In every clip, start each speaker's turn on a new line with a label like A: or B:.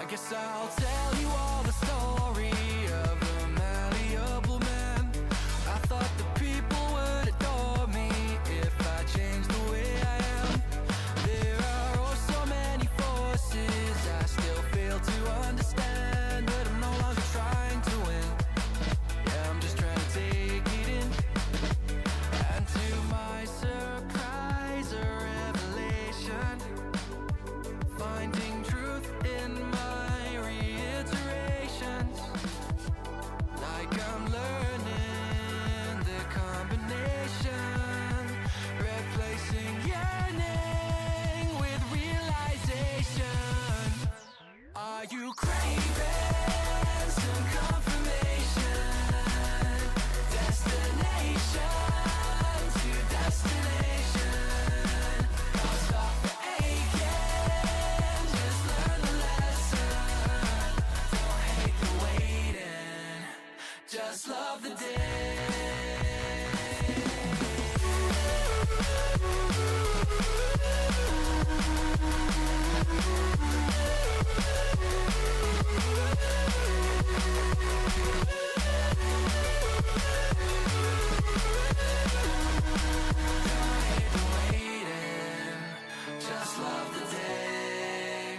A: guess I'll tell you all the story of a malleable man. I thought the people would adore me if I changed the way I am. There are oh so many forces I still fail to understand, but I'm no longer trying to win. Yeah, I'm just trying to take it in. And to my surprise, a revelation, finding truth in my reiterations. Like I'm learning the combination, replacing yearning with realization. Are you craving some confirmation? Destination to destination. Can't stop the aching, just learn the lesson. Don't hate the waiting, just love the day. Just love the day.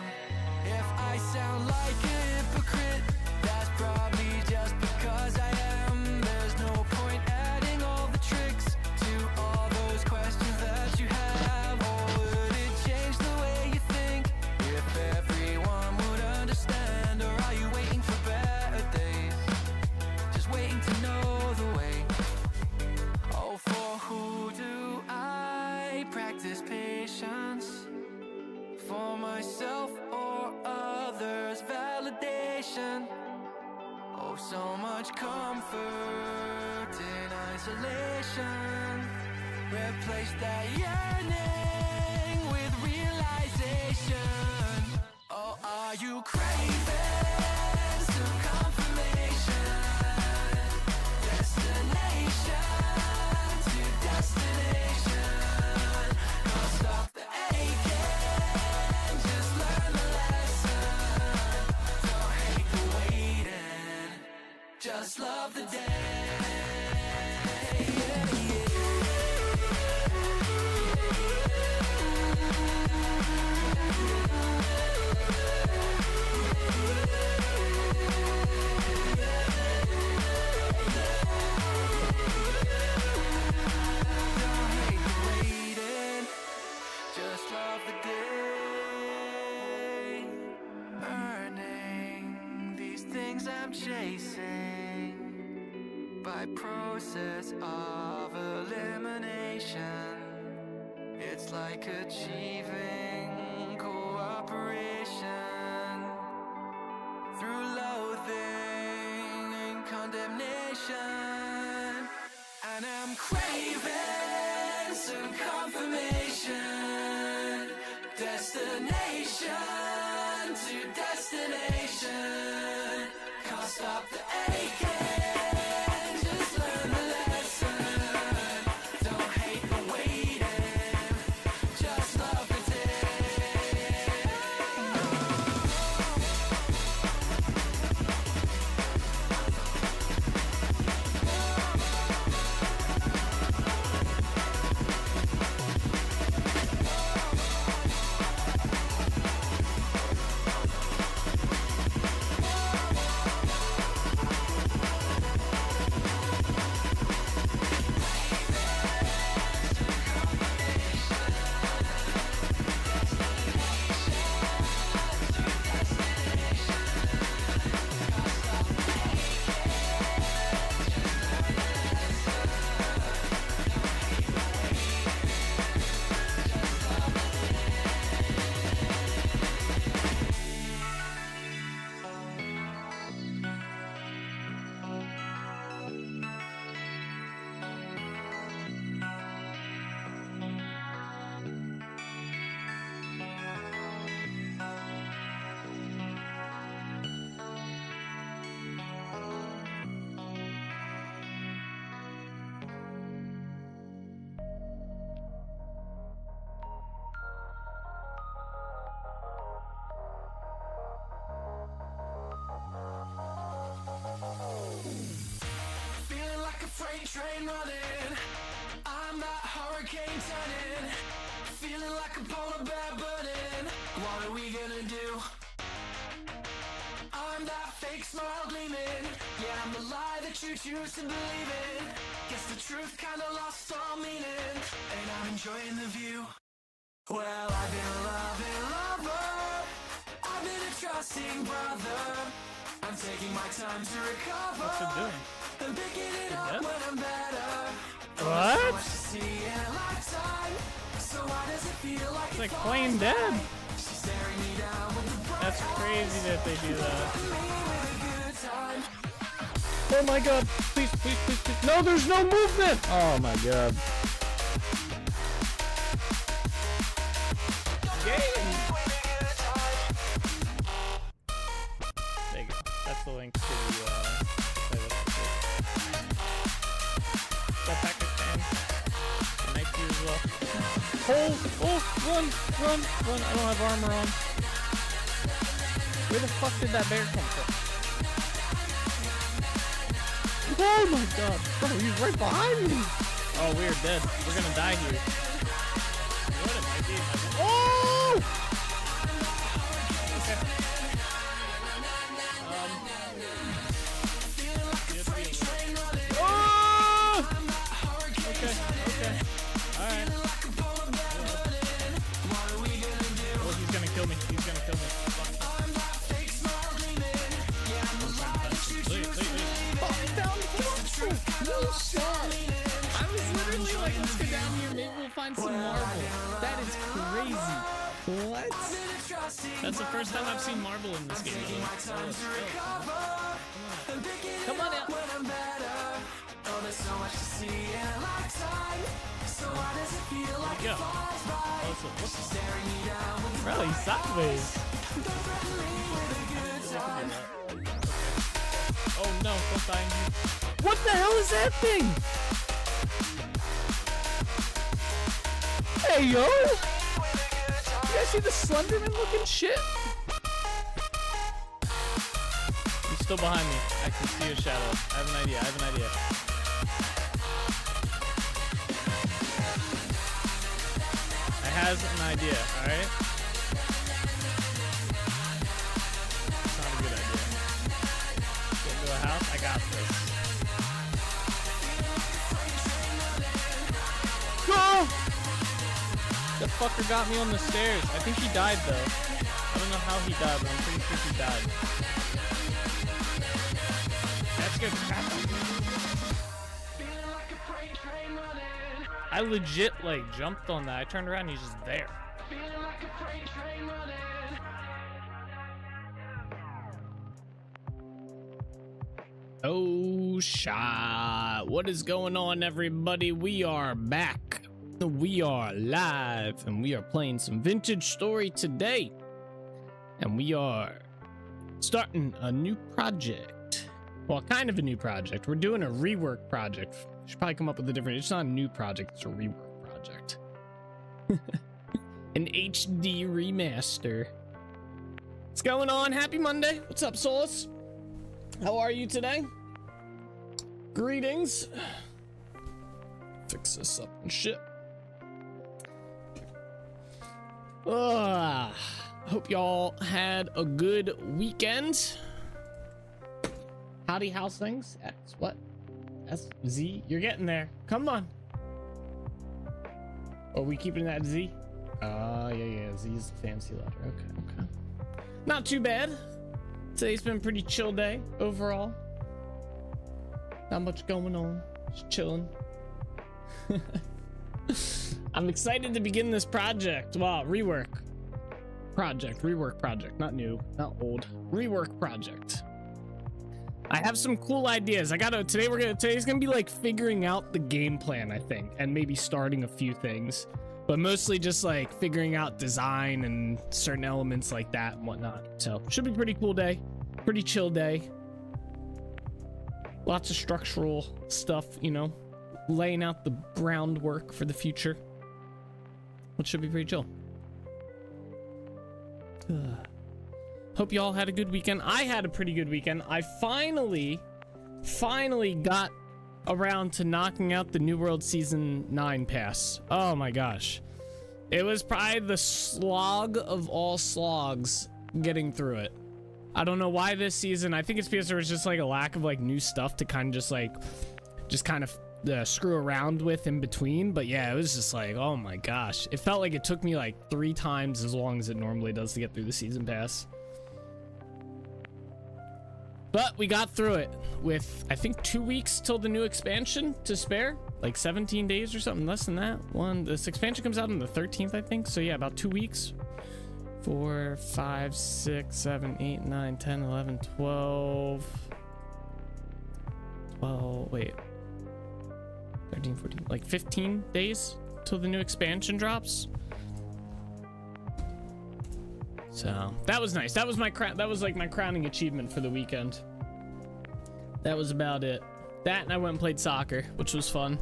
A: If I sound like a hypocrite, that's probably just because I am. There's no point adding all the tricks to all those questions that you have. Or would it change the way you think if everyone would understand? Or are you waiting for better days, just waiting to know the way? Oh, for who do I practice patience? For myself or others' validation? Oh, so much comfort in isolation. Replace that yearning with realization. Oh, are you craving some confirmation? Destination to destination. Can't stop the aching, just learn the lesson. Don't hate the waiting, just love the day. Don't hate the waiting, just love the day. Earning these things I'm chasing by process of elimination. It's like achieving cooperation through loathing and condemnation. And I'm craving some confirmation. Destination to destination. Can't stop the aching, just learn the lesson. Don't hate the waiting, just love the a lie that you choose to believe in. Guess the truth kinda lost all meaning, and I'm enjoying the view. Well, I've been a loving lover, I've been a trusting brother. I'm taking my time to recover.
B: What's it doing?
A: I'm picking it up when I'm better.
B: What?
A: So much to see in a lifetime. So why does it feel like
B: It's like plain dead.
A: she's staring me down with the bright
B: That's crazy that they do that.
A: me with a good time.
B: Oh my god. Please, please, please, please. No, there's no movement. Oh my god. Game. There you go. That's the link to play this. Got package fans. Nice to you as well. Oh, run. I don't have armor on. Where the fuck did that bear come from? Oh my god. Bro, he's right behind me. Oh, we are dead. We're gonna die here. You know what it might be? Oh! Okay. Oh! Okay. Alright. Oh, he's gonna kill me. No shot. I was literally like, let's go down here, maybe we'll find some marble. That is crazy. What? That's the first time I've seen marble in this game. Come on out. Go. Oh, so what's bro, he's sideways. Oh no, don't die in here. What the hell is that thing? Hey yo! You guys see the Slenderman looking shit? He's still behind me. I can see a shadow. I have an idea. I has an idea, alright? It's not a good idea. Get into a house, I got this. Go! That fucker got me on the stairs. I think he died though. I don't know how he died, but I'm pretty sure he died. That's good crap out of me. I legit like jumped on that. I turned around and he's just there. Oh shot. What is going on, everybody? We are back. We are live and we are playing some Vintage Story today. And we are starting a new project. Well, kind of a new project. We're doing a rework project. Should probably come up with a different, it's not a new project, it's a rework project. An HD remaster. What's going on? Happy Monday. What's up, Solus? How are you today? Greetings. Fix this up and shit. Hope y'all had a good weekend. Howdy, how's things? X, what? S, Z? You're getting there. Come on. Are we keeping that Z? Yeah. Z is the fancy letter. Okay. Not too bad. Today's been a pretty chill day overall. Not much going on. Just chilling. I'm excited to begin this project. Wow, rework project. Not new, not old. Rework project. I have some cool ideas. Today's gonna be like figuring out the game plan, I think, and maybe starting a few things, but mostly just like figuring out design and certain elements like that and whatnot. So should be a pretty cool day, pretty chill day. Lots of structural stuff, you know, laying out the groundwork for the future, which should be pretty chill. Hope y'all had a good weekend. I had a pretty good weekend. I finally got around to knocking out the New World Season 9 pass. Oh my gosh. It was probably the slog of all slogs getting through it. I don't know why this season. I think it's because there was just like a lack of like new stuff to kind of just kind of screw around with in between. But yeah, it was just like, oh my gosh, it felt like it took me like 3 times as long as it normally does to get through the season pass. But we got through it with, I think, 2 weeks till the new expansion to spare, like 17 days or something, less than that. This expansion comes out on the 13th, I think. So yeah, about 2 weeks. 4, 5, 6, 7, 8, 9, 10, 11, 12. Wait. 13, 14, like 15 days till the new expansion drops. So that was nice. That was like my crowning achievement for the weekend. That was about it. That, and I went and played soccer, which was fun.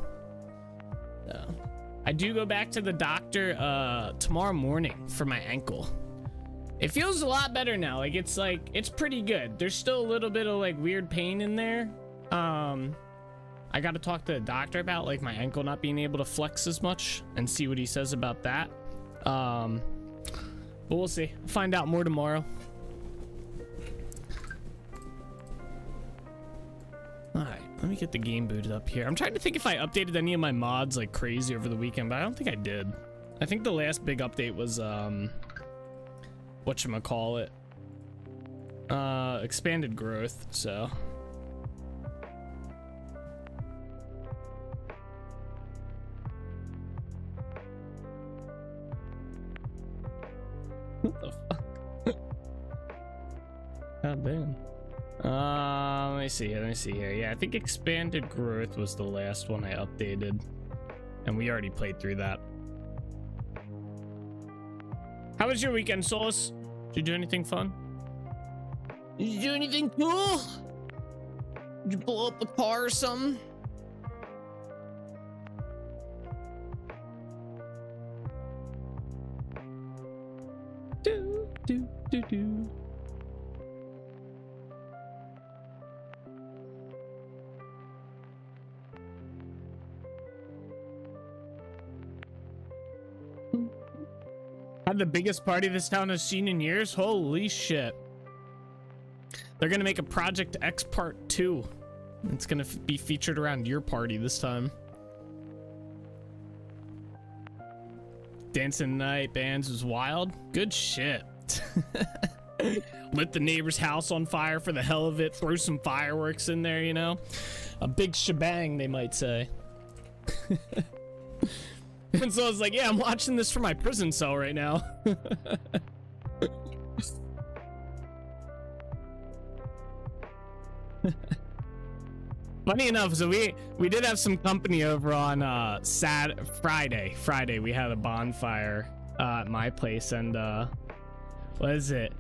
B: So I do go back to the doctor tomorrow morning for my ankle. It feels a lot better now. Like it's pretty good. There's still a little bit of like weird pain in there. I got to talk to the doctor about like my ankle not being able to flex as much and see what he says about that. But we'll see. I'll find out more tomorrow. All right, let me get the game booted up here. I'm trying to think if I updated any of my mods like crazy over the weekend, but I don't think I did. I think the last big update was whatchamacallit, expanded growth. So what the fuck? God damn. Let me see here. Yeah, I think expanded growth was the last one I updated, and we already played through that. How was your weekend, Solus? Did you do anything fun? Did you do anything cool? Did you blow up a car or something? Do. Had the biggest party this town has seen in years. Holy shit. They're gonna make a Project X Part 2. It's gonna be featured around your party this time. Dancing Night Bands was wild. Good shit. Lit the neighbor's house on fire for the hell of it. Throw some fireworks in there, you know? A big shebang, they might say. And so I was like, yeah, I'm watching this from my prison cell right now. Funny enough, so we did have some company over on Friday. We had a bonfire at my place, and what is it?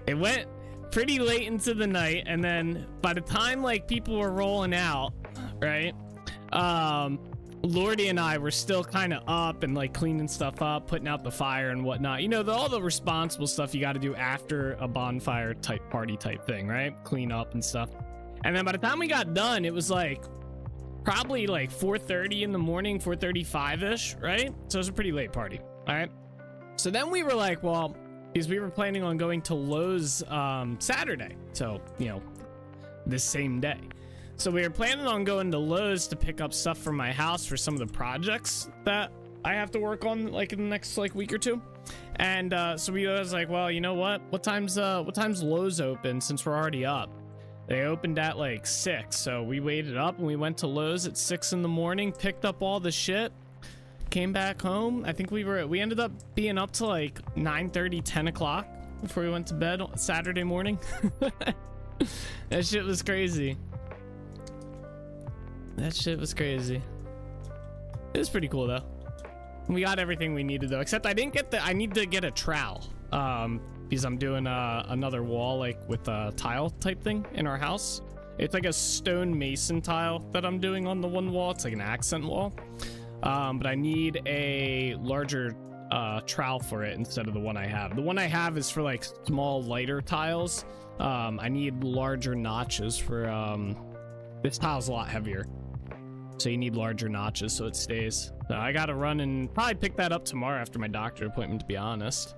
B: It went pretty late into the night, and then by the time like people were rolling out, right? Lordy and I were still kind of up and like cleaning stuff up, putting out the fire and whatnot. You know, all the responsible stuff you got to do after a bonfire type party type thing, right? Clean up and stuff. And then by the time we got done, it was like probably like 4:30 in the morning, 4:35-ish, right? So it was a pretty late party, all right? So then we were like, well, because we were planning on going to Lowe's Saturday. So, you know, this same day. So we were planning on going to Lowe's to pick up stuff from my house for some of the projects that I have to work on like in the next like week or two. And so we was like, well, you know what time's Lowe's open since we're already up? They opened at like 6. So we waited up and we went to Lowe's at 6 in the morning, picked up all the shit, came back home. I think we ended up being up to like 9:30, 10 o'clock before we went to bed on Saturday morning. That shit was crazy. That shit was crazy. It was pretty cool though. We got everything we needed though, except I didn't get I need to get a trowel because I'm doing another wall like with a tile type thing in our house. It's like a stone mason tile that I'm doing on the one wall. It's like an accent wall, but I need a larger trowel for it instead of the one I have. The one I have is for like small lighter tiles. I need larger notches for this tile's a lot heavier, so you need larger notches so it stays. So I gotta run and probably pick that up tomorrow after my doctor appointment, to be honest.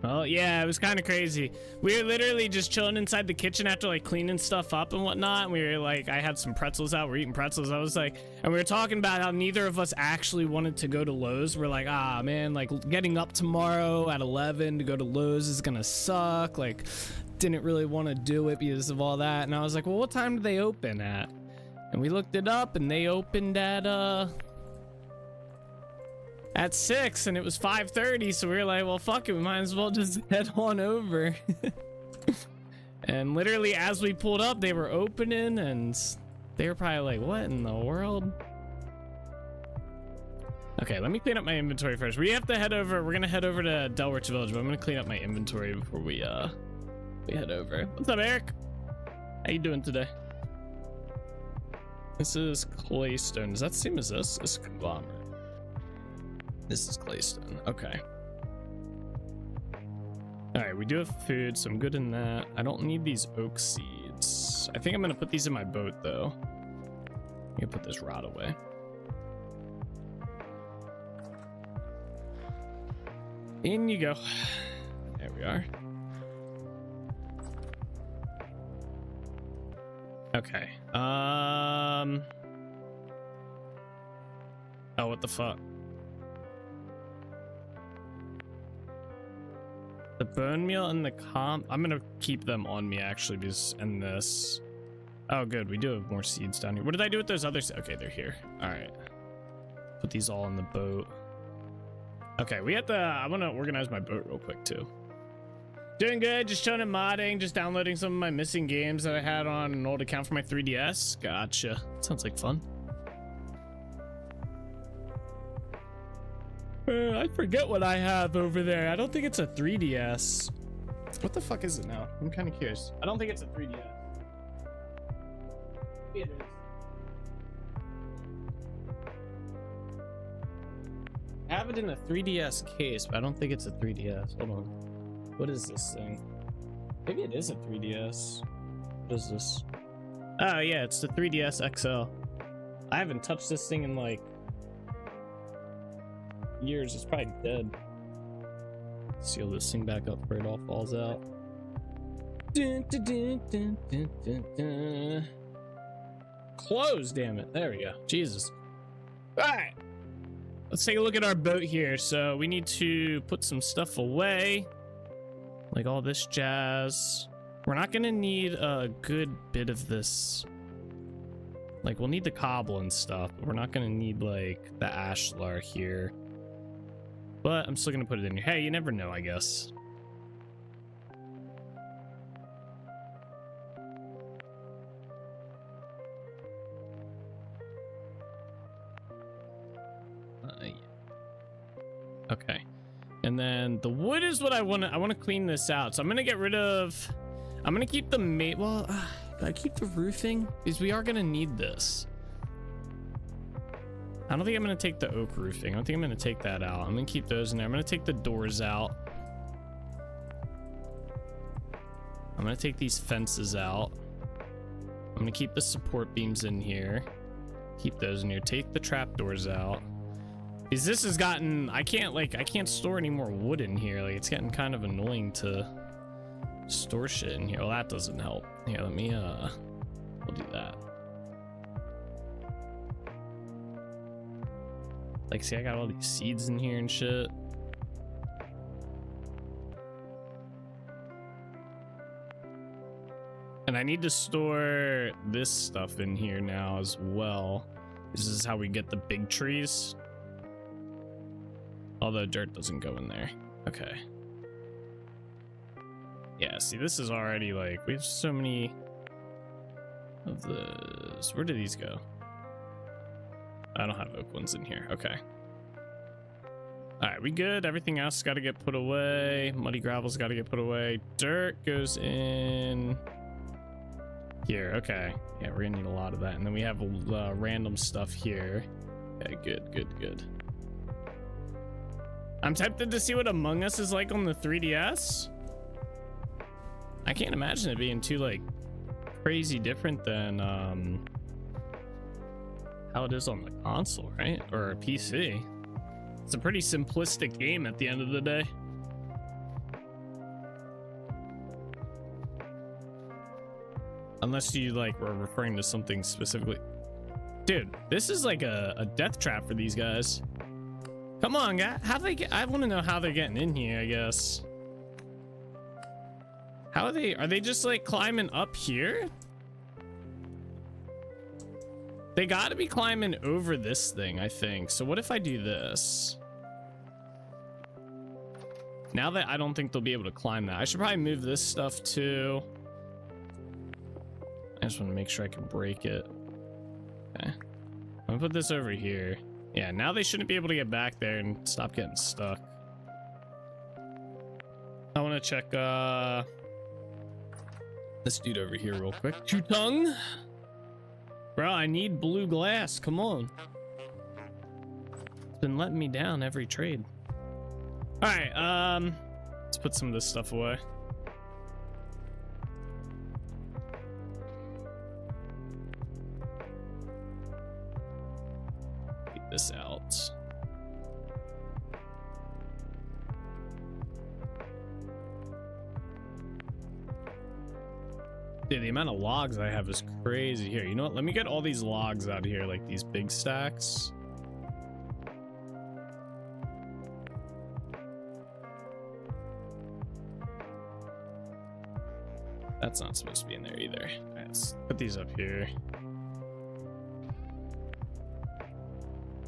B: Well, yeah, it was kind of crazy. We were literally just chilling inside the kitchen after like cleaning stuff up and whatnot. And we were like, I had some pretzels out. We're eating pretzels. I was like, and we were talking about how neither of us actually wanted to go to Lowe's. We're like, ah, man, like getting up tomorrow at 11 to go to Lowe's is gonna suck. Like, didn't really want to do it because of all that. And I was like, well, what time do they open at? And we looked it up, and they opened at 6, and it was 5:30, so we were like, well, fuck it, we might as well just head on over. And literally as we pulled up, they were opening, and they were probably like, what in the world? Okay, let me clean up my inventory first. We have to head over. We're gonna head over to Delrich Village, but I'm gonna clean up my inventory before we head over. What's up, Eric? How you doing today? This is claystone. Does that seem as this? This is conglomerate. This is claystone. Okay. All right, we do have food, so I'm good in that. I don't need these oak seeds. I think I'm gonna put these in my boat, though. I'm gonna put this rod away. In you go. There we are. Okay. Oh, what the fuck? The bone meal and the comp. I'm gonna keep them on me actually, because and this. Oh, good. We do have more seeds down here. What did I do with those others? Okay, they're here. All right. Put these all in the boat. Okay, we have to. I want to organize my boat real quick too. Doing good. Just chilling and modding. Just downloading some of my missing games that I had on an old account for my 3DS. Gotcha. Sounds like fun. I forget what I have over there. I don't think it's a 3DS. What the fuck is it now? I'm kind of curious. I don't think it's a 3DS. It is. I have it in a 3DS case, but I don't think it's a 3DS. Hold on. What is this thing? Maybe it is a 3DS. What is this? Oh yeah, it's the 3DS XL. I haven't touched this thing in like years. It's probably dead. Seal this thing back up before it all falls out. Dun, dun, dun, dun, dun, dun, dun. Close, damn it. There we go. Jesus. All right. Let's take a look at our boat here. So we need to put some stuff away. Like all this jazz. We're not gonna need a good bit of this. Like we'll need the cobble and stuff, but we're not gonna need like the ashlar here. But I'm still gonna put it in here. Hey, you never know, I guess. Yeah. Okay. And then the wood is what I want to clean this out. So I'm gonna get rid of. I'm gonna keep the well. I keep the roofing because we are gonna need this. I don't think I'm gonna take the oak roofing. I don't think I'm gonna take that out. I'm gonna keep those in there. I'm gonna take the doors out. I'm gonna take these fences out. I'm gonna keep the support beams in here. Keep those in here. Take the trap doors out. Because this has gotten, I can't store any more wood in here. Like it's getting kind of annoying to store shit in here. Well, that doesn't help. Here, let me we'll do that. Like, see, I got all these seeds in here and shit. And I need to store this stuff in here now as well. This is how we get the big trees. Although dirt doesn't go in there. Okay. Yeah, see, this is already like, we have so many of those. Where do these go? I don't have oak ones in here. Okay. All right, we good. Everything else got to get put away. Muddy gravel's got to get put away. Dirt goes in here. Okay. Yeah, we're gonna need a lot of that. And then we have random stuff here. Okay, good. I'm tempted to see what Among Us is like on the 3DS. I can't imagine it being too like crazy different than how it is on the console, right? Or a PC. It's a pretty simplistic game at the end of the day. Unless you like were referring to something specifically. Dude, this is like a death trap for these guys. Come on, guy. How they get? I want to know how they're getting in here, I guess. How are they just like climbing up here? They gotta be climbing over this thing, I think. So what if I do this? Now that I don't think they'll be able to climb that. I should probably move this stuff too. I just want to make sure I can break it. Okay. I'm gonna put this over here. Yeah, now they shouldn't be able to get back there and stop getting stuck. I want to check this dude over here real quick. Chutung. Bro, I need blue glass. Come on. It's been letting me down every trade. All right, let's put some of this stuff away. Keep this out. Dude, the amount of logs I have is crazy here. You know what? Let me get all these logs out here, like these big stacks. That's not supposed to be in there either. All right, let's put these up here.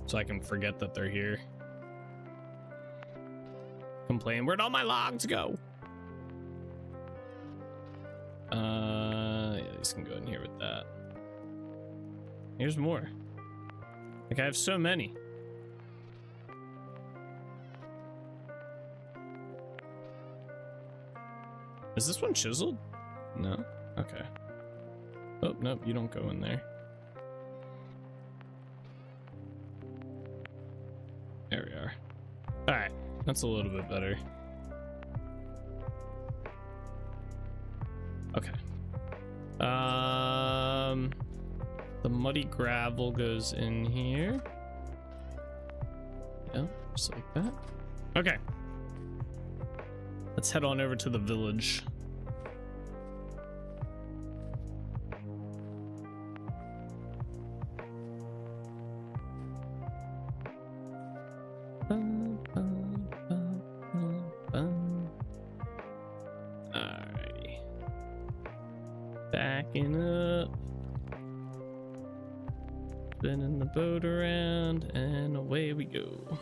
B: So I can forget that they're here. Complain, where'd all my logs go? Yeah, these can go in here with that. Here's more. Like, I have so many. Is this one chiseled? No? Okay. Oh, nope, you don't go in there. There we are. Alright, that's a little bit better. Okay. The muddy gravel goes in here. Yeah, just like that. Okay. Let's head on over to the village. Alrighty. Backing up. Spinning the boat around, and away we go.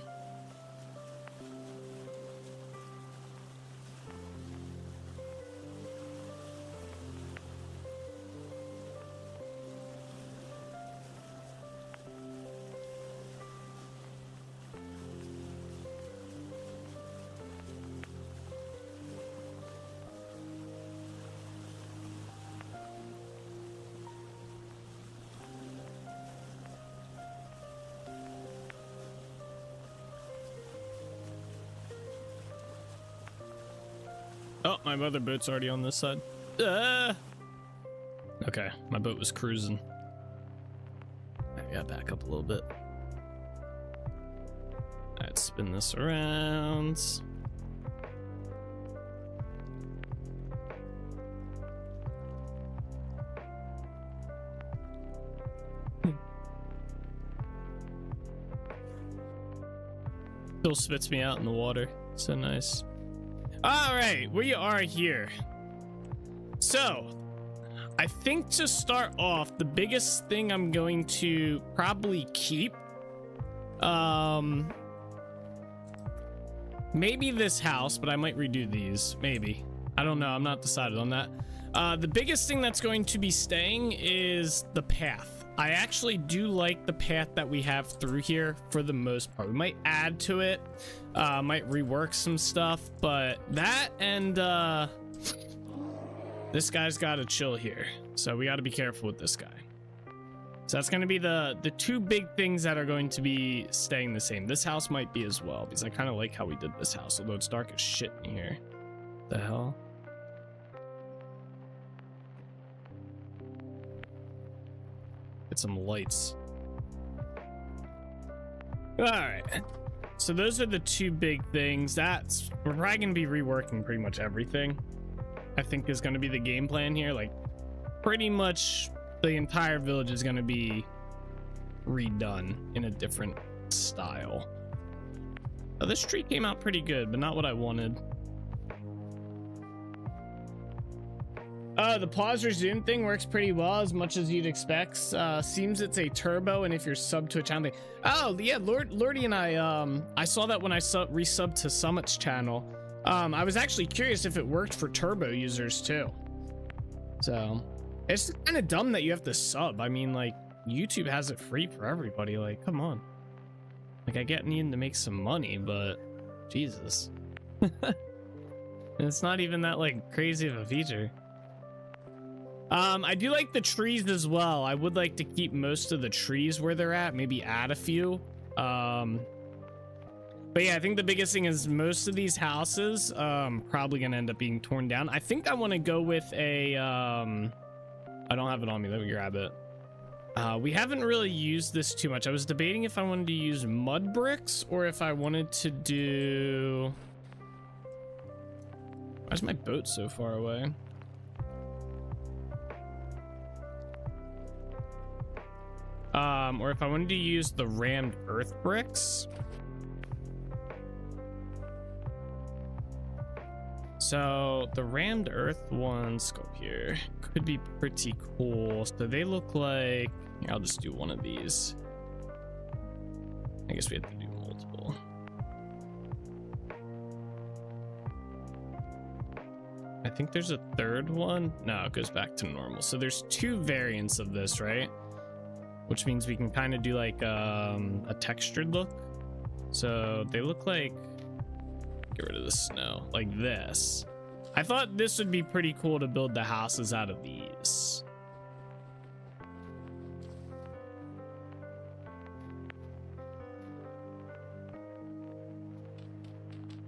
B: Oh, my other boat's already on this side. Okay, my boat was cruising. I gotta back up a little bit. Alright, spin this around. Still spits me out in the water. So nice. All right, we are here. So, I think to start off, the biggest thing I'm going to probably keep, maybe this house, but I might redo these, maybe. I don't know, I'm not decided on that. The biggest thing that's going to be staying is the path. I actually do like the path that we have through here for the most part. We might add to it, might rework some stuff, but that and this guy's got to chill here. So we got to be careful with this guy. So that's going to be the two big things that are going to be staying the same. This house might be as well, because I kind of like how we did this house, although it's dark as shit in here. The hell? Get some lights. All right, so those are the two big things. We're probably gonna be reworking pretty much everything. I think is gonna be the game plan here. Like, pretty much the entire village is going to be redone in a different style. Oh, this tree came out pretty good, but not what I wanted. The pause resume thing works pretty well, as much as you'd expect. Seems it's a turbo, and if you're sub to a channel, oh yeah, Lordy and I saw that when I resubbed to Summit's channel. I was actually curious if it worked for turbo users too. So it's kind of dumb that you have to sub. I mean, like, YouTube has it free for everybody. Like, come on. Like, I get needing to make some money, but Jesus. It's not even that like crazy of a feature. I do like the trees as well. I would like to keep most of the trees where they're at, maybe add a few. But yeah, I think the biggest thing is most of these houses probably gonna end up being torn down. I think I want to go with a I don't have it on me, let me grab it. We haven't really used this too much. I was debating if I wanted to use mud bricks or if I wanted to do... Why's my boat so far away? Or if I wanted to use the rammed earth bricks. So the rammed earth ones, go here, could be pretty cool. So they look like, here, I'll just do one of these. I guess we have to do multiple. I think there's a third one. No, it goes back to normal. So there's two variants of this, right? Which means we can kind of do like a textured look. So they look like, get rid of the snow, like this. I thought this would be pretty cool to build the houses out of these.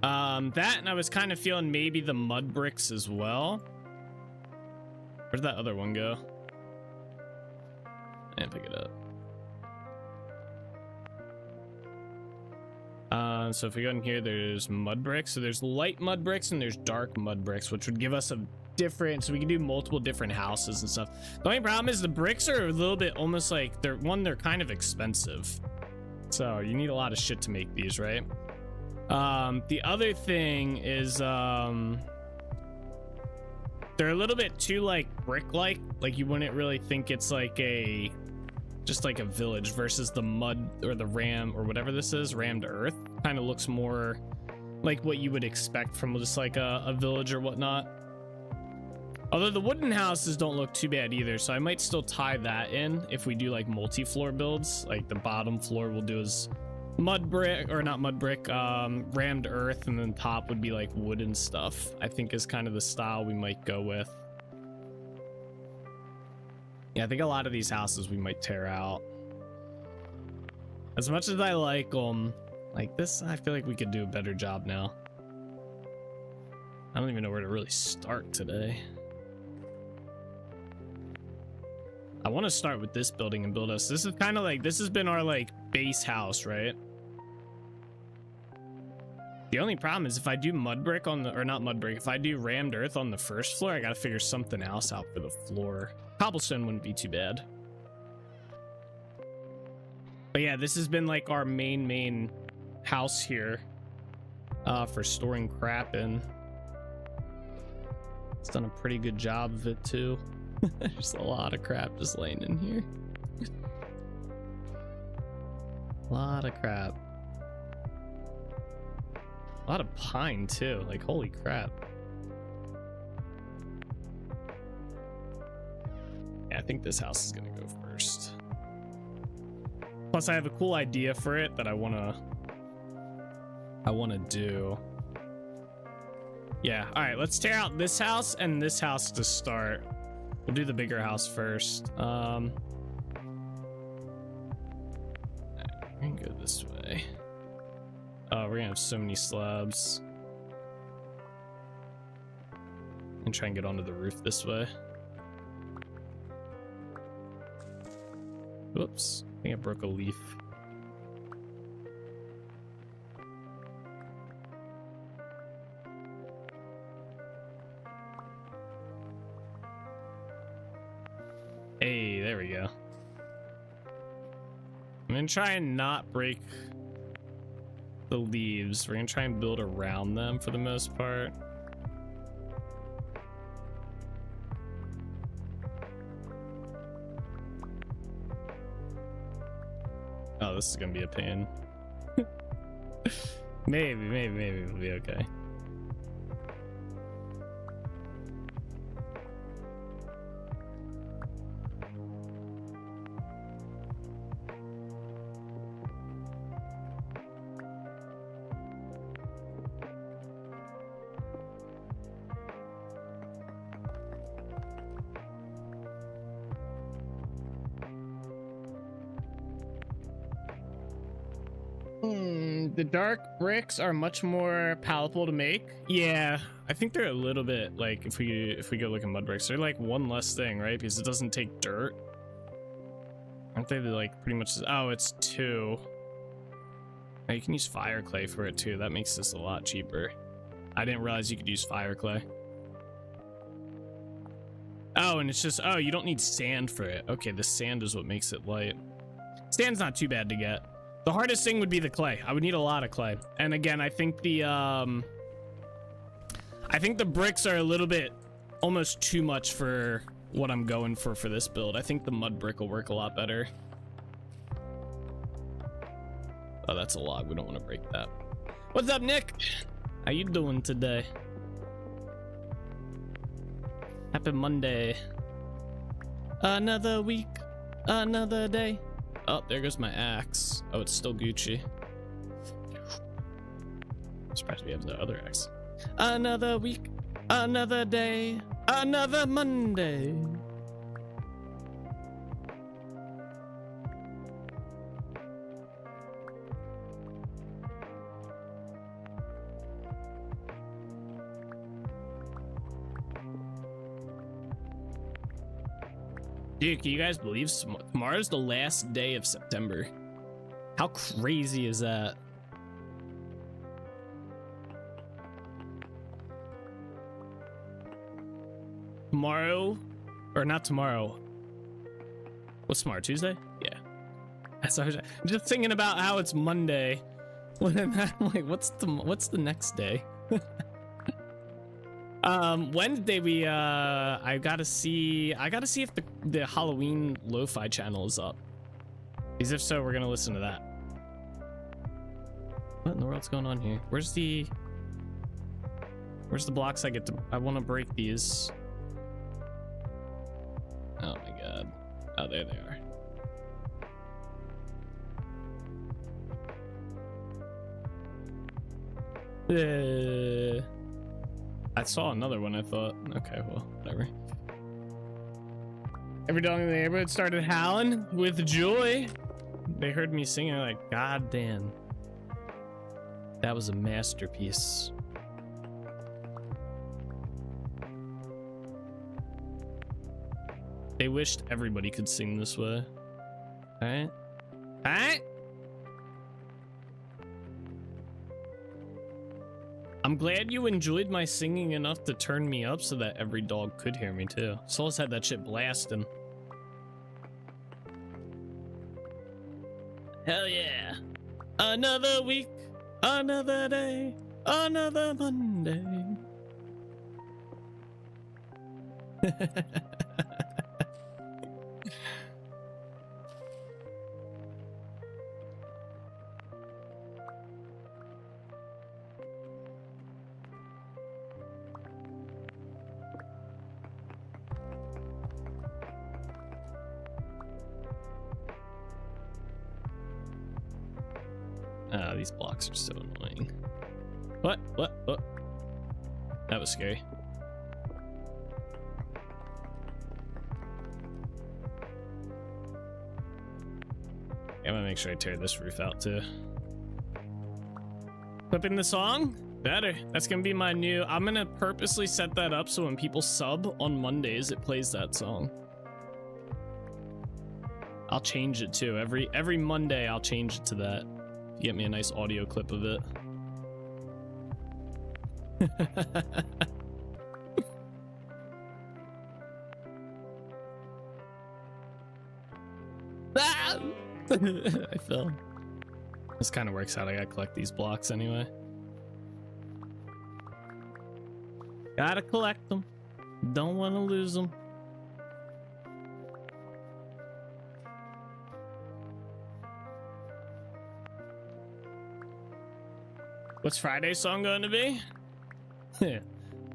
B: That, and I was kind of feeling maybe the mud bricks as well. Where'd that other one go? And pick it up. So if we go in here, there's mud bricks. So there's light mud bricks and there's dark mud bricks, which would give us a different, so we can do multiple different houses and stuff. The only problem is the bricks are a little bit almost like they're kind of expensive. So you need a lot of shit to make these, right? The other thing is, they're a little bit too like brick-like. Like you wouldn't really think it's like just like a village versus the mud or the ram or whatever this is, rammed earth. Kind of looks more like what you would expect from just like a village or whatnot. Although the wooden houses don't look too bad either, so I might still tie that in if we do like multi-floor builds. Like the bottom floor we'll do is mud brick, or not mud brick, rammed earth, and then top would be like wooden stuff. I think is kind of the style we might go with. Yeah, I think a lot of these houses we might tear out. As much as I like them, like this, I feel like we could do a better job now. I don't even know where to really start today. I want to start with this building and build us. This is kind of like, this has been our like base house, right? The only problem is if I do mud brick on the, or not mud brick, if I do rammed earth on the first floor, I gotta figure something else out for the floor. Cobblestone wouldn't be too bad. But yeah, this has been like our main house here for storing crap in. It's done a pretty good job of it too. There's a lot of crap just laying in here. A lot of crap. A lot of pine too, like holy crap. Yeah, I think this house is gonna go first. Plus I have a cool idea for it that I wanna do. Yeah, all right, let's tear out this house and this house to start. We'll do the bigger house first. We can go this way. Oh, we're gonna have so many slabs. And try and get onto the roof this way. Whoops, I think I broke a leaf. there we go. I'm gonna try and not break the leaves. We're gonna try and build around them for the most part. Oh, this is gonna be a pain. maybe it'll be okay. The dark bricks are much more palatable to make. Yeah, I think they're a little bit like if we go look at mud bricks, they're like one less thing, right? Because it doesn't take dirt. Aren't they like pretty much? Oh, it's 2. Now you can use fire clay for it too. That makes this a lot cheaper. I didn't realize you could use fire clay. Oh, and it's just, oh, you don't need sand for it. Okay, the sand is what makes it light. Sand's not too bad to get. The hardest thing would be the clay. I would need a lot of clay. And again, I think the bricks are a little bit almost too much for what I'm going for this build. I think the mud brick will work a lot better. Oh, that's a log. We don't want to break that. What's up, Nick? How you doing today? Happy Monday. Another week, another day. Oh, there goes my axe. Oh, it's still Gucci. I'm surprised we have the other axe. Another week, another day, another Monday. Dude, can you guys believe tomorrow's the last day of September? How crazy is that? Tomorrow, or not tomorrow. What's tomorrow? Tuesday? Yeah. That's what I was just thinking about how it's Monday. I'm like, what's the next day? Wednesday I gotta see if the Halloween lo-fi channel is up. Because if so, we're gonna listen to that. What in the world's going on here? Where's the blocks I want to break these? Oh my god. Oh, there they are. I saw another one, I thought. Okay, well, whatever. Every dog in the neighborhood started howling with joy. They heard me singing, like, god damn. That was a masterpiece. They wished everybody could sing this way. Alright? Alright? I'm glad you enjoyed my singing enough to turn me up so that every dog could hear me too. Souls had that shit blasting. Hell yeah. Another week, another day, another Monday. These blocks are so annoying. What? That was scary. I'm gonna make sure I tear this roof out too. Clipping the song? Better. That's gonna be my new. I'm gonna purposely set that up so when people sub on Mondays, it plays that song. I'll change it too. Every Monday, I'll change it to that. Get me a nice audio clip of it. I fell. This kind of works out. I gotta collect these blocks anyway. Gotta collect them. Don't want to lose them. What's Friday's song going to be? The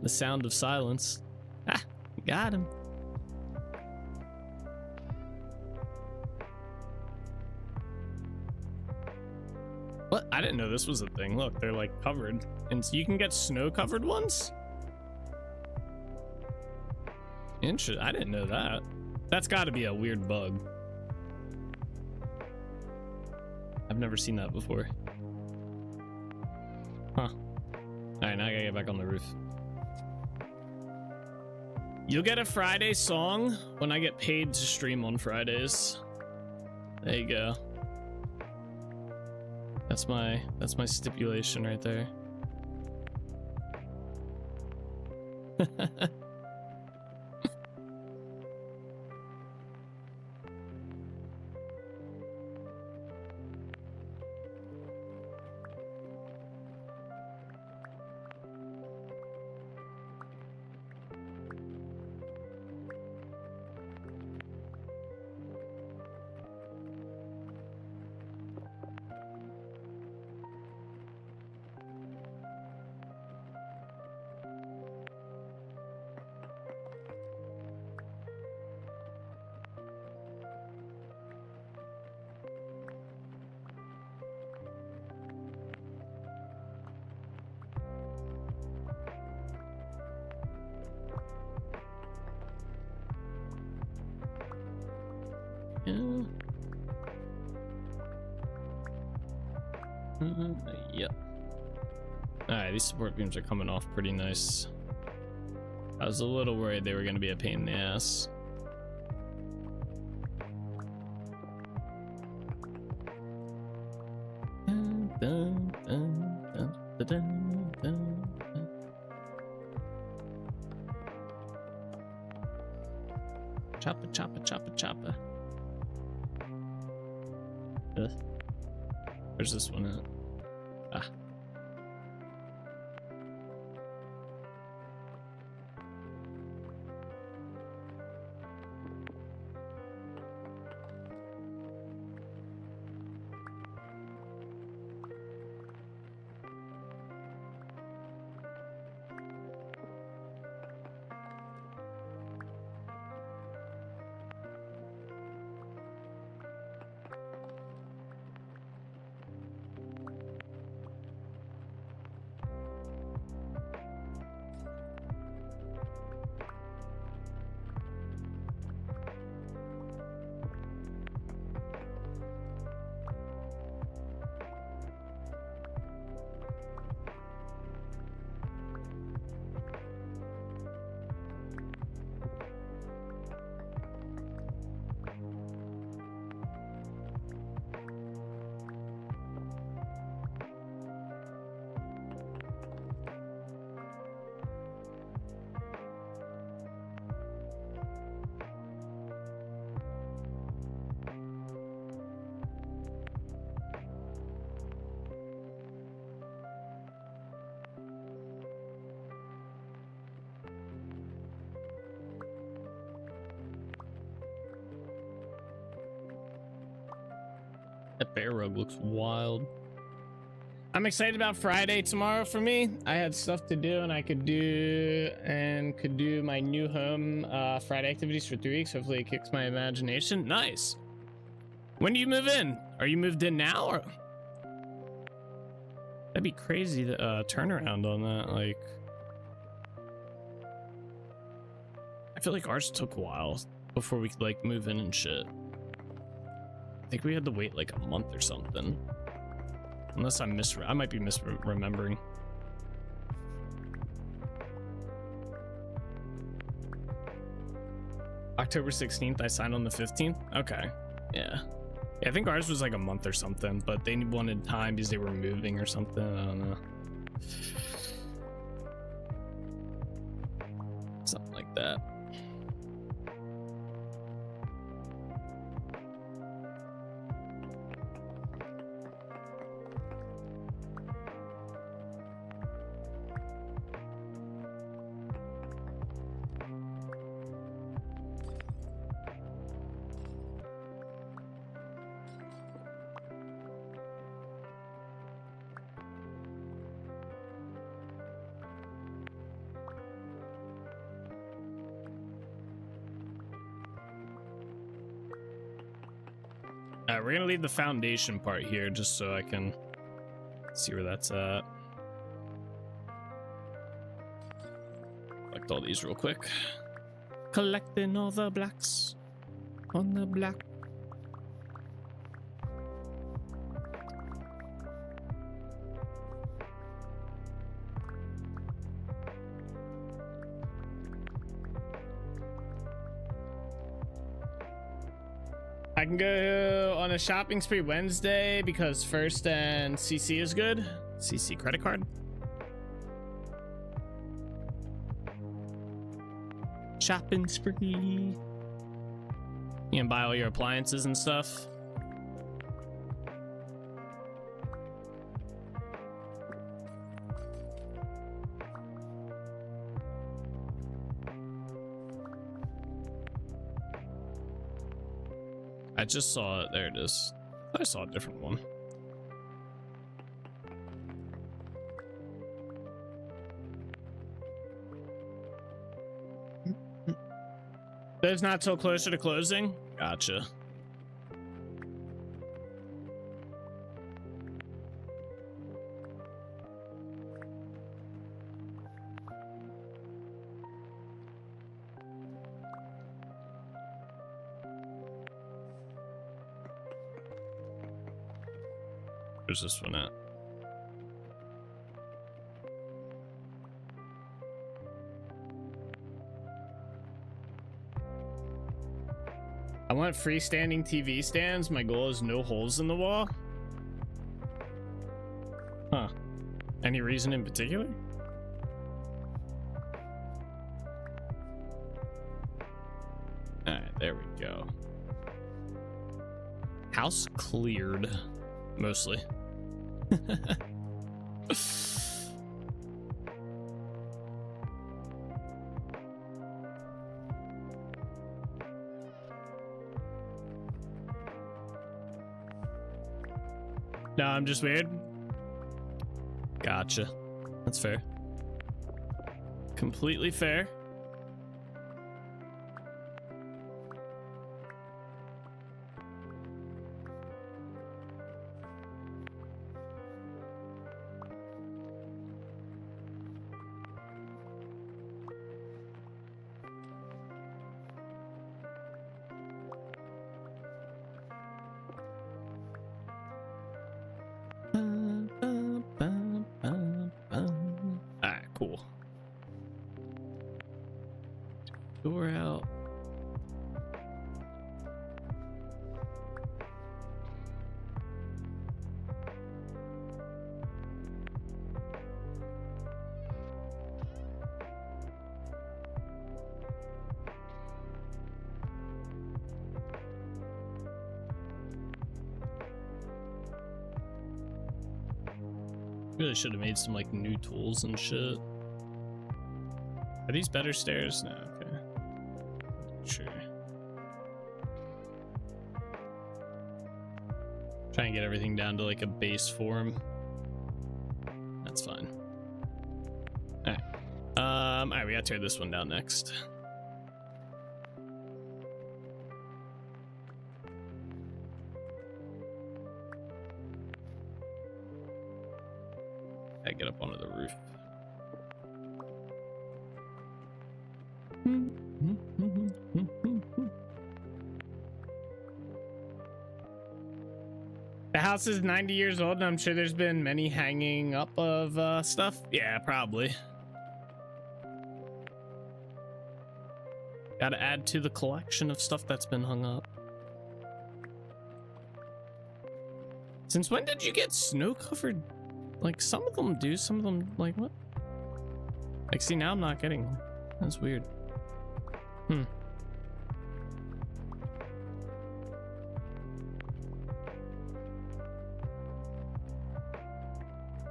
B: Sound of Silence. Ah, got him. What? I didn't know this was a thing. Look, they're like covered. And so you can get snow covered ones? Interesting. I didn't know that. That's got to be a weird bug. I've never seen that before. Huh. Alright, now I gotta get back on the roof. You'll get a Friday song when I get paid to stream on Fridays. There you go. That's my stipulation right there. Yep. Alright, these support beams are coming off pretty nice. I was a little worried they were going to be a pain in the ass. Chopper, chopper, chopper, chopper. Where's this one at? Ah. That bear rug looks wild. I'm excited about Friday tomorrow for me. I had stuff to do and I could do my new home Friday activities for 3 weeks. Hopefully it kicks my imagination. Nice. When do you move in? Are you moved in now or? That'd be crazy to turnaround on that. Like, I feel like ours took a while before we could like move in and shit. I think we had to wait like a month or something. Unless I might be misremembering. October 16th, I signed on the 15th. Okay, yeah. I think ours was like a month or something, but they wanted time because they were moving or something. I don't know. Something like that. We're gonna leave the foundation part here just so I can see where that's at. Collect all these real quick. Collecting all the blacks on the black. I can go on a shopping spree Wednesday because First and CC is good. CC credit card. Shopping spree. You can buy all your appliances and stuff. I just saw it. There it is. I saw a different one. There's not till closer to closing? Gotcha. Where's this one at? I want freestanding TV stands. My goal is no holes in the wall. Huh. Any reason in particular? Alright, there we go. House cleared. Mostly. No, I'm just weird. Gotcha. That's fair. Completely fair. Door out. Really should have made some like new tools and shit. Are these better stairs? No, okay. Sure. Try and get everything down to like a base form. That's fine. Alright. Alright, we gotta tear this one down next. I get up onto the roof. The house is 90 years old, and I'm sure there's been many hanging up of stuff. Yeah, probably. Gotta add to the collection of stuff that's been hung up. Since when did you get snow covered? Like, some of them do, some of them, like, what? Like, see, now I'm not getting one. That's weird.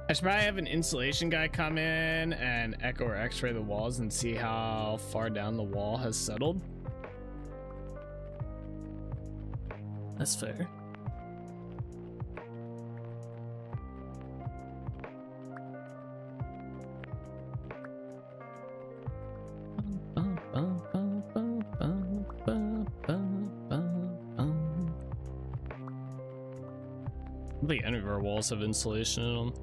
B: I should probably have an insulation guy come in and echo or x-ray the walls and see how far down the wall has settled. That's fair. don't think any of our walls have insulation in them.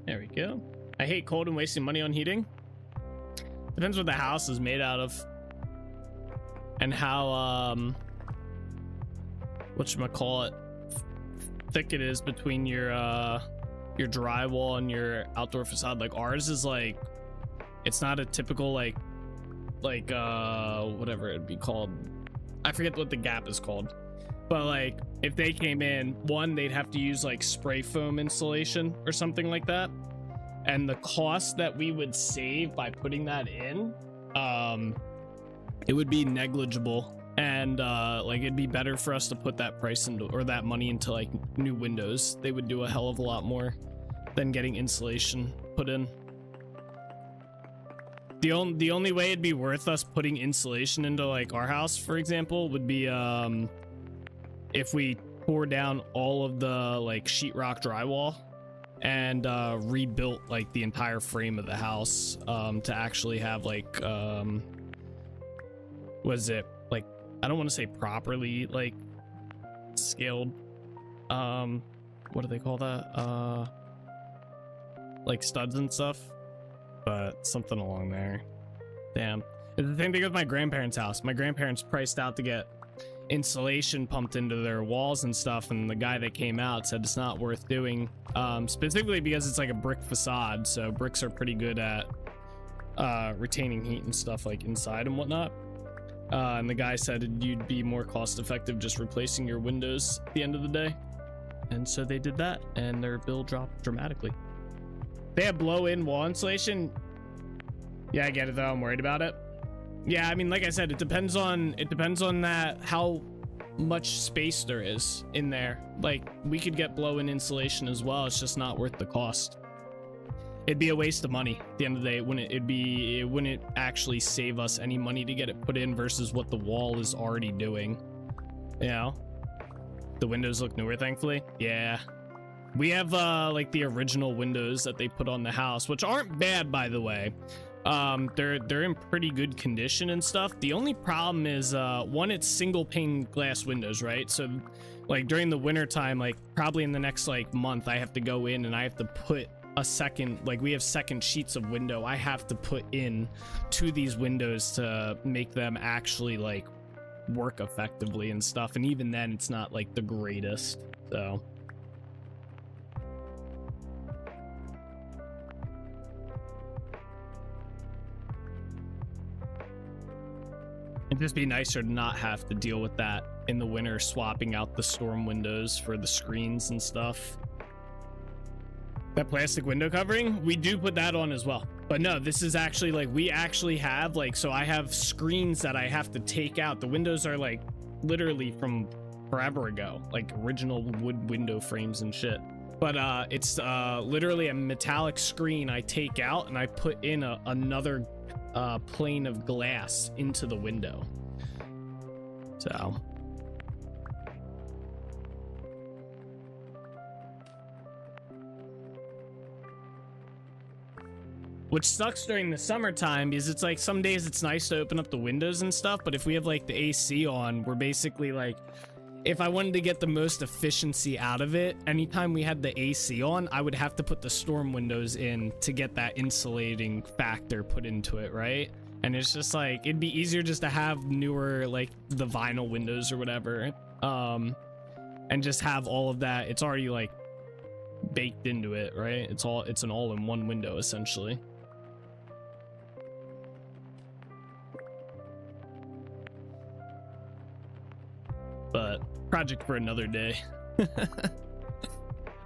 B: There we go. I hate cold and wasting money on heating. Depends what the house is made out of and how whatchamacallit thick it is between your drywall and your outdoor facade. Like ours is like, it's not a typical like whatever it'd be called. I forget what the gap is called. But like if they came in, one, they'd have to use like spray foam insulation or something like that. And the cost that we would save by putting that in, it would be negligible. And like it'd be better for us to put that price into, or that money into like new windows. They would do a hell of a lot more than getting insulation put in. The only way it'd be worth us putting insulation into like our house, for example, would be if we tore down all of the like sheetrock drywall and rebuilt like the entire frame of the house to actually have like was it like, I don't want to say properly like scaled, what do they call that, like studs and stuff, but something along there. Damn. The same thing with my grandparents' house. My grandparents priced out to get insulation pumped into their walls and stuff, and the guy that came out said it's not worth doing, specifically because it's like a brick facade, so bricks are pretty good at retaining heat and stuff like inside and whatnot. And the guy said you'd be more cost effective just replacing your windows at the end of the day, and so they did that, and their bill dropped dramatically. They have blow-in wall insulation. Yeah, I get it though. I'm worried about it. Yeah, I mean, like I said, it depends on that, how much space there is in there. Like we could get blow-in insulation as well. It's just not worth the cost. It'd be a waste of money at the end of the day. It wouldn't actually save us any money to get it put in versus what the wall is already doing. You know, the windows look newer, thankfully. Yeah, we have like the original windows that they put on the house, which aren't bad, by the way. They're in pretty good condition and stuff. The only problem is one, it's single pane glass windows, right? So like during the winter time, like probably in the next like month, I have to go in and I have to put a second, like we have second sheets of window I have to put in to these windows to make them actually like work effectively and stuff, and even then it's not like the greatest. So it'd just be nicer to not have to deal with that in the winter, swapping out the storm windows for the screens and stuff. That plastic window covering, we do put that on as well. But no, this is actually like, we actually have like, so I have screens that I have to take out. The windows are like literally from forever ago, like original wood window frames and shit. But it's literally a metallic screen I take out and I put in another plane of glass into the window. So which sucks during the summertime because it's like some days it's nice to open up the windows and stuff, but if we have like the AC on, we're basically like, if I wanted to get the most efficiency out of it, anytime we had the AC on, I would have to put the storm windows in to get that insulating factor put into it, right? And it's just like, it'd be easier just to have newer, like the vinyl windows or whatever, and just have all of that. It's already like baked into it, right? It's an all-in-one window essentially. But project for another day.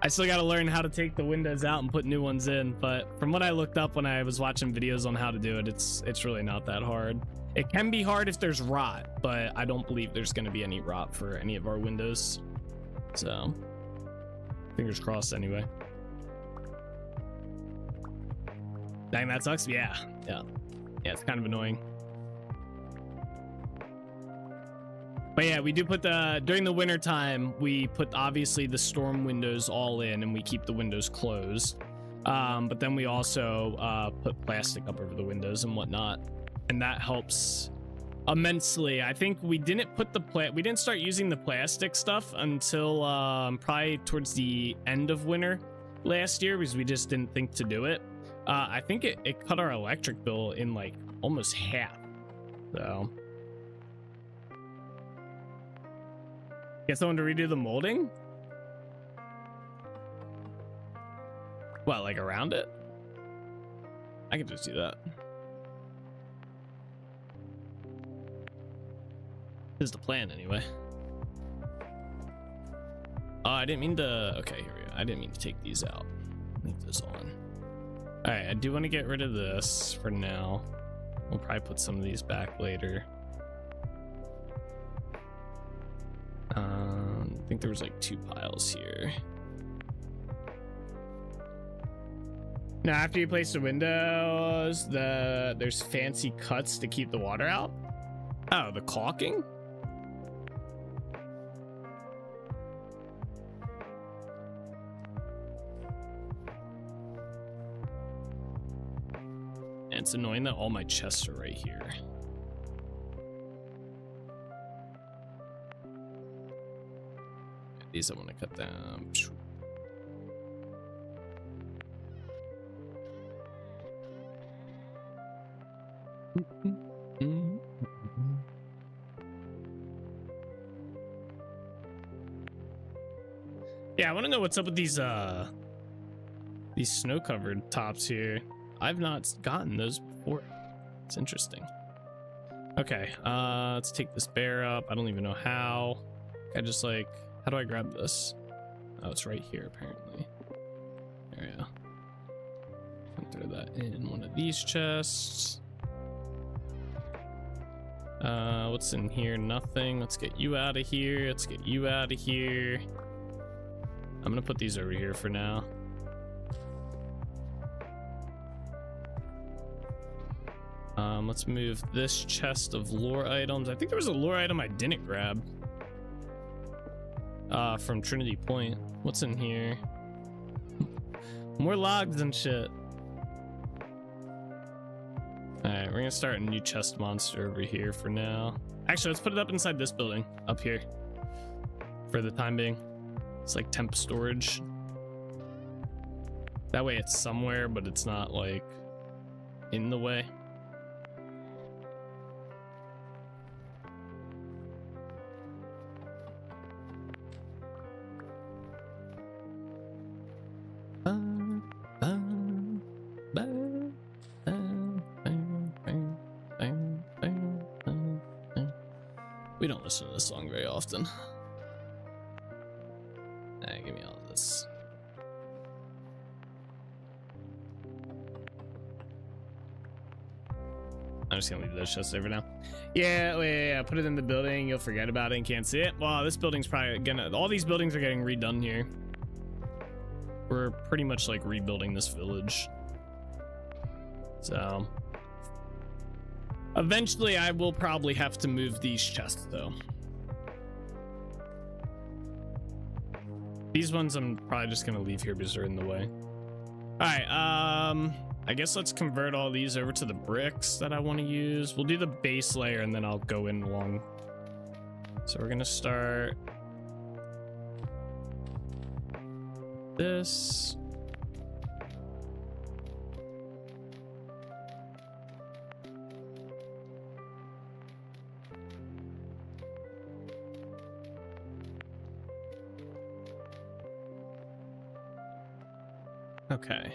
B: I still got to learn how to take the windows out and put new ones in, but from what I looked up when I was watching videos on how to do it, it's really not that hard. It can be hard if there's rot, but I don't believe there's going to be any rot for any of our windows, so fingers crossed anyway. Dang, that sucks. Yeah. Yeah, it's kind of annoying. But yeah, we do put during the winter time, we put obviously the storm windows all in and we keep the windows closed. But then we also put plastic up over the windows and whatnot. And that helps immensely. I think we didn't put we didn't start using the plastic stuff until probably towards the end of winter last year, because we just didn't think to do it. I think it cut our electric bill in like almost half. So get someone to redo the molding? What, like around it? I could just do that. This is the plan anyway. Oh, I didn't mean to. Okay, here we go. I didn't mean to take these out. Leave those on. All right, I do want to get rid of this for now. We'll probably put some of these back later. I think there was like 2 piles here. Now, after you place the windows, there's fancy cuts to keep the water out. Oh, the caulking? And it's annoying that all my chests are right here. These I want to cut down. Yeah, I want to know what's up with these snow-covered tops here. I've not gotten those before. It's interesting. Okay, let's take this bear up. I don't even know how. I just like, how do I grab this? Oh, it's right here apparently. There we go. Throw that in one of these chests. What's in here? Nothing. Let's get you out of here. Let's get you out of here. I'm gonna put these over here for now. Let's move this chest of lore items. I think there was a lore item I didn't grab from Trinity Point. What's in here? More logs and shit. Alright, we're gonna start a new chest monster over here for now. Actually, let's put it up inside this building up here for the time being. It's like temp storage. That way it's somewhere, but it's not like in the way. We don't listen to this song very often. Give me all of this. I'm just gonna leave those chests over now. Yeah, put it in the building. You'll forget about it and can't see it. Well, this building's probably gonna. All these buildings are getting redone here. We're pretty much like rebuilding this village. So eventually I will probably have to move these chests though. These ones I'm probably just gonna leave here because they're in the way. All right, I guess let's convert all these over to the bricks that I want to use. We'll do the base layer and then I'll go in along. So we're gonna start this. Okay.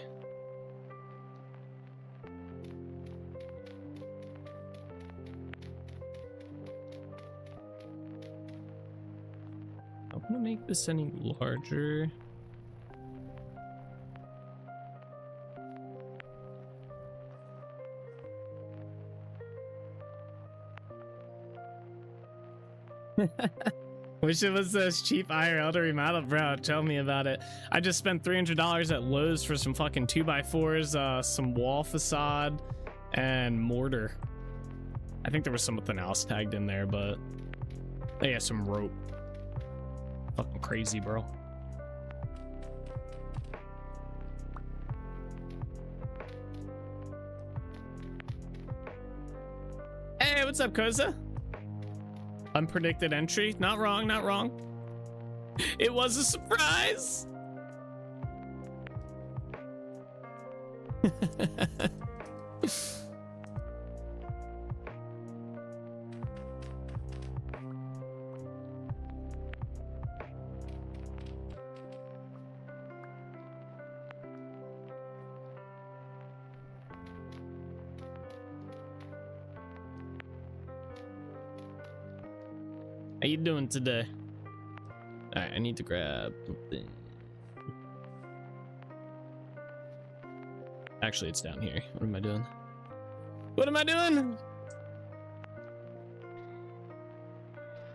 B: I want to make this any larger. Wish it was this cheap IRL to remodel, bro. Tell me about it. I just spent $300 at Lowe's for some fucking 2x4s, some wall facade, and mortar. I think there was something else tagged in there, but yeah, some rope. Fucking crazy, bro. Hey, what's up, Koza? Unpredicted entry. Not wrong, not wrong. It was a surprise. How you doing today? All right, I need to grab something. Actually, it's down here. What am I doing? What am I doing?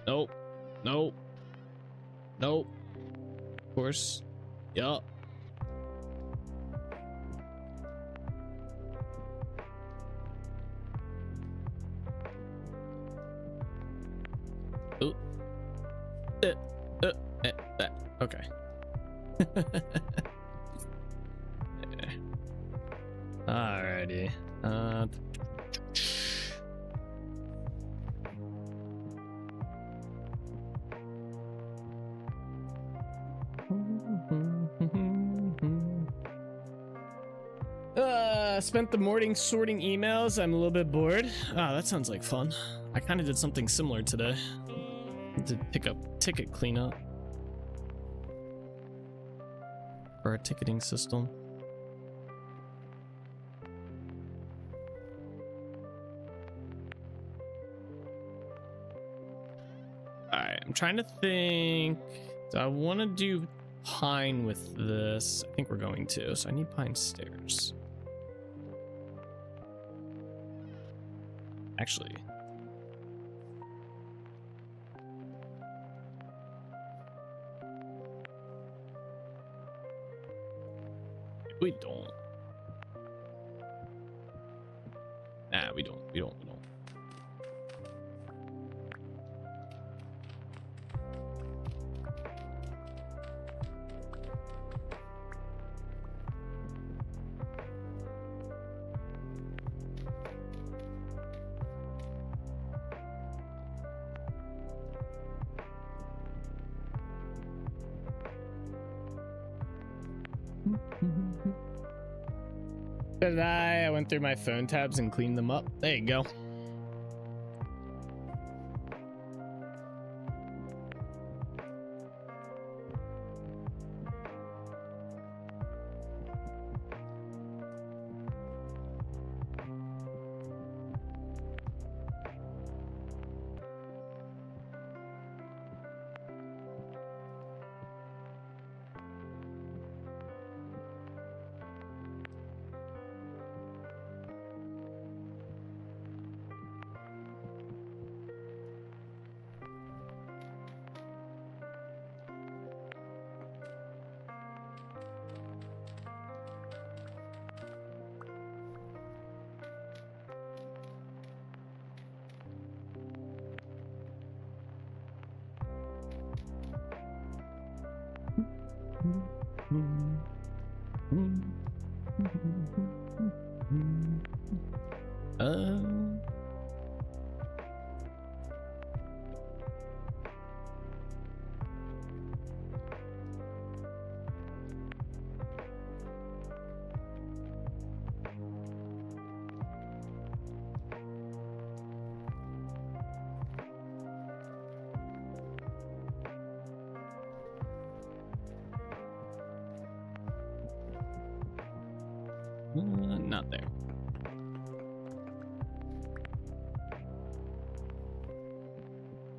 B: Nope. Nope. Nope. Of course. Yup. Ooh. Okay. Alrighty. Spent the morning sorting emails. I'm a little bit bored. Ah, that sounds like fun. I kind of did something similar today. To pick up ticket cleanup for our ticketing system. All right, I'm trying to think. Do I want to do pine with this? I think we're going to, so I need pine stairs. Actually, we don't. Nah, we don't. We don't. Did I went through my phone tabs and cleaned them up. There you go. Not there.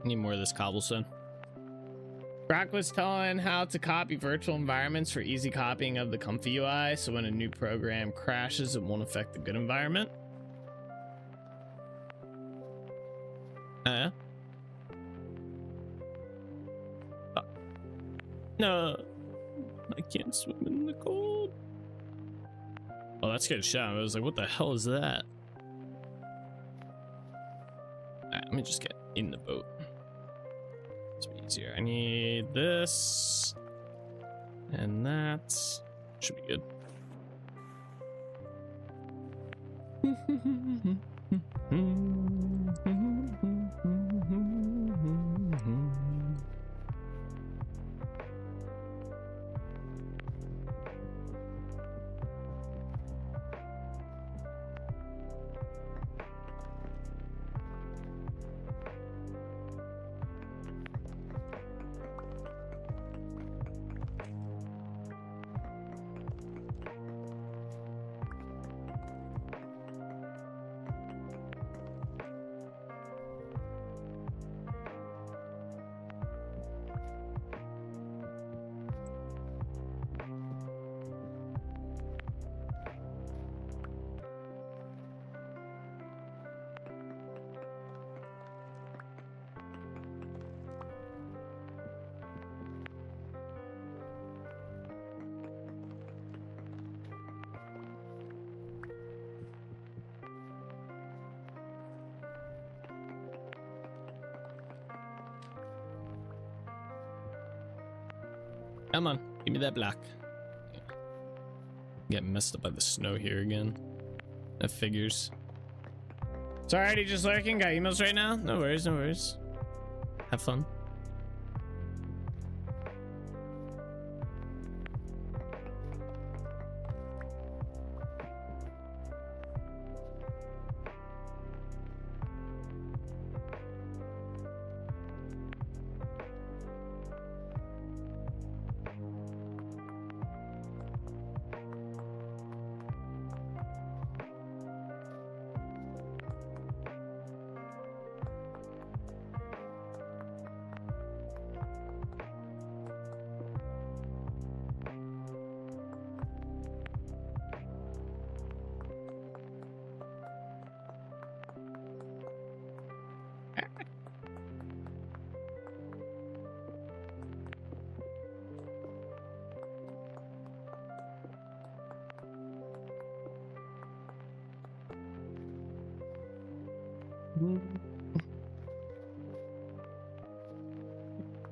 B: Need more of this cobblestone. Brock was telling how to copy virtual environments for easy copying of the comfy UI, so when a new program crashes, it won't affect the good environment. No, I can't swim in the cold. Oh, that's good shot. I was like, what the hell is that? Alright, let me just get in the boat. It's easier. I need this and that. Should be good. Come on, give me that block. Yeah. Getting messed up by the snow here again. That figures. Sorry, just lurking. Got emails right now? No worries, no worries. Have fun.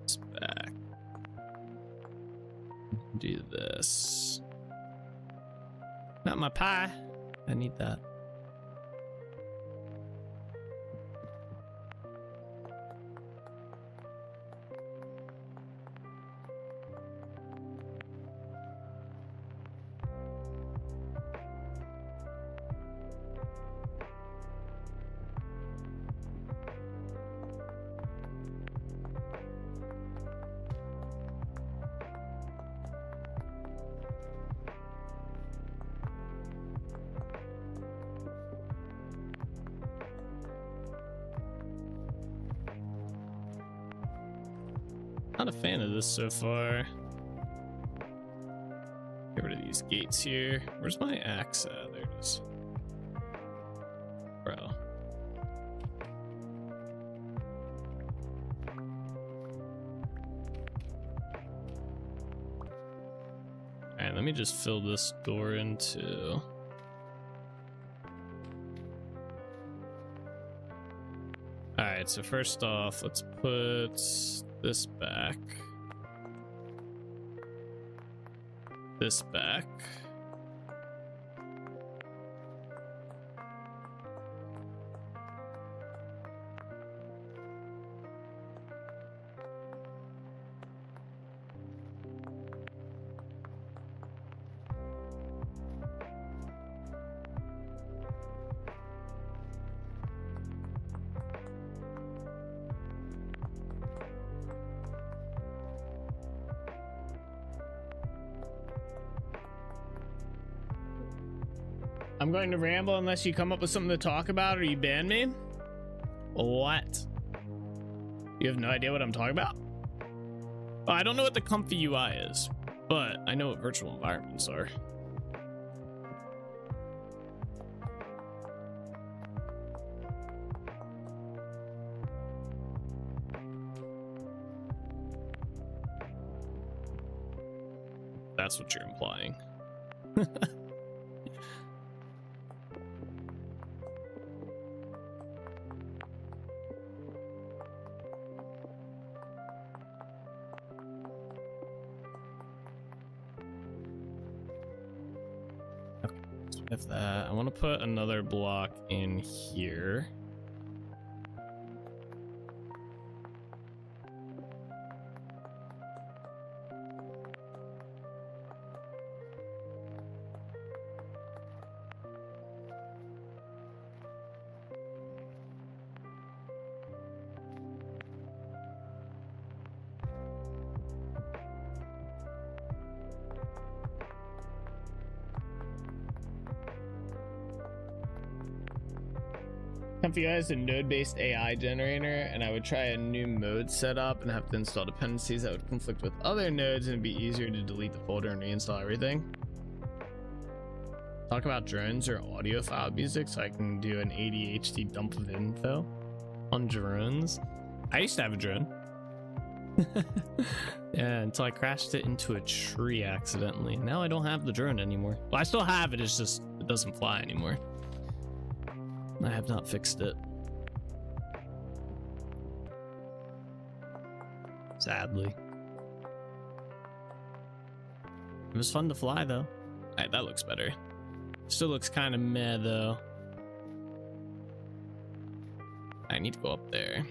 B: It's back. Do this. Not my pie. I need that. Not a fan of this so far. Get rid of these gates here. Where's my axe at? There it is. Bro. Alright, let me just fill this door in too. Alright, so first off, let's put this back. This back. I'm going to ramble unless you come up with something to talk about or you ban me? What? You have no idea what I'm talking about? Well, I don't know what the comfy UI is, but I know what virtual environments are. that's what you're implying. With that, I want to put another block in here. Comfy is a node-based AI generator, and I would try a new mode setup and have to install dependencies that would conflict with other nodes, and it'd be easier to delete the folder and reinstall everything. Talk about drones or audiophile music so I can do an ADHD dump of info on drones. I used to have a drone. Yeah, until I crashed it into a tree accidentally. Now I don't have the drone anymore. Well, I still have it, it's just it doesn't fly anymore. I have not fixed it. Sadly. It was fun to fly though. Alright, that looks better. Still looks kind of meh though. I need to go up there.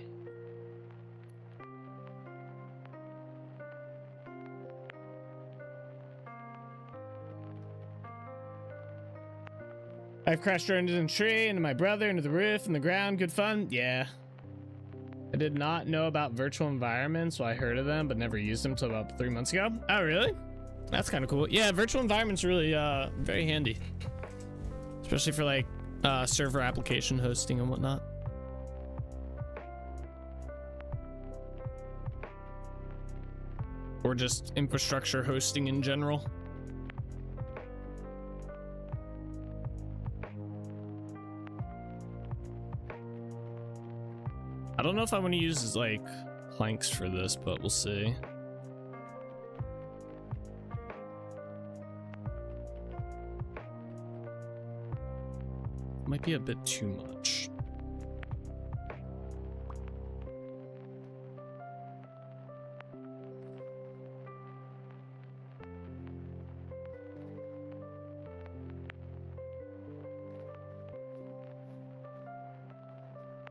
B: I've crashed into the tree, into my brother, into the roof, and the ground. Good fun? Yeah. I did not know about virtual environments, so I heard of them, but never used them until about 3 months ago. Oh, really? That's kind of cool. Yeah, virtual environments really very handy. Especially for like server application hosting and whatnot. Or just infrastructure hosting in general. I don't know if I want to use like planks for this, but we'll see. Might be a bit too much.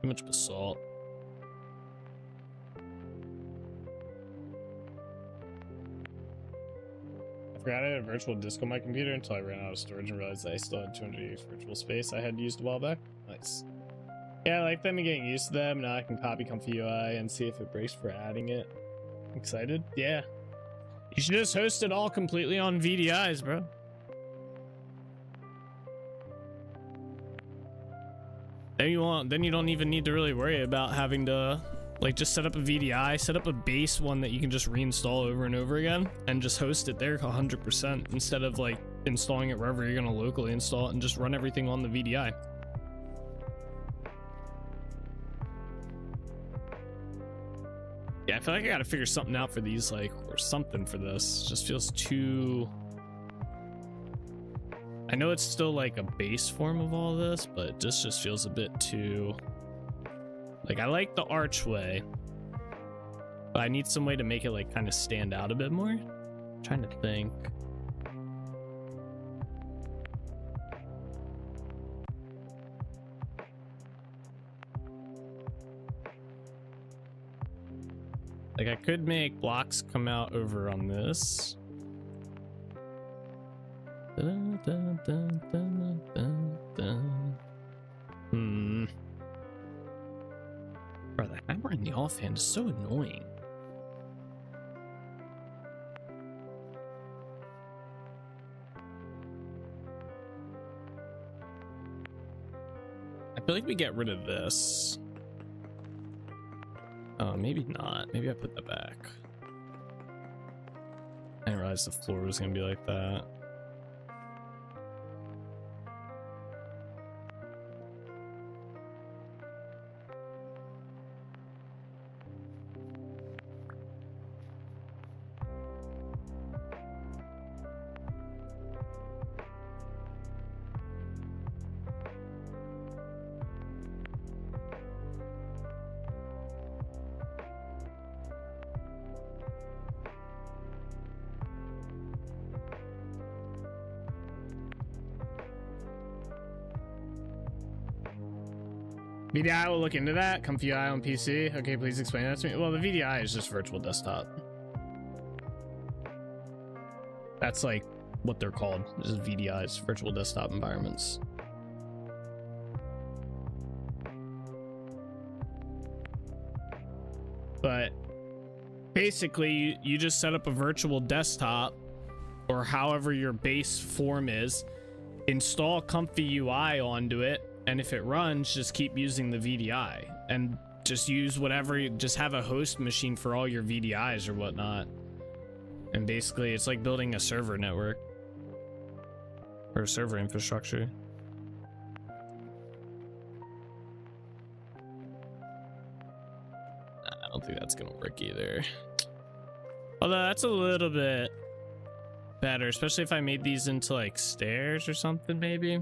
B: Too much basalt. I forgot I had a virtual disk on my computer until I ran out of storage and realized I still had 200 gigs virtual space I had used a while back. Nice. Yeah, I like them and getting used to them. Now I can copy Comfy UI and see if it breaks for adding it. Excited? Yeah. You should just host it all completely on VDIs, bro. Then you don't even need to really worry about having to like just set up a VDI, set up a base one that you can just reinstall over and over again and just host it there 100% instead of like installing it wherever you're going to locally install it and just run everything on the VDI. Yeah, I feel like I got to figure something out for these, like, or something for this. It just feels too... I know it's still like a base form of all this, but this just feels a bit too... Like, I like the archway, but I need some way to make it like kind of stand out a bit more. I'm trying to think. Like, I could make blocks come out over on this. Dun, dun, dun, dun, dun, dun. Bro, the hammer in the offhand is so annoying. I feel like we get rid of this. Oh, maybe not. Maybe I put that back. I didn't realize the floor was gonna be like that. VDI will look into that. Comfy UI on PC. Okay, please explain that to me. Well, the VDI is just virtual desktop. That's like what they're called. This is VDIs, virtual desktop environments. But basically, you just set up a virtual desktop or however your base form is, install Comfy UI onto it, and if it runs, just keep using the VDI and just use whatever, just have a host machine for all your VDIs or whatnot. And basically, it's like building a server network or a server infrastructure. I don't think that's gonna work either. Although that's a little bit better, especially if I made these into like stairs or something, maybe.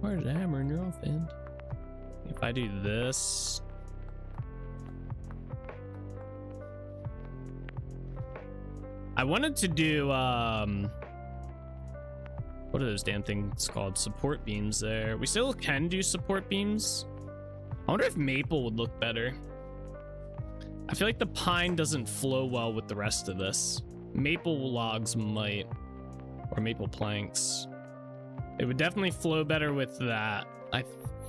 B: Where's the hammer in your off end? If I do this. I wanted to do what are those damn things called? Support beams there. We still can do support beams. I wonder if maple would look better. I feel like the pine doesn't flow well with the rest of this. Maple logs might, or maple planks. It would definitely flow better with that, I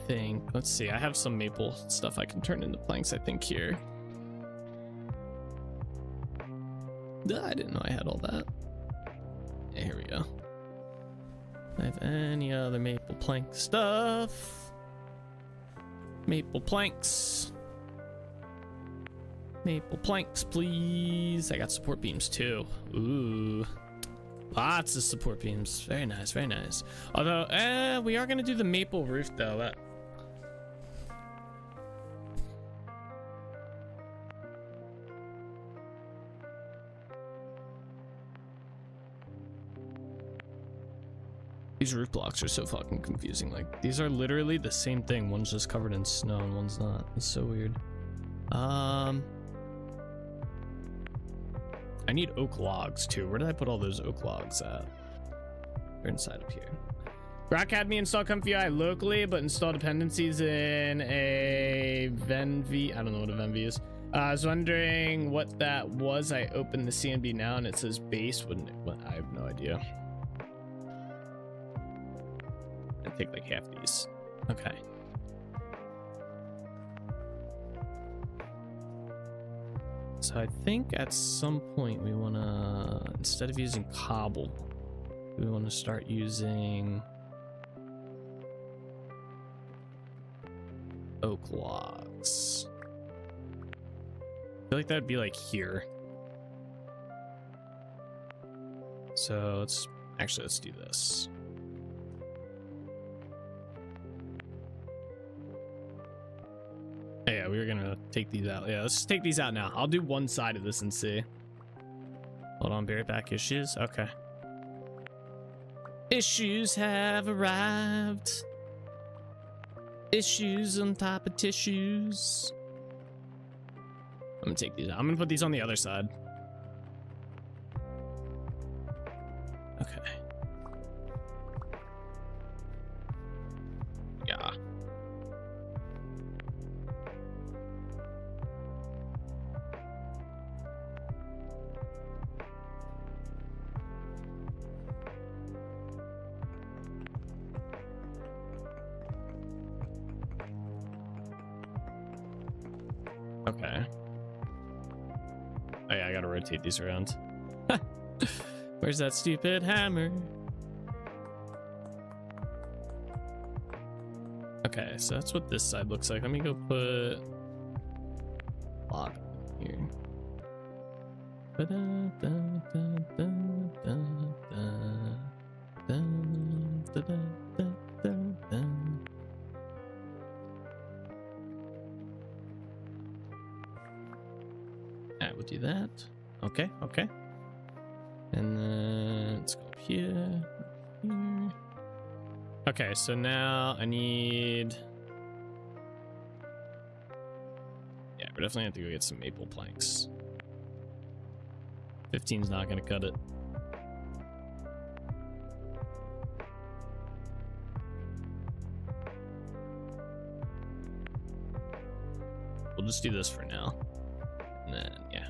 B: think. Let's see, I have some maple stuff I can turn into planks, I think, here. I didn't know I had all that. Yeah, here we go. Do I have any other maple plank stuff? Maple planks. Maple planks, please. I got support beams too. Ooh. Lots of support beams. Very nice, very nice. Although, we are gonna do the maple roof though. These roof blocks are so fucking confusing. Like, these are literally the same thing. One's just covered in snow and one's not. It's so weird. I need oak logs too. Where did I put all those oak logs at? They're inside up here. Rock had me install Comfy UI locally, but install dependencies in a venv. I don't know what a venv is. I was wondering what that was. I opened the CMD now and it says base. Wouldn't it? I have no idea. I take like half these. Okay. So I think at some point we want to, instead of using cobble, we want to start using oak logs. I feel like that'd be like here. So let's do this. Yeah, we were gonna take these out. Yeah, let's just take these out now. I'll do one side of this and see. Hold on, be right back. Issues? Okay. Issues have arrived. Issues on top of tissues. I'm gonna take these out. I'm gonna put these on the other side. Okay. Yeah. Okay. Oh yeah, I gotta rotate these around. Where's that stupid hammer? Okay, so that's what this side looks like. Let me go put log here. Alright, we'll do that. Okay, okay. And then let's go up here. Okay, so now I need... Yeah, we're definitely have to go get some maple planks. 15's not gonna cut it. we'll just do this for now. And then, yeah.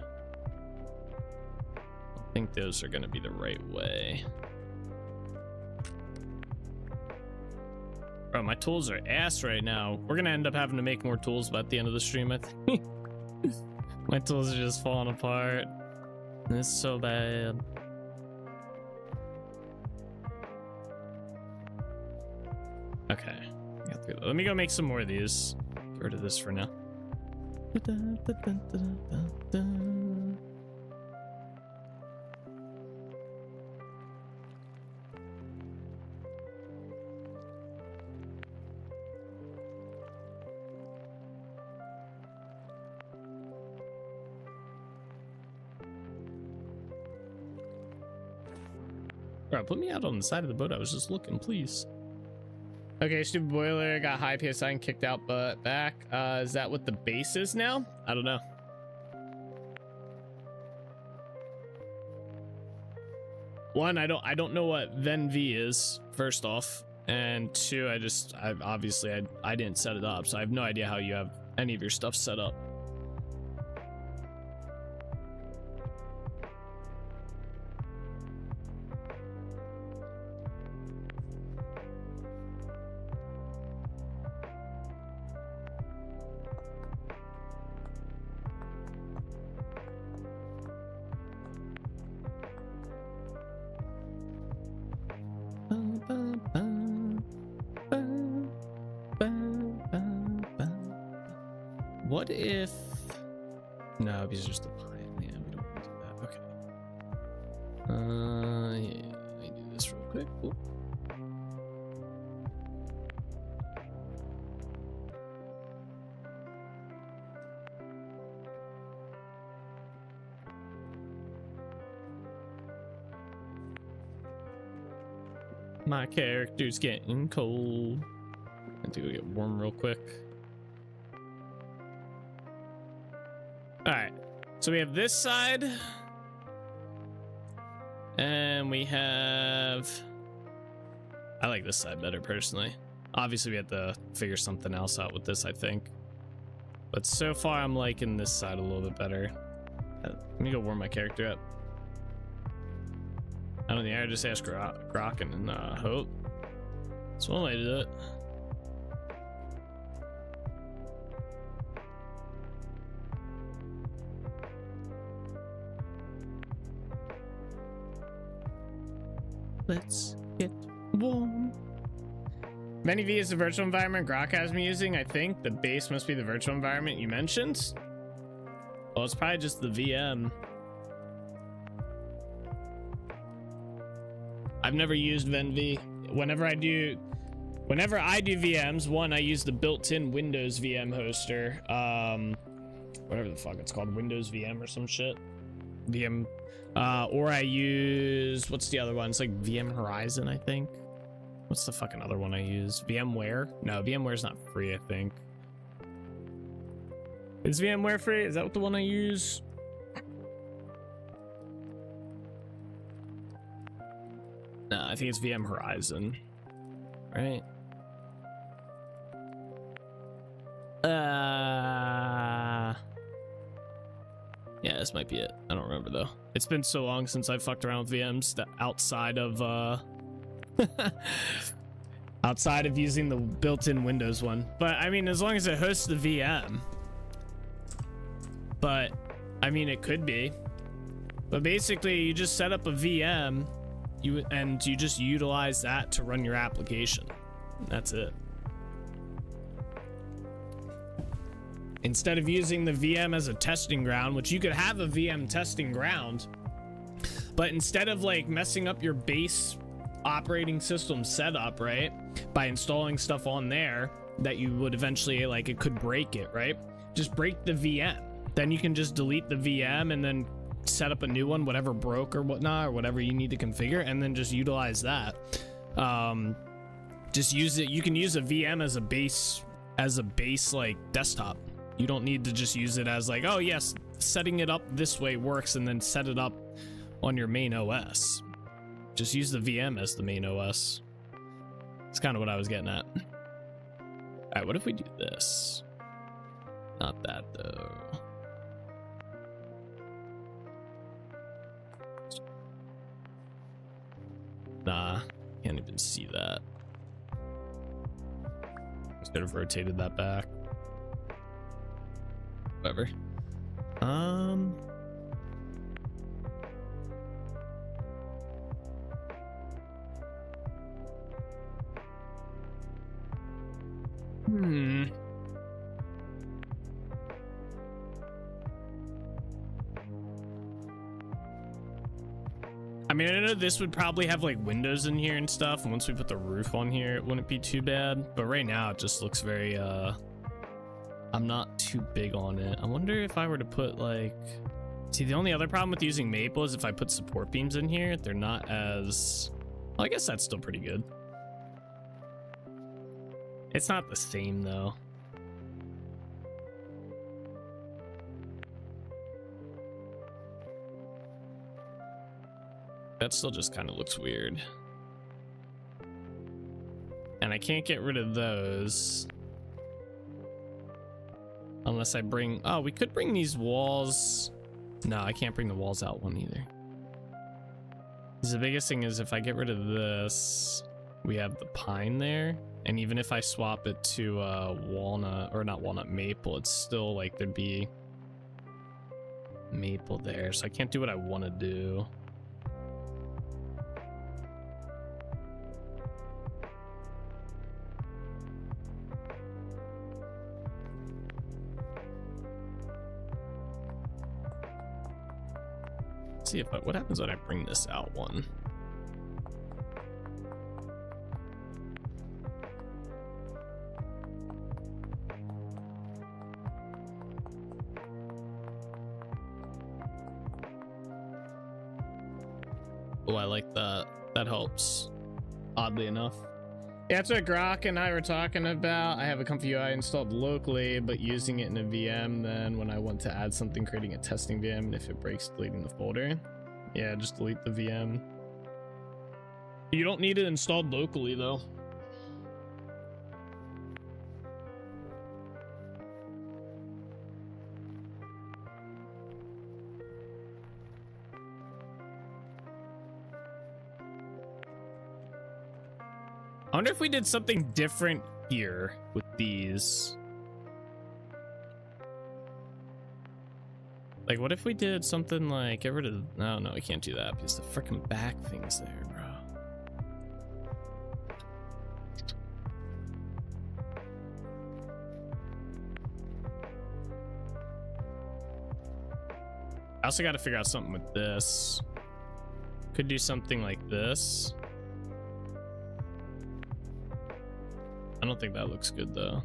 B: I think those are gonna be the right way. Bro, my tools are ass right now. We're gonna end up having to make more tools by the end of the stream, I think. My tools are just falling apart. This is so bad. Okay. Got through that. Let me go make some more of these. Get rid of this for now. Bro, put me out on the side of the boat. I was just looking, please. Okay, stupid boiler got high PSI and kicked out, but back. Is that what the base is now? I don't know. One, I don't know what VenV is, first off, and two, I didn't set it up, so I have no idea how you have any of your stuff set up. What if... No, these are just the pine. Yeah, we don't want to do that. Okay. Yeah, let me do this real quick. Ooh. My character's getting cold. I have to go get warm real quick. All right, so we have this side, and we have, I like this side better personally. Obviously we have to figure something else out with this, I think, but so far I'm liking this side a little bit better. Let me go warm my character up. Out in the air, just ask Grok and hope. That's one way to do it. Let's get warm. Many V is the virtual environment Grok has me using. I think the base must be the virtual environment you mentioned. Well, it's probably just the VM. I've never used VenV. Whenever I do VMs, one, I use the built-in Windows VM hoster. Whatever the fuck it's called, Windows VM or some shit. VM. Or I use, what's the other one? It's like VM Horizon, I think. What's the fucking other one I use? VMware? No, VMware's not free, I think. Is VMware free? Is that what the one I use? No, I think it's VM Horizon. Right? Yeah, this might be it. I don't remember though. It's been so long since I fucked around with VMs that outside of outside of using the built-in Windows one. But I mean, as long as it hosts the VM. But I mean, it could be. But basically, you just set up a VM, and you just utilize that to run your application. That's it. Instead of using the VM as a testing ground, which you could have a VM testing ground, but instead of like messing up your base operating system setup, right, by installing stuff on there that you would eventually, like, it could break it, right? Just break the VM. Then you can just delete the VM and then set up a new one, whatever broke or whatnot, or whatever you need to configure, and then just utilize that. Just use it. You can use a VM as a base like desktop. You don't need to just use it as like, oh yes, setting it up this way works, and then set it up on your main OS. Just use the VM as the main OS. That's kind of what I was getting at. All right, what if we do this? Not that though. Nah, can't even see that. Instead of rotated that back. Whatever. I mean, I know this would probably have like windows in here and stuff, and once we put the roof on here, it wouldn't be too bad. But right now, it just looks very, I'm not too big on it. I wonder if I were to put like, see, the only other problem with using maple is if I put support beams in here, they're not as, well, I guess that's still pretty good. It's not the same though. That still just kind of looks weird. And I can't get rid of those. Unless I bring, oh, we could bring these walls. No, I can't bring the walls out one either. Because the biggest thing is if I get rid of this, we have the pine there. And even if I swap it to walnut, or not walnut, maple, it's still like there'd be maple there. So I can't do what I want to do. See if what happens when I bring this out one. Oh, I like that. That helps, oddly enough. Yeah, that's what Grok and I were talking about. I have a Comfy UI installed locally, but using it in a VM. Then when I want to add something, creating a testing VM, and if it breaks, deleting the folder. Yeah, just delete the VM. You don't need it installed locally though. I wonder if we did something different here with these. Like, what if we did something like get rid of, no, we can't do that because the freaking back thing's there, bro. I also got to figure out something with this. Could do something like this. I don't think that looks good though.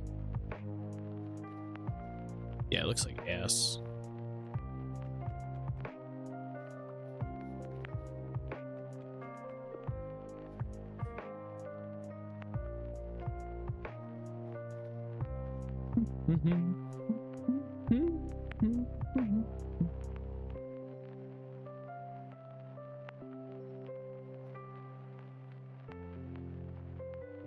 B: Yeah, it looks like ass.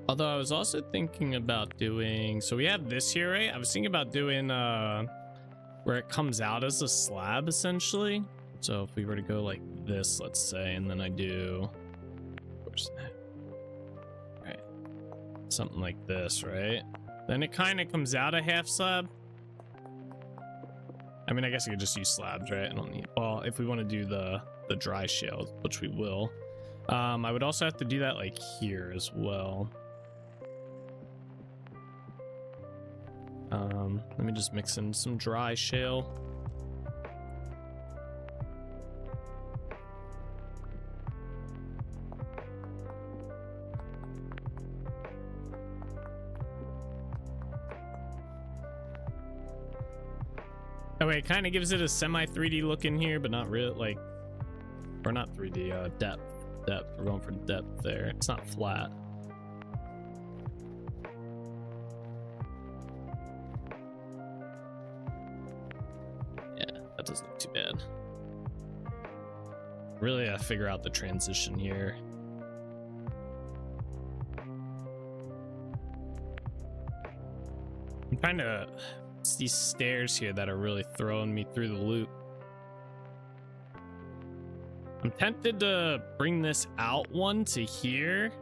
B: Although I was also thinking about doing, so we have this here, right? I was thinking about doing where it comes out as a slab essentially. So if we were to go like this, let's say, and then I do, where's that? Right, something like this, right? Then it kind of comes out a half slab. I mean, I guess I could just use slabs, right? I don't need, well, if we want to do the dry shell, which we will. I would also have to do that like here as well. Let me just mix in some dry shale. Oh wait, it kind of gives it a semi 3D look in here, but not real, like, or not 3D, depth. We're going for depth there. It's not flat. Yeah, that doesn't look too bad. Really, I figure out the transition here. I'm trying to It's these stairs here that are really throwing me through the loop. I'm tempted to bring this out one to here.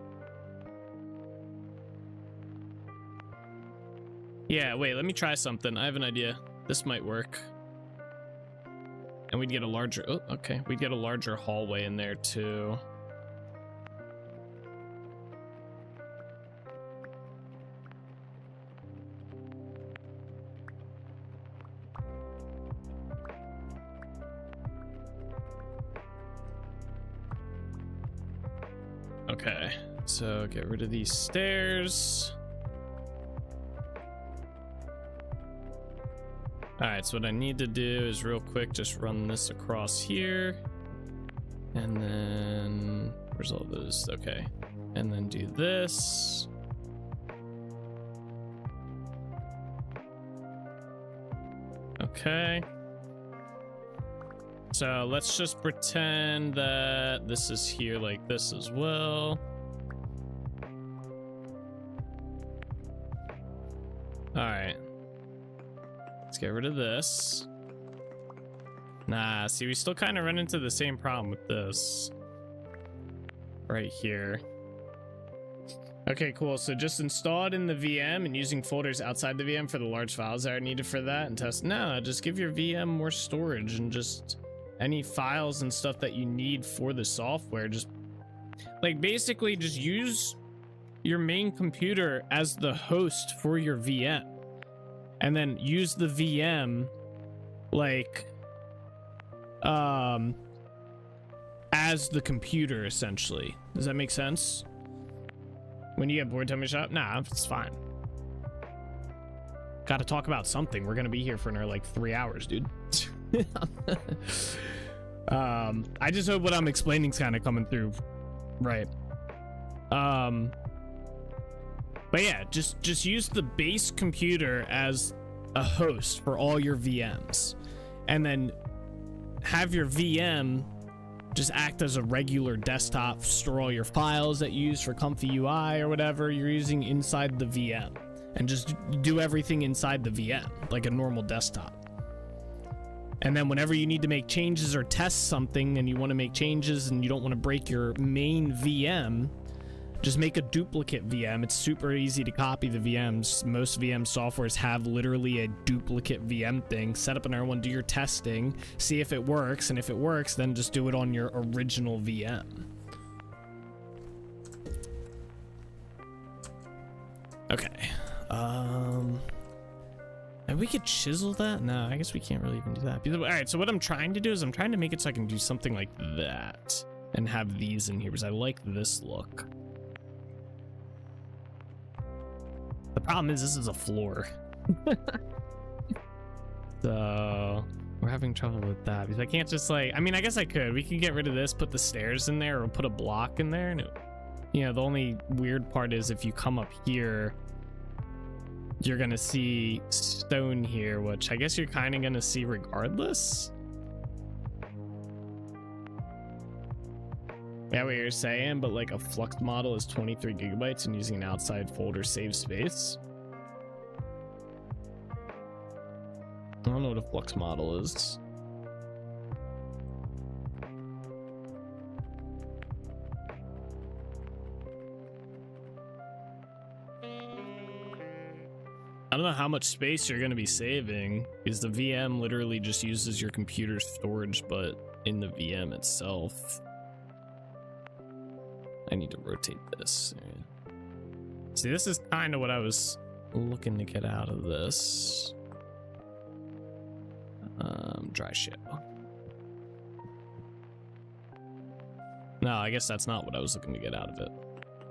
B: Yeah, wait, let me try something. I have an idea. This might work. And we'd get a larger, oh, okay. We'd get a larger hallway in there too. Okay, so get rid of these stairs. All right, so what I need to do is real quick, just run this across here. And then, where's all those? Okay, and then do this. Okay. So let's just pretend that this is here like this as well. All right. Let's get rid of this. Nah, see, we still kind of run into the same problem with this. Right here. Okay, cool. So just install it in the VM and using folders outside the VM for the large files that are needed for that and test. No, just give your VM more storage and just any files and stuff that you need for the software. Just like basically just use your main computer as the host for your VM. And then use the VM like as the computer essentially. Does that make sense? When you get bored, tell me to shut up. Nah, it's fine. Gotta talk about something. We're gonna be here for another like 3 hours, dude. I just hope what I'm explaining is kind of coming through right. But yeah, just use the base computer as a host for all your VMs, and then have your VM just act as a regular desktop, store all your files that you use for Comfy UI or whatever you're using inside the VM, and just do everything inside the VM like a normal desktop. And then whenever you need to make changes or test something and you want to make changes and you don't want to break your main VM, just make a duplicate VM. It's super easy to copy the VMs. Most VM softwares have literally a duplicate VM thing. Set up another one, do your testing, see if it works, and if it works, then just do it on your original VM. Okay. And we could chisel that? No, I guess we can't really even do that. All right, so what I'm trying to do is I'm trying to make it so I can do something like that and have these in here because I like this look. The problem is this is a floor. So we're having trouble with that because I can't just like, I mean, I guess I could. We can get rid of this, put the stairs in there, or put a block in there. And it, you know, the only weird part is if you come up here, you're gonna see stone here, which I guess you're kind of gonna see regardless. Yeah, what you're saying, but like a Flux model is 23 gigabytes and using an outside folder saves space. I don't know what a Flux model is. I don't know how much space you're going to be saving because the VM literally just uses your computer's storage, but in the VM itself. I need to rotate this. See, this is kind of what I was looking to get out of this. Dry shell. No, I guess that's not what I was looking to get out of it.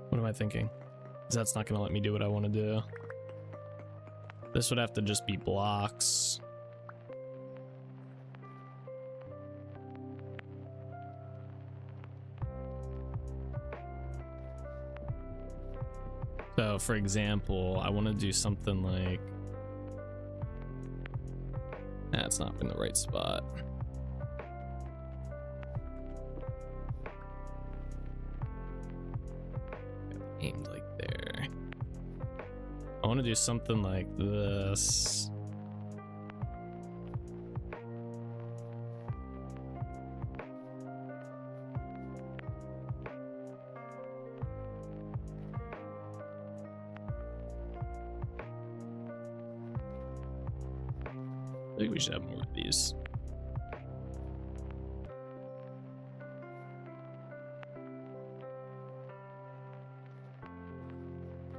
B: What am I thinking? 'Cause that's not going to let me do what I want to do. This would have to just be blocks. So, for example, I want to do something like... That's not in the right spot. Aimed like there. I want to do something like this. think we should have more of these.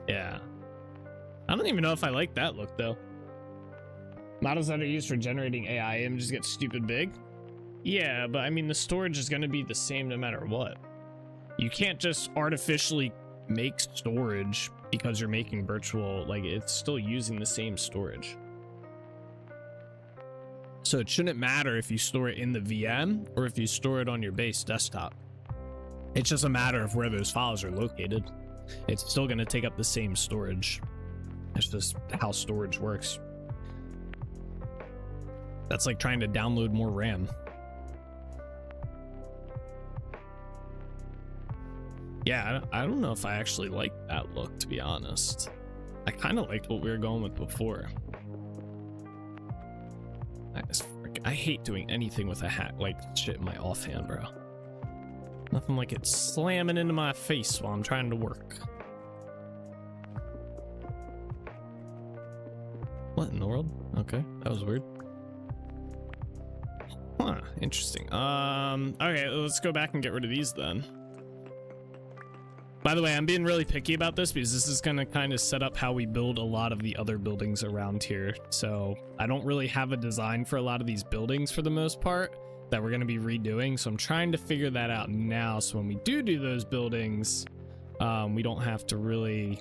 B: Yeah. I don't even know if I like that look though. Models that are used for generating AI images get stupid big. Yeah, but I mean the storage is going to be the same no matter what. You can't just artificially make storage because you're making virtual, like it's still using the same storage. So it shouldn't matter if you store it in the VM or if you store it on your base desktop. It's just a matter of where those files are located. It's still going to take up the same storage. It's just how storage works. That's like trying to download more RAM. Yeah, I don't know if I actually like that look, to be honest. I kind of liked what we were going with before. I hate doing anything with a hat like shit in my offhand, bro. Nothing like it slamming into my face while I'm trying to work. What in the world? Okay, that was weird. Huh, interesting. Okay, let's go back and get rid of these then. By the way, I'm being really picky about this because this is going to kind of set up how we build a lot of the other buildings around here. So I don't really have a design for a lot of these buildings for the most part that we're going to be redoing. So I'm trying to figure that out now. So when we do those buildings, we don't have to really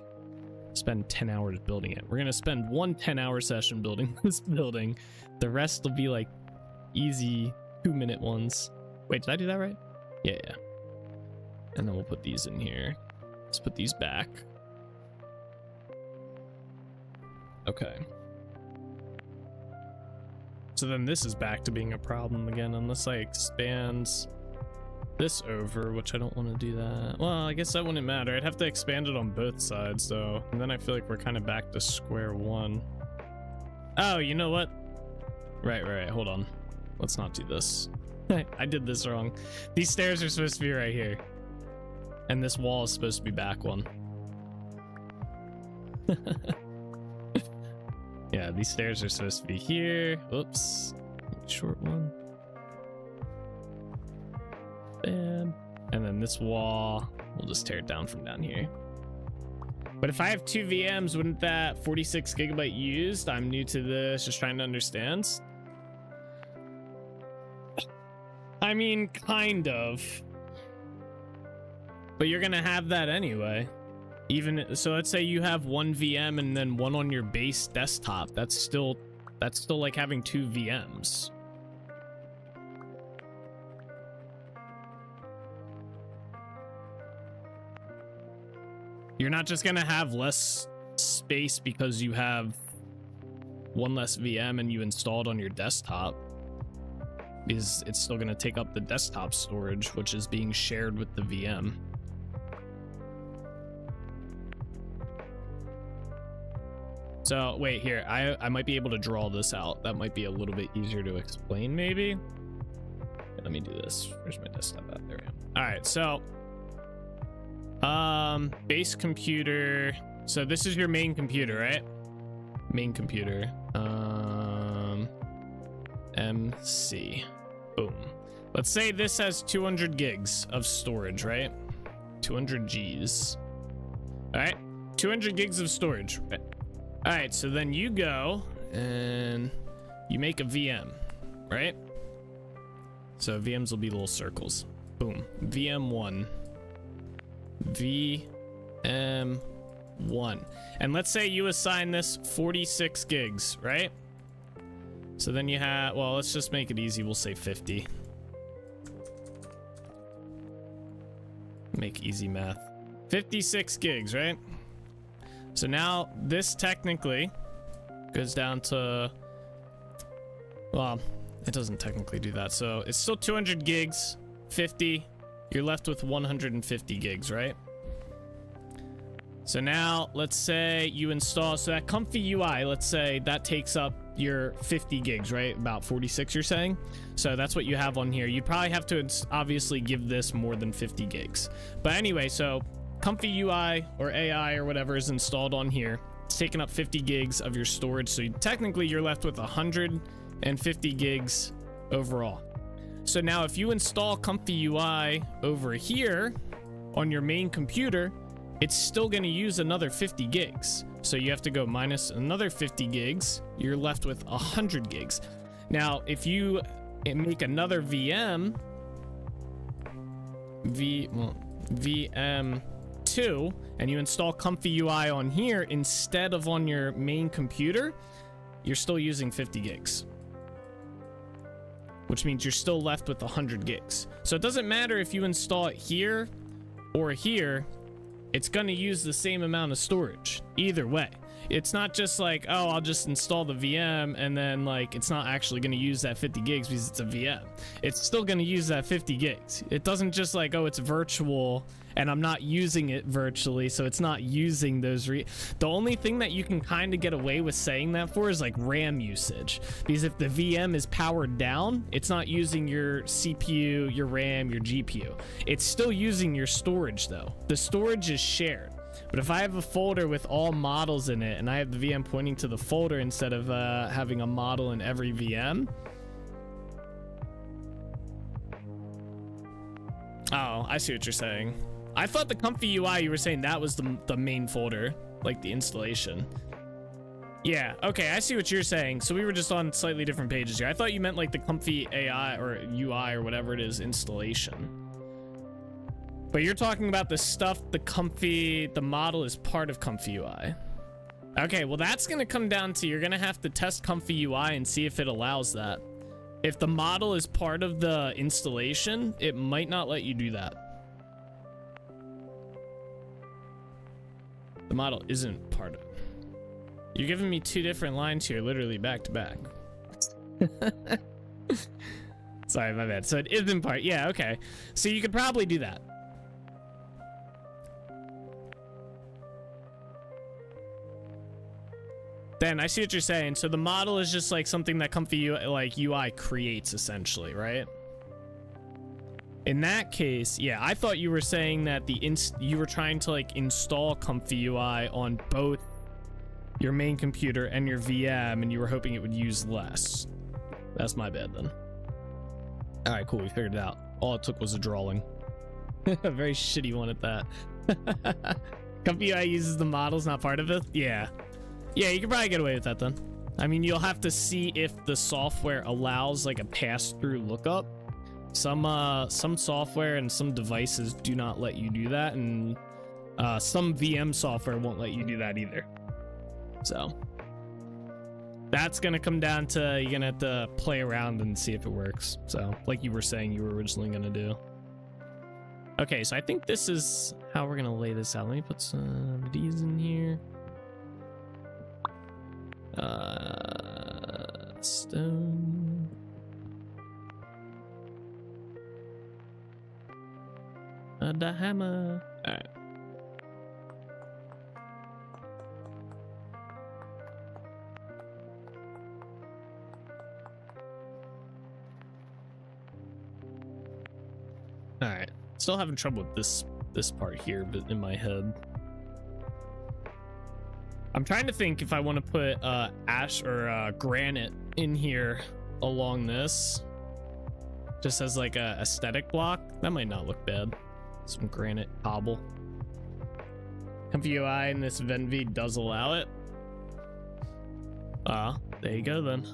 B: spend 10 hours building it. We're going to spend one 10-hour session building this building. The rest will be like easy 2-minute ones. Wait, did I do that right? Yeah. And then we'll put these in here. Let's put these back. Okay. So then this is back to being a problem again, unless I expand this over, which I don't want to do that. Well, I guess that wouldn't matter. I'd have to expand it on both sides, though. And then I feel like we're kind of back to square one. Oh, you know what? Right. Hold on. Let's not do this. I did this wrong. These stairs are supposed to be right here. And this wall is supposed to be back one. Yeah, these stairs are supposed to be here. Oops. Short one. Bam. And then this wall, we'll just tear it down from down here. But if I have 2 VMs, wouldn't that 46 gigabyte used? I'm new to this, just trying to understand. I mean, kind of. But you're gonna have that anyway. Even so, let's say you have 1 VM and then 1 on your base desktop. That's still like having 2 VMs. You're not just gonna have less space because you have 1 less VM and you installed on your desktop. Because it's still gonna take up the desktop storage, which is being shared with the VM. So wait here, I might be able to draw this out. That might be a little bit easier to explain maybe. Okay, let me do this. Where's my desktop at? There we go. All right, so base computer. So this is your main computer, right? Main computer. MC. Boom. Let's say this has 200 gigs of storage, right? 200 Gs. All right, 200 gigs of storage. Right? All right, so then you go and you make a VM, right? So VMs will be little circles. Boom. VM1. VM1. And let's say you assign this 46 gigs, right? So then you have, well, let's just make it easy. We'll say 50. Make easy math. 56 gigs, right? So now this technically goes down to, well, it doesn't technically do that. So it's still 200 gigs, 50. You're left with 150 gigs, right? So now let's say you install, so that comfy UI, let's say that takes up your 50 gigs, right? About 46 you're saying. So that's what you have on here. You'd probably have to obviously give this more than 50 gigs. But anyway, so comfy UI or AI or whatever is installed on here. It's taking up 50 gigs of your storage. So technically you're left with 100 and 50 gigs overall. So now if you install Comfy UI over here on your main computer, it's still going to use another 50 gigs. So you have to go minus another 50 gigs. You're left with 100 gigs. Now, if you make another VM, VM2, and you install Comfy UI on here instead of on your main computer, you're still using 50 gigs. Which means you're still left with 100 gigs. So it doesn't matter if you install it here or here, it's going to use the same amount of storage either way. It's not just like, oh, I'll just install the VM and then like it's not actually going to use that 50 gigs because it's a VM. It's still going to use that 50 gigs. It doesn't just like, oh, it's virtual and I'm not using it virtually, so it's not using those. The only thing that you can kind of get away with saying that for is like RAM usage, because if the VM is powered down, it's not using your CPU, your RAM, your GPU. It's still using your storage though. The storage is shared. But if I have a folder with all models in it and I have the VM pointing to the folder instead of having a model in every VM. Oh, I see what you're saying. I thought the Comfy UI, you were saying that was the main folder, like the installation. Yeah, okay, I see what you're saying. So we were just on slightly different pages here. I thought you meant like the Comfy AI or UI or whatever it is installation. But you're talking about the stuff, the model is part of Comfy UI. Okay, well that's gonna come down to, you're gonna have to test Comfy UI and see if it allows that. If the model is part of the installation, it might not let you do that. The model isn't part of it. You're giving me two different lines here, literally back to back. Sorry, my bad. So it isn't part. Yeah, okay. So you could probably do that. Then I see what you're saying. So the model is just like something that Comfy UI creates essentially, right? In that case, yeah, I thought you were saying that you were trying to like install Comfy UI on both your main computer and your VM, and you were hoping it would use less. That's my bad then. All right, cool. We figured it out. All it took was a drawing. A very shitty one at that. Comfy UI uses the models, not part of it. Yeah. Yeah, you can probably get away with that then. I mean, you'll have to see if the software allows like a pass-through lookup. Some software and some devices do not let you do that, and some VM software won't let you do that either. So that's gonna come down to, you're gonna have to play around and see if it works. So like you were saying you were originally gonna do. Okay, so I think this is how we're gonna lay this out. Let me put some of these in here. Stone. The hammer. All right. All right. Still having trouble with this part here, but in my head. I'm trying to think if I want to put ash or granite in here along this, just as like a aesthetic block. That might not look bad. Some granite cobble. Comfy UI and this VenV does allow it. There you go then.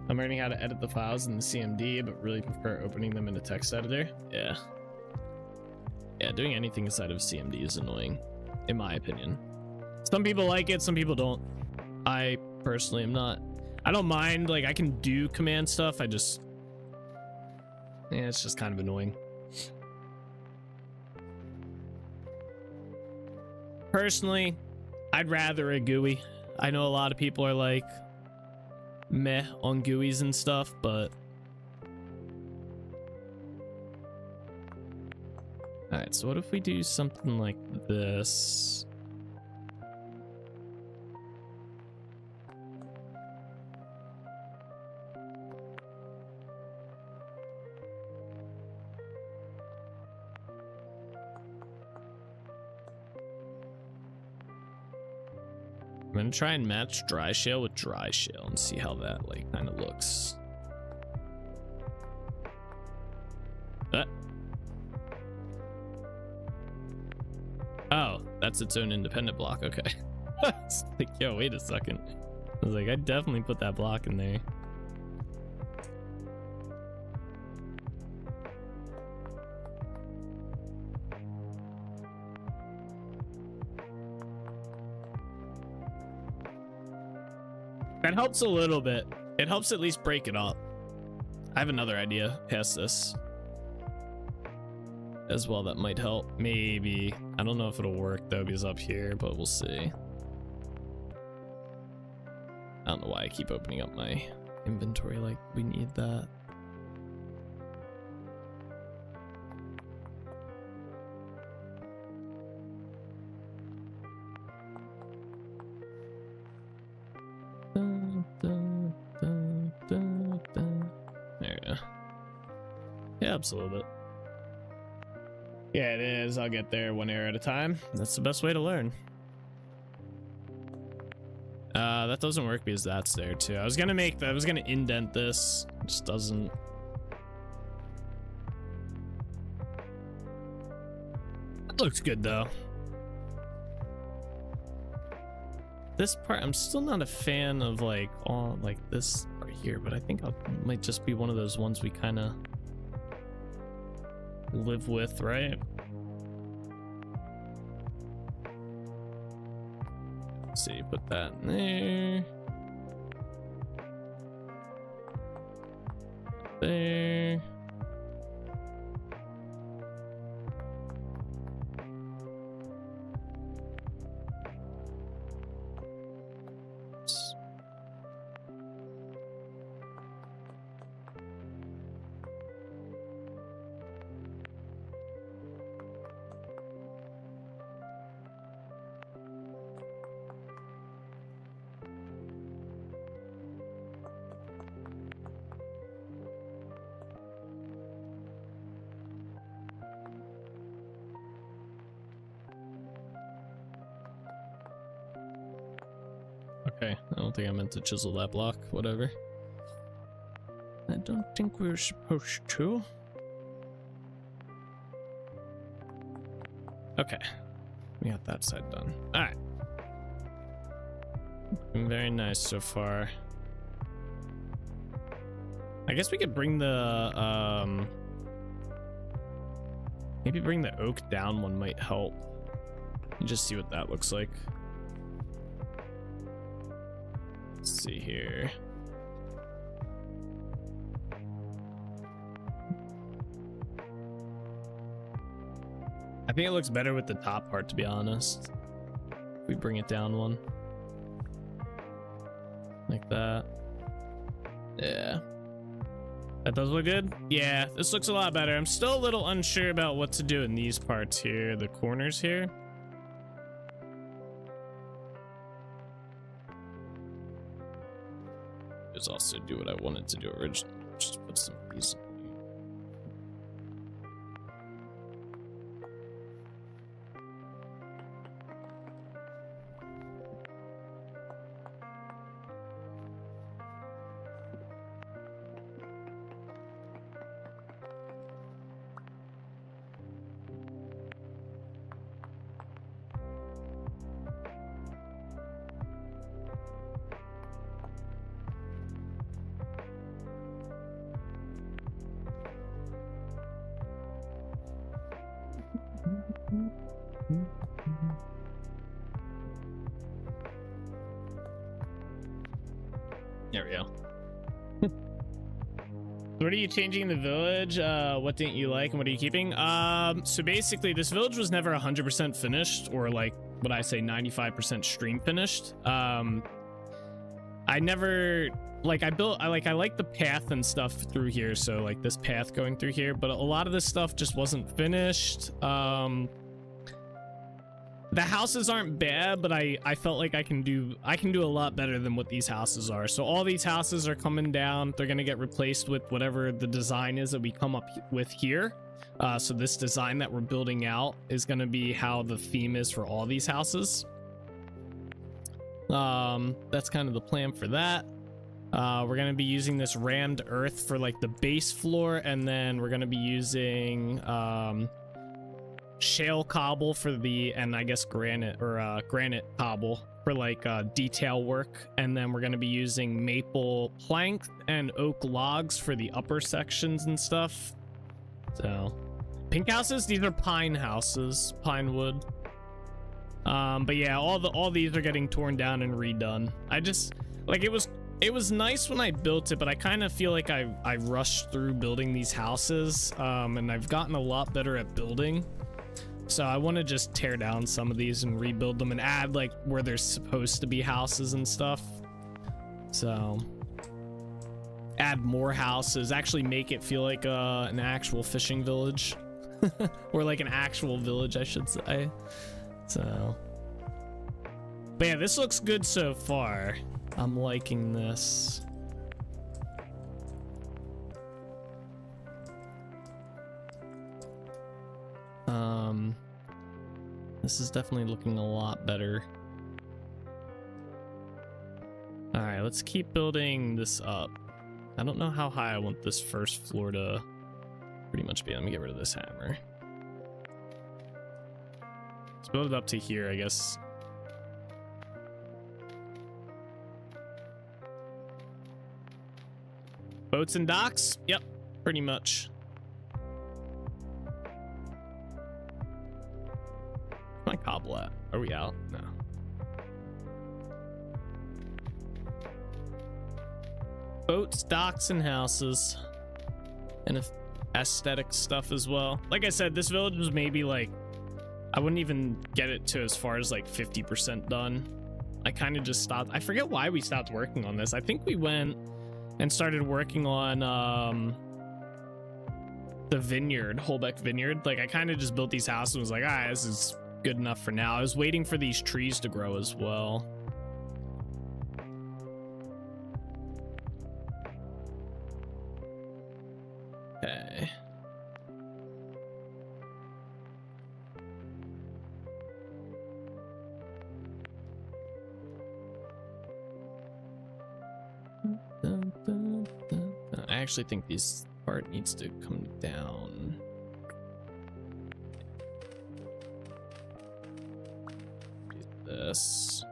B: I'm learning how to edit the files in the CMD, but really prefer opening them in a text editor. Yeah. Yeah, doing anything inside of CMD is annoying, in my opinion. Some people like it, some people don't. I personally am not. I don't mind, like I can do command stuff, I just... yeah, it's just kind of annoying. Personally, I'd rather a GUI. I know a lot of people are like meh on GUIs and stuff, but all right, so what if we do something like this? gonna try and match dry shale with dry shale and see how that like kind of looks. Oh, that's its own independent block. Okay. It's like, yo, wait a second. I was like, I definitely put that block in there. That helps a little bit. It helps at least break it up. I have another idea past this as well that might help. Maybe. I don't know if it'll work though because up here, but we'll see. I don't know why I keep opening up my inventory like we need that. There we go. Yeah, helps a little bit. Yeah, it is. I'll get there one error at a time. That's the best way to learn. That doesn't work because that's there too. I was gonna make that. I was gonna indent this. It just doesn't. It looks good though. This part, I'm still not a fan of like all like this right here, but I think it might just be one of those ones we kind of live with, right? Let's see, put that in there. There. Okay, I don't think I meant to chisel that block, whatever. I don't think we were supposed to. Okay, we got that side done. All right. Very nice so far. I guess we could bring the, maybe bring the oak down one might help. And just see what that looks like. Let's see here. I think it looks better with the top part, to be honest. If we bring it down one. Like that. Yeah. That does look good? Yeah, this looks a lot better. I'm still a little unsure about what to do in these parts here, the corners here. Just also do what I wanted to do originally, just put some reason. There we go. What are you changing in the village? What didn't you like and what are you keeping? So basically this village was never 100% finished, or like what I say 95% stream finished. I never like I like the path and stuff through here, so like this path going through here, but a lot of this stuff just wasn't finished. The houses aren't bad, but I felt like I can do a lot better than what these houses are. So all these houses are coming down. They're gonna get replaced with whatever the design is that we come up with here. So this design that we're building out is gonna be how the theme is for all these houses. That's kind of the plan for that. We're gonna be using this rammed earth for like the base floor, and then we're gonna be using shale cobble for the, and I guess granite or granite cobble for like detail work, and then we're gonna be using maple plank and oak logs for the upper sections and stuff. So pink houses, these are pine houses, pine wood. But yeah, all these are getting torn down and redone. I just like it was nice when I built it, but I kind of feel like I rushed through building these houses, and I've gotten a lot better at building. So I want to just tear down some of these and rebuild them and add like where there's supposed to be houses and stuff. So add more houses, actually make it feel like an actual fishing village or like an actual village, I should say. So, but yeah, this looks good so far. I'm liking this. This is definitely looking a lot better. All right, let's keep building this up. I don't know how high I want this first floor to pretty much be. Let me get rid of this hammer. Let's build it up to here, I guess. Boats and docks? Yep, pretty much. My cobble at? Are we out? No. Boats, docks, and houses. And aesthetic stuff as well. Like I said, this village was maybe like, I wouldn't even get it to as far as like 50% done. I kind of just stopped. I forget why we stopped working on this. I think we went and started working on the vineyard, Holbeck Vineyard. Like I kind of just built these houses and was like, ah, this is good enough for now. I was waiting for these trees to grow as well. Okay. I actually think this part needs to come down. This.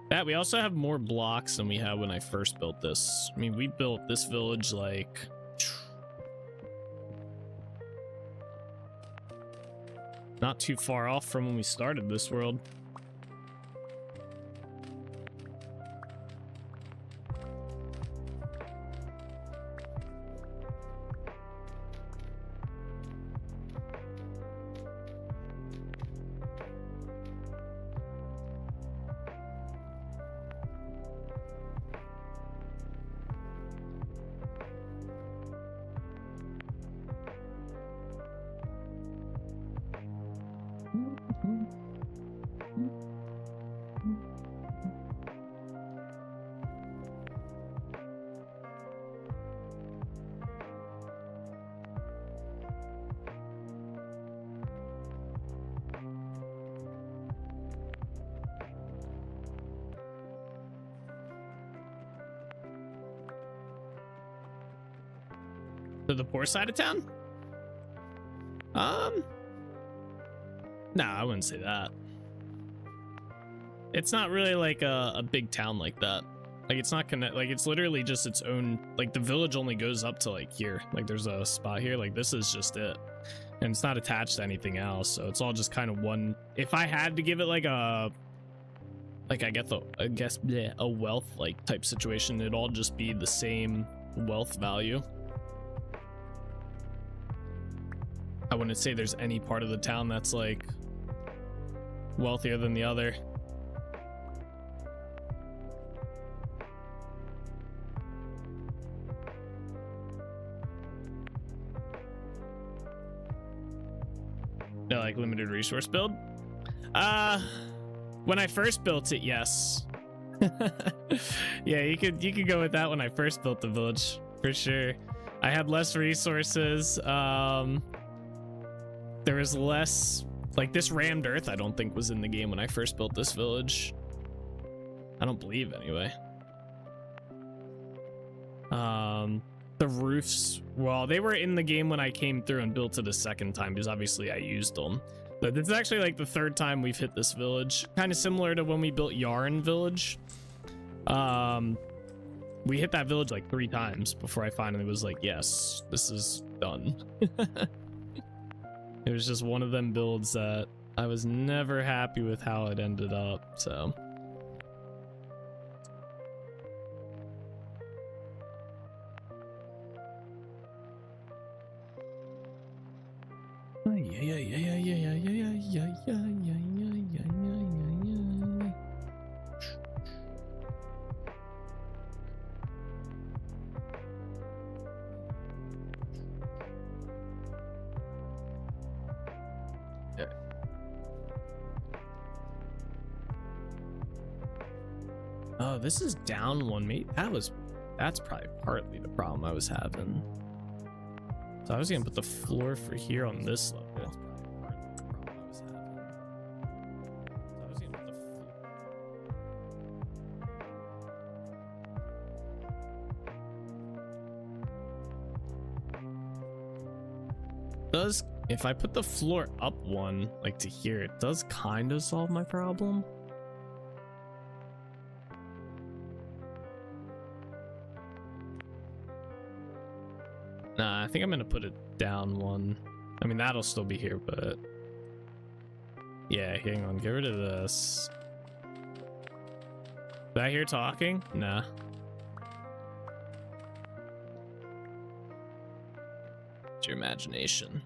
B: That we also have more blocks than we had when I first built this. I mean, we built this village like not too far off from when we started this world. To the poor side of town? No, I wouldn't say that. It's not really like a big town like that. Like it's not connect, like it's literally just its own, like the village only goes up to like here. Like there's a spot here, like this is just it. And it's not attached to anything else, so it's all just kind of one. If I had to give it like a, like I guess bleh, a wealth like type situation, it'd all just be the same wealth value. I wouldn't say there's any part of the town that's like wealthier than the other. No, like limited resource build? When I first built it, yes. Yeah, you could go with that when I first built the village, for sure. I had less resources. There was less, like this rammed earth I don't think was in the game when I first built this village. I don't believe anyway. The roofs, well, they were in the game when I came through and built it a second time because obviously I used them. But this is actually like the third time we've hit this village. Kind of similar to when we built Yarn Village. We hit that village like 3 times before I finally was like, yes, this is done. It was just one of them builds that I was never happy with how it ended up, so. Oh, this is down 1 meter. That's probably partly the problem I was having. So I was gonna put the floor for here on this level. That's probably partly the problem I was having. So I was gonna put the if I put the floor up 1, like to here, it does kind of solve my problem. Nah, I think I'm gonna put it down 1. I mean, that'll still be here, but yeah, hang on, get rid of this. Did I hear talking? Nah. It's your imagination.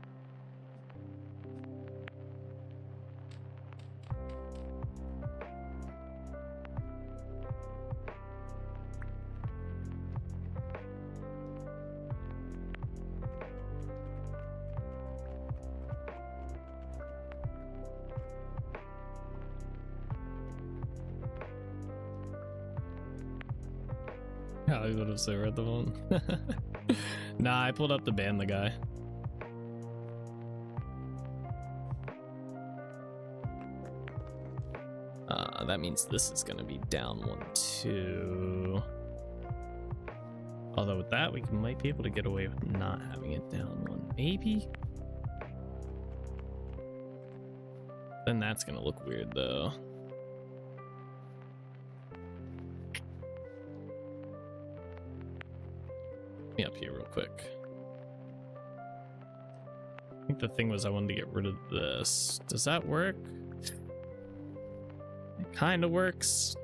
B: I would have said read the one. Nah, I pulled up the ban the guy. That means this is gonna be down 1 too. Although with that, we might be able to get away with not having it down 1, maybe. Then that's gonna look weird though. Me up here real quick. I think the thing was I wanted to get rid of this. Does that work? It kind of works.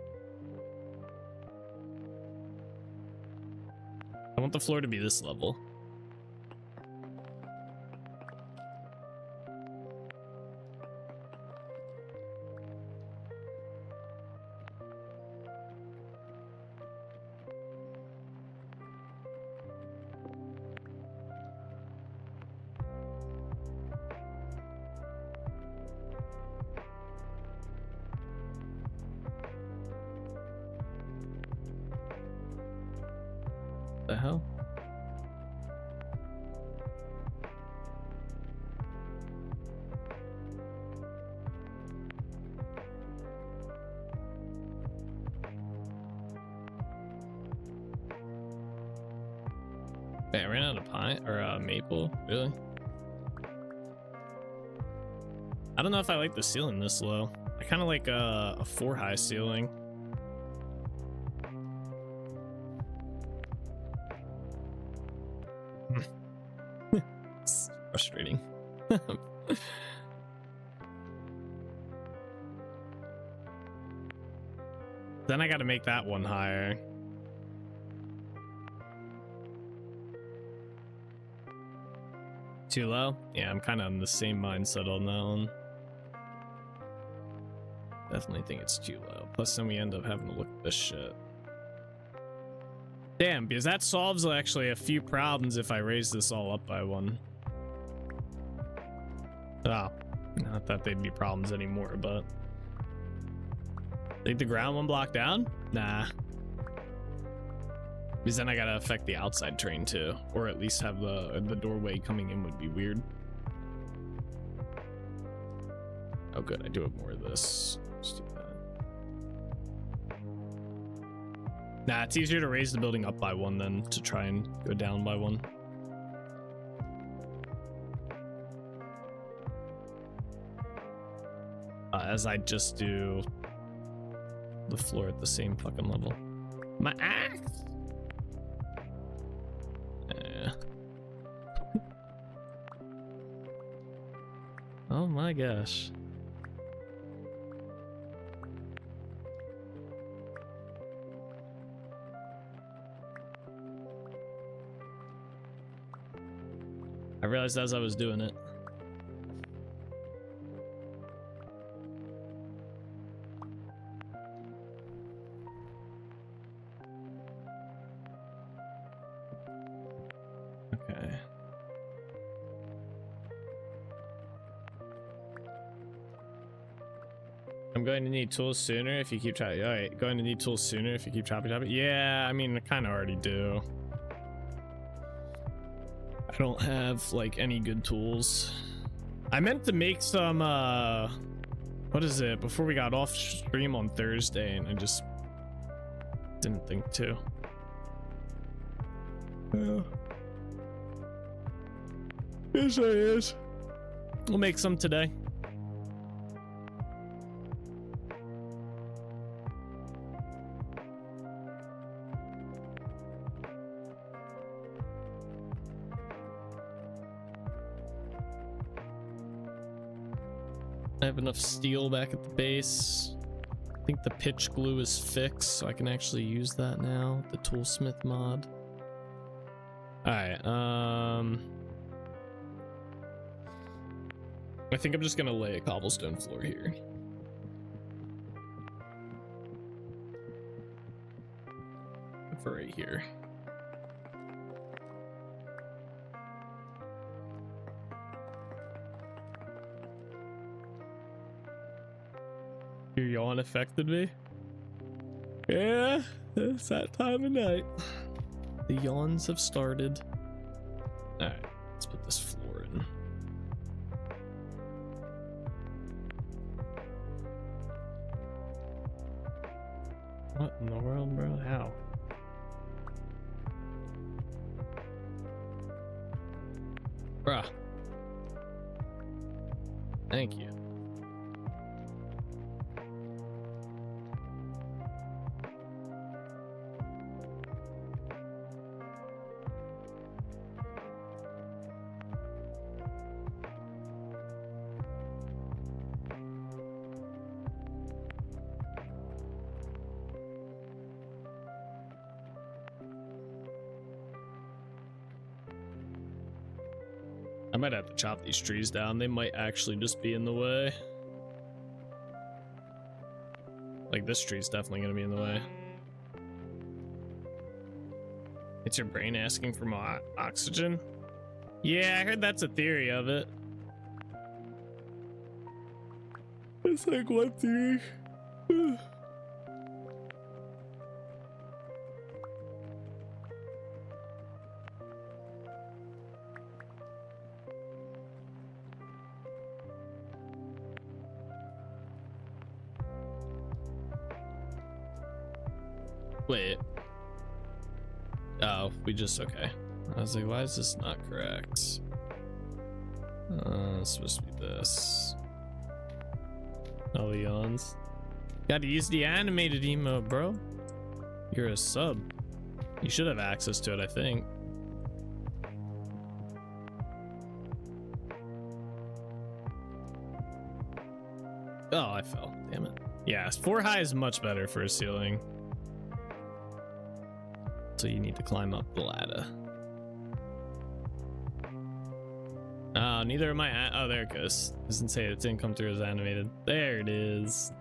B: I want the floor to be this level. The hell? Wait, I ran out of pine or maple. Really? I don't know if I like the ceiling this low. I kind of like a 4-high ceiling. It's frustrating. Then I got to make that one higher. Too low? Yeah, I'm kind of on the same mindset on that one. Definitely think it's too low. Plus then we end up having to look at this shit. Damn, because that solves actually a few problems if I raise this all up by 1. Oh, not that they'd be problems anymore, but... Think the ground 1 block down? Nah. Because then I gotta affect the outside terrain too. Or at least have the doorway coming in would be weird. Oh good, I do have more of this. Let's do that. Nah, it's easier to raise the building up by one than to try and go down by one. As I just do the floor at the same fucking level. My axe! Yeah. Oh my gosh. I realized as I was doing it. Okay. I'm going to need tools sooner if you keep chopping. All right, going to need tools sooner if you keep chopping. Yeah, I mean, I kind of already do. I don't have like any good tools. I meant to make some what is it before we got off stream on Thursday, and I just didn't think to. Yeah. Yes, it is. We'll make some today. I have enough steel back at the base. I think the pitch glue is fixed, so I can actually use that now. The toolsmith mod. Alright, I think I'm just gonna lay a cobblestone floor here. For right here. Your yawn affected me? Yeah, it's that time of night. The yawns have started. Alright, let's put this floor in. What in the world, bro? How? Bruh. Thank you. I might have to chop these trees down. They might actually just be in the way. Like this tree's definitely gonna be in the way. It's your brain asking for more oxygen? Yeah, I heard that's a theory of it. It's like one theory. Wait. Oh, we just, okay. I was like, why is this not correct? It's supposed to be this. Oh, the yawns. Gotta use the animated emote, bro. You're a sub. You should have access to it, I think. Oh, I fell. Damn it. Yeah, 4 high is much better for a ceiling. So you need to climb up the ladder. Oh, neither am I. Oh, there it goes. Doesn't say it didn't come through as animated. There it is.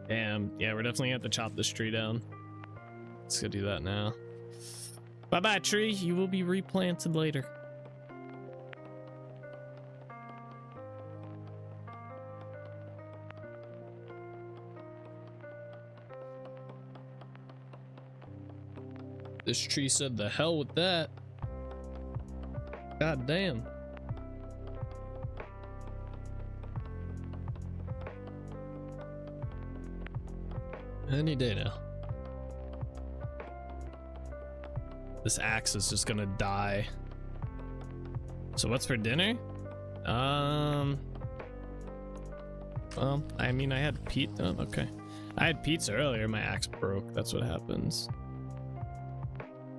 B: Damn. Yeah, we're definitely gonna have to chop this tree down. Let's go do that now. Bye-bye, tree. You will be replanted later. This tree said the hell with that. God damn. Any day now. This axe is just gonna die. So what's for dinner? Well, I mean, I had pizza. Oh, okay. I had pizza earlier. My axe broke. That's what happens.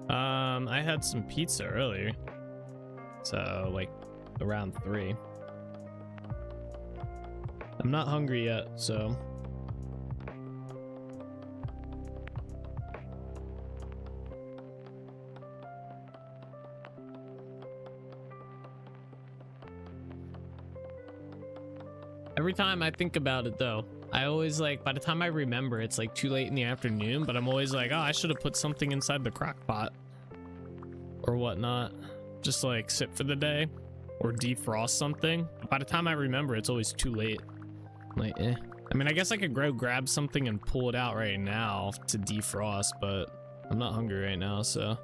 B: I had some pizza earlier. So, like, around 3. I'm not hungry yet, so. Every time I think about it, though, I always like, by the time I remember, it's like too late in the afternoon, but I'm always like, oh, I should have put something inside the crock pot or whatnot. Just like sit for the day or defrost something. By the time I remember, it's always too late. Like, I mean, I guess I could go grab something and pull it out right now to defrost, but I'm not hungry right now, so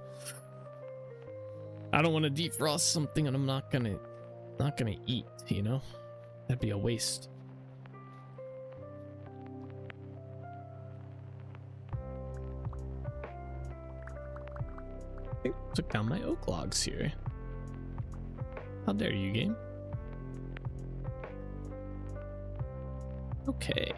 B: I don't want to defrost something and I'm not gonna eat, you know? That'd be a waste. I took down my oak logs here. How dare you, game? Okay.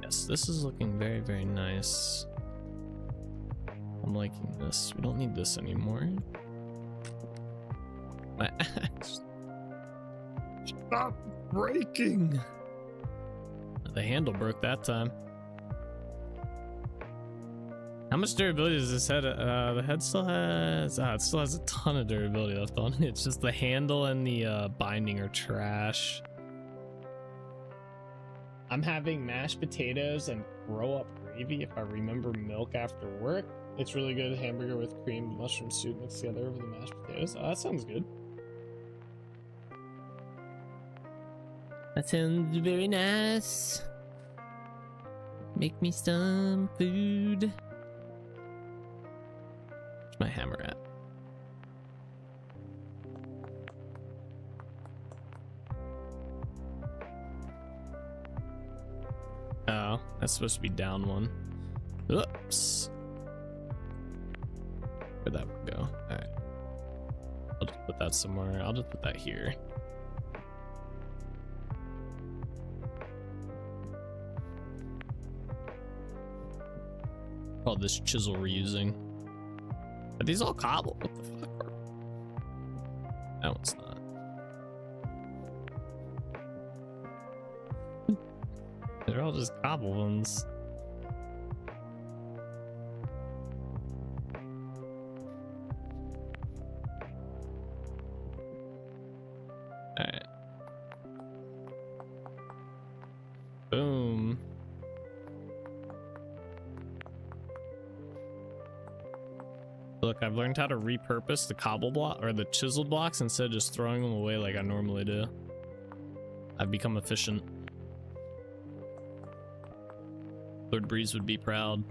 B: Yes, this is looking very, very nice. I'm liking this. We don't need this anymore. My axe. Stop breaking. The handle broke that time. How much durability does this head? The head still has. It still has a ton of durability left on it. It's just the handle and the binding are trash. I'm having mashed potatoes and throw up gravy if I remember milk after work. It's really good. Hamburger with cream, mushroom soup mixed together over the mashed potatoes. Oh, that sounds good. That sounds very nice. Make me some food. Where's my hammer at? Oh, that's supposed to be down one. Oops. Where'd that one go? Alright. I'll just put that somewhere. I'll just put that here. Oh, this chisel we're using. Are these all cobble? What the fuck? That one's not. They're all just cobble ones. Alright. Boom. Look, I've learned how to repurpose the cobble block or the chiseled blocks instead of just throwing them away like I normally do. I've become efficient. Lord Breeze would be proud.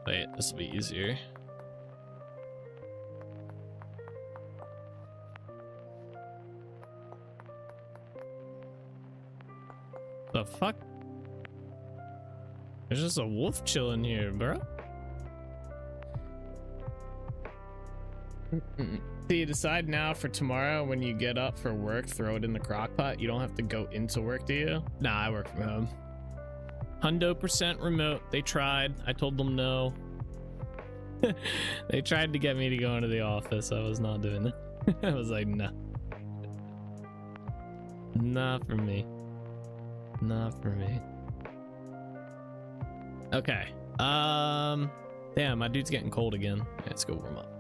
B: Wait, this will be easier. The fuck? There's just a wolf chilling here, bro. So you decide now for tomorrow when you get up for work, throw it in the crock pot. You don't have to go into work, do you? Nah, I work from home. 100% remote. They tried. I told them no. They tried to get me to go into the office. I was not doing it. I was like, no. Not for me. Not for me. Okay. Damn, my dude's getting cold again. Yeah, let's go warm up.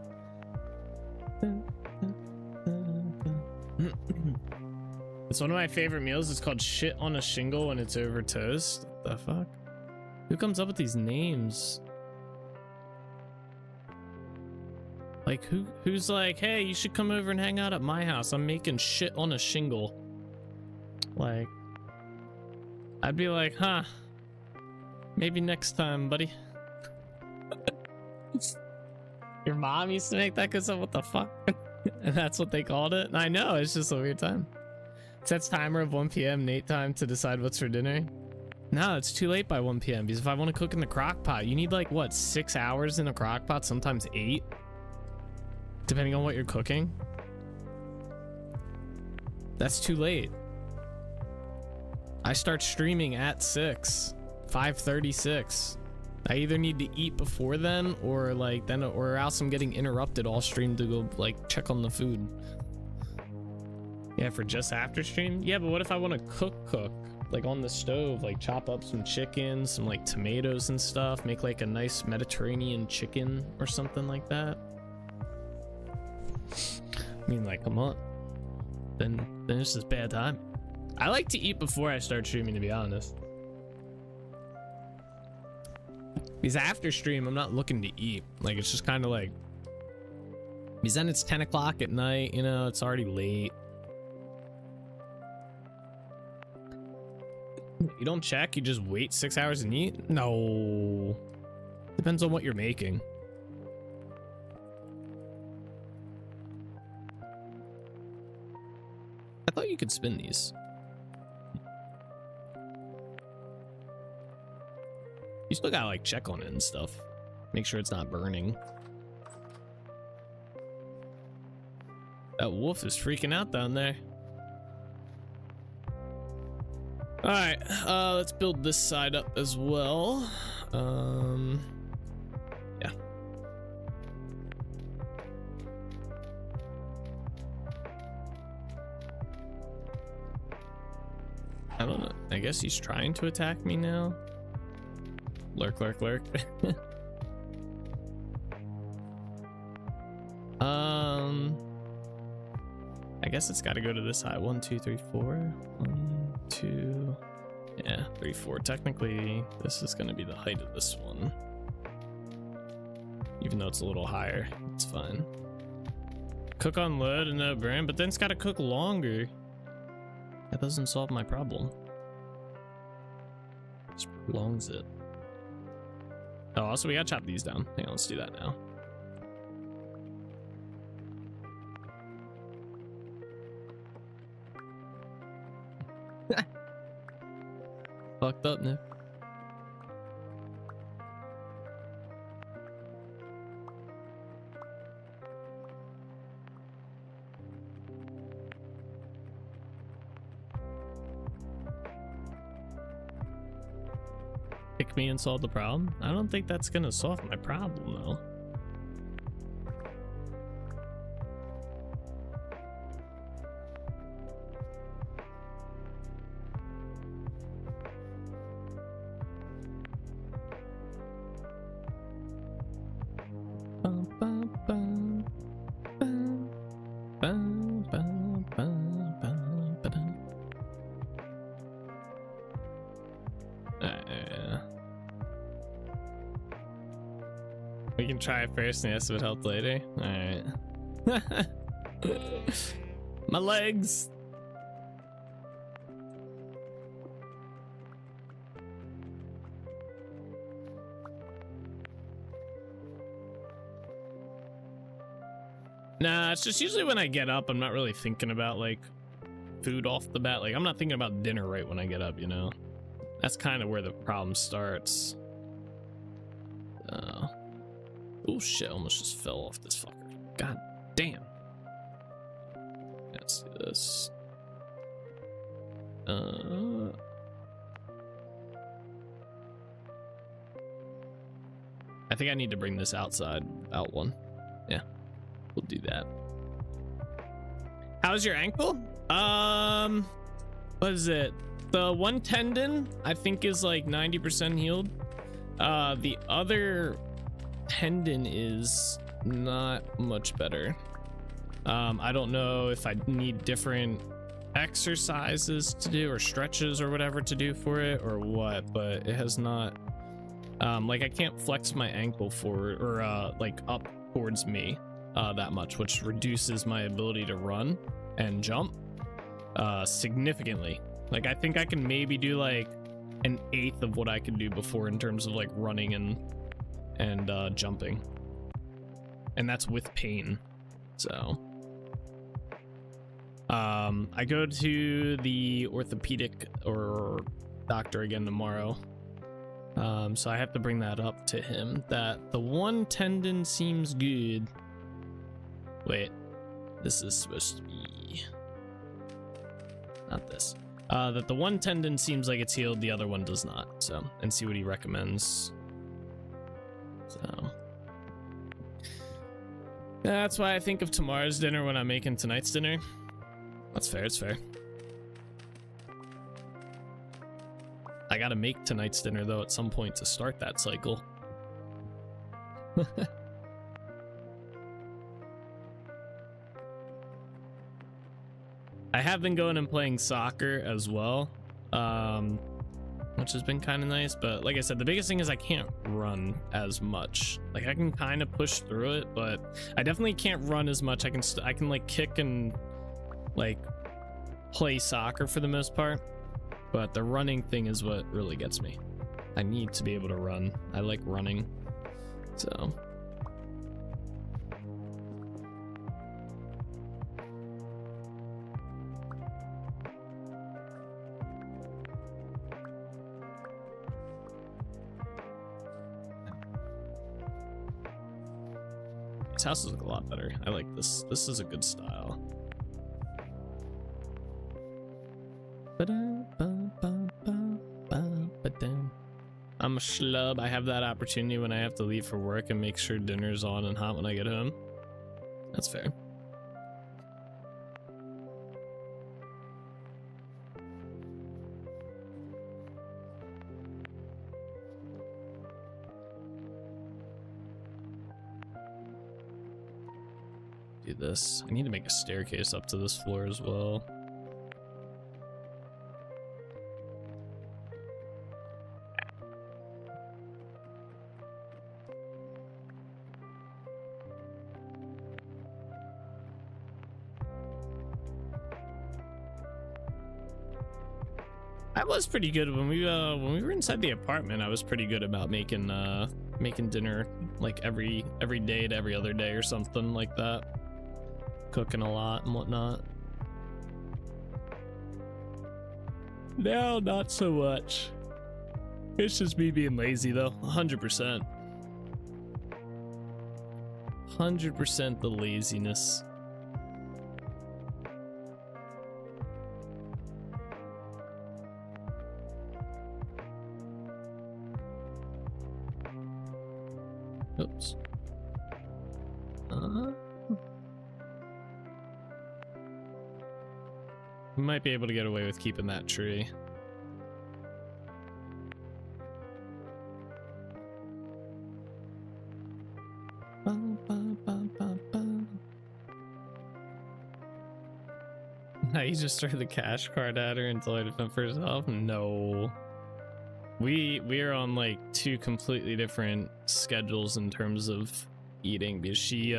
B: It's one of my favorite meals. It's called shit on a shingle when it's over toast. What the fuck? Who comes up with these names? Like who's like, hey, you should come over and hang out at my house. I'm making shit on a shingle. Like, I'd be like, huh? Maybe next time, buddy. Your mom used to make that because of what the fuck? And that's what they called it? I know, it's just a weird time. It sets timer of 1 p.m. Nate time to decide what's for dinner. No, it's too late by 1 p.m. because if I want to cook in the crock pot, you need like, what, 6 hours in a crock pot? Sometimes 8? Depending on what you're cooking. That's too late. I start streaming at 6, 5:36. I either need to eat before then, or like then, or else I'm getting interrupted all stream to go like check on the food. Yeah, for just after stream. Yeah, but what if I want to cook like on the stove, like chop up some chicken, some like tomatoes and stuff, make like a nice Mediterranean chicken or something like that. I mean, like, come on. Then it's just bad time. I like to eat before I start streaming, to be honest. Because after stream, I'm not looking to eat. Like, it's just kind of like, because then it's 10 o'clock at night, you know, it's already late. You don't check, you just wait 6 hours and eat? No. Depends on what you're making. I thought you could spin these. You still gotta like check on it and stuff. Make sure it's not burning. That wolf is freaking out down there. All right, let's build this side up as well. Yeah. I don't know. I guess he's trying to attack me now. Lurk, lurk, lurk. I guess it's got to go to this side. 1, 2, 3, 4. 1, 2. Yeah, 3, 4. Technically, this is going to be the height of this one. Even though it's a little higher, it's fine. Cook on load and no burn, but then it's got to cook longer. That doesn't solve my problem. Just prolongs it. Oh, also we gotta chop these down. Hang on, let's do that now. Fucked up, Nick. Pick me and solve the problem? I don't think that's gonna solve my problem though. We can try it first and yes, it would help later. Alright. My legs! Nah, it's just usually when I get up, I'm not really thinking about like food off the bat. Like, I'm not thinking about dinner right when I get up, you know? That's kind of where the problem starts. Oh shit, almost just fell off this fucker. God damn. Let's do this. I think I need to bring this out one. Yeah, we'll do that. How's your ankle? What is it? The one tendon, I think, is like 90% healed. The other tendon is not much better. I don't know if I need different exercises to do or stretches or whatever to do for it or what, but it has not like I can't flex my ankle forward or like up towards me that much, which reduces my ability to run and jump significantly. Like, I think I can maybe do like 1/8 of what I could do before in terms of like running and jumping. and that's with pain. So I go to the orthopedic or doctor again tomorrow. So I have to bring that up to him that the one tendon seems good. Wait, this is supposed to be not this. That the one tendon seems like it's healed, the other one does not. So, and see what he recommends. So that's why I think of tomorrow's dinner when I'm making tonight's dinner. That's fair, it's fair. I gotta make tonight's dinner though at some point to start that cycle. I have been going and playing soccer as well, which has been kind of nice, but like I said, the biggest thing is I can't run as much. Like I can kind of push through it, but I definitely can't run as much. I can like kick and like play soccer for the most part, but the running thing is what really gets me. I need to be able to run. I like running, so. These houses look a lot better. I like this. This is a good style. I'm a schlub. I have that opportunity when I have to leave for work and make sure dinner's on and hot when I get home. That's fair. Do this. I need to make a staircase up to this floor as well. I was pretty good when we were inside the apartment. I was pretty good about making dinner like every day to every other day or something like that. Cooking a lot and whatnot. Now, not so much. It's just me being lazy though. 100%. 100% the laziness. Oops. We might be able to get away with keeping that tree. Now you just threw the cash card at her until I defend for herself? No. We are on like two completely different schedules in terms of eating, because she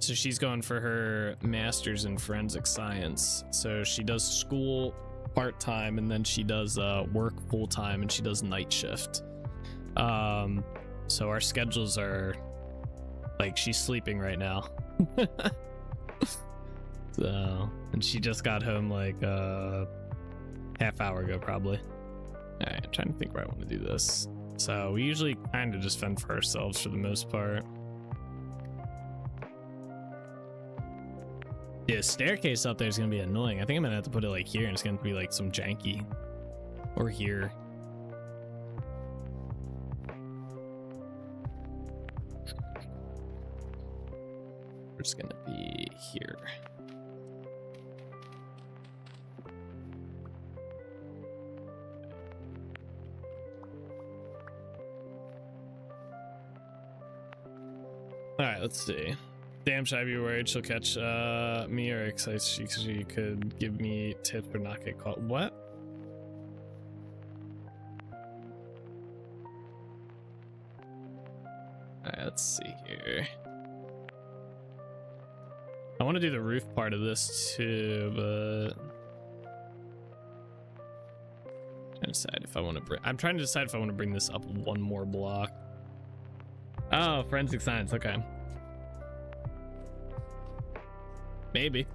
B: so she's going for her master's in forensic science, so she does school part-time and then she does work full-time, and she does night shift. So our schedules are like, she's sleeping right now. So, and she just got home like half hour ago probably. All right, I'm trying to think where I want to do this. So we usually kind of just fend for ourselves for the most part. Yeah, staircase up there is gonna be annoying. I think I'm gonna have to put it like here, and it's gonna be like some janky, or here. It's gonna be here. All right, let's see. Damn, should I be worried she'll catch me, or excited she could give me tips or not get caught? What? All right, let's see here. I want to do the roof part of this too, but I'm trying to decide if I want to bring this up one more block. Oh, forensic science. Okay. Maybe.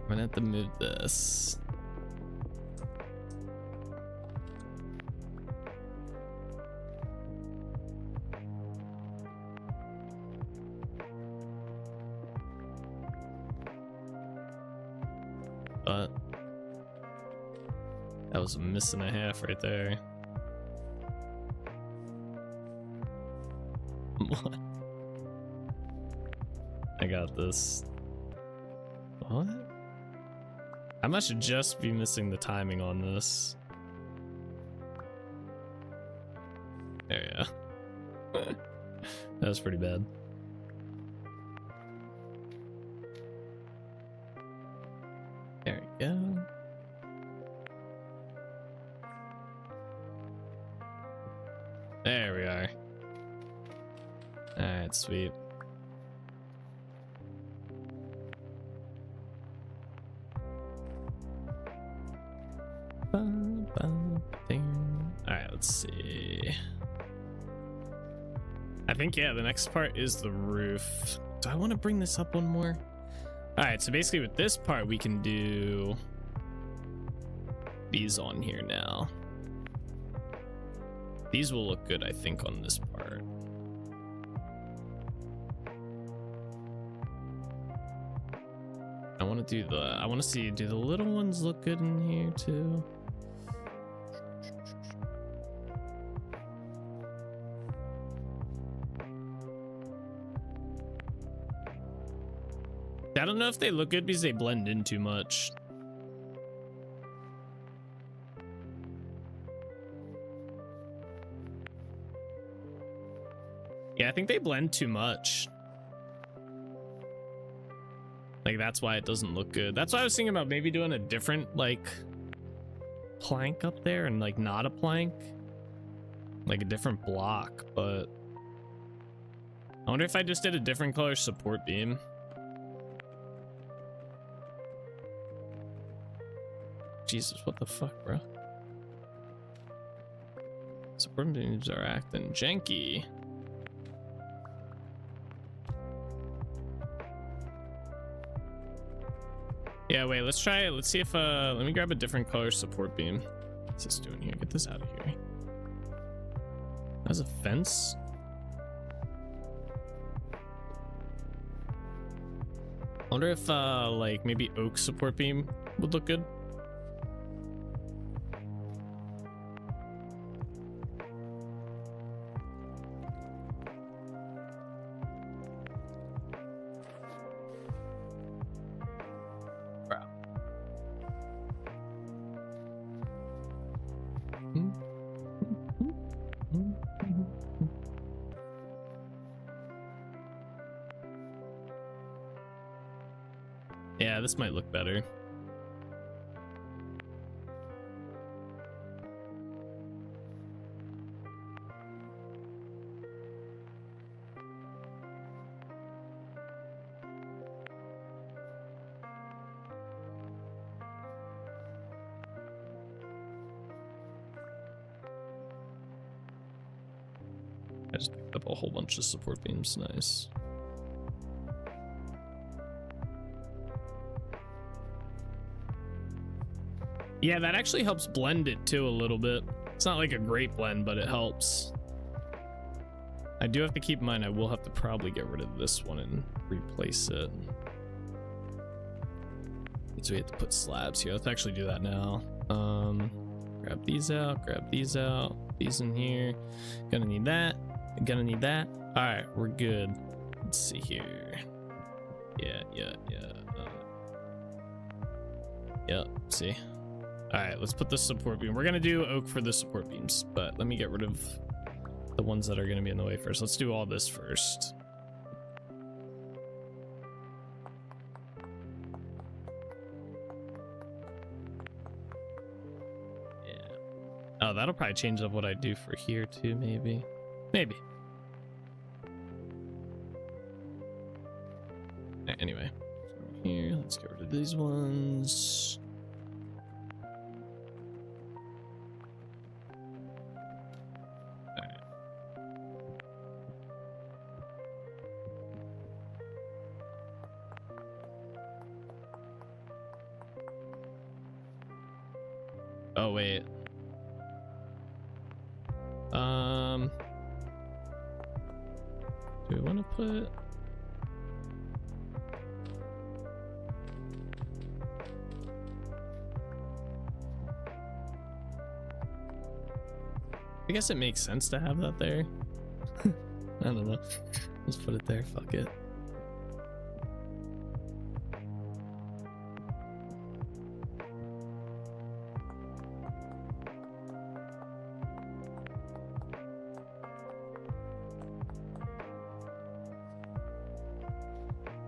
B: I'm gonna have to move this. But that was a miss and a half right there. What? I got this. What? I must just be missing the timing on this. There you go. That was pretty bad. There we go. There we are. Alright, sweet. Alright, let's see. I think, yeah, the next part is the roof. Do I want to bring this up one more? Alright, so basically with this part, we can do these on here now. These will look good, I think, on this part. I want to do the, I want to see, do the little ones look good in here too? I don't know if they look good because they blend in too much. Yeah, I think they blend too much. Like, that's why it doesn't look good. That's why I was thinking about maybe doing a different, like, plank up there and, like, not a plank. Like, a different block, but... I wonder if I just did a different color support beam. Jesus, what the fuck, bro? Support beams are acting janky. Yeah, wait, let's try it. Let's see if, let me grab a different color support beam. What's this doing here? Get this out of here. That's a fence? I wonder if, like, maybe oak support beam would look good. Yeah, this might look better. I just picked up a whole bunch of support beams. Nice. Yeah, that actually helps blend it too a little bit. It's not like a great blend, but it helps. I do have to keep in mind I will have to probably get rid of this one and replace it. So we have to put slabs here. Let's actually do that now. Grab these out, these in here. Gonna need that, gonna need that. All right, we're good. Let's see here. Yeah. Yep, see. All right, let's put the support beam. We're gonna do oak for the support beams, but let me get rid of the ones that are gonna be in the way first. Let's do all this first. Yeah. Oh, that'll probably change up what I do for here too, maybe. Maybe. Anyway, here, let's get rid of these ones. Oh wait. Do we want to put? I guess it makes sense to have that there. I don't know. Just put it there. Fuck it.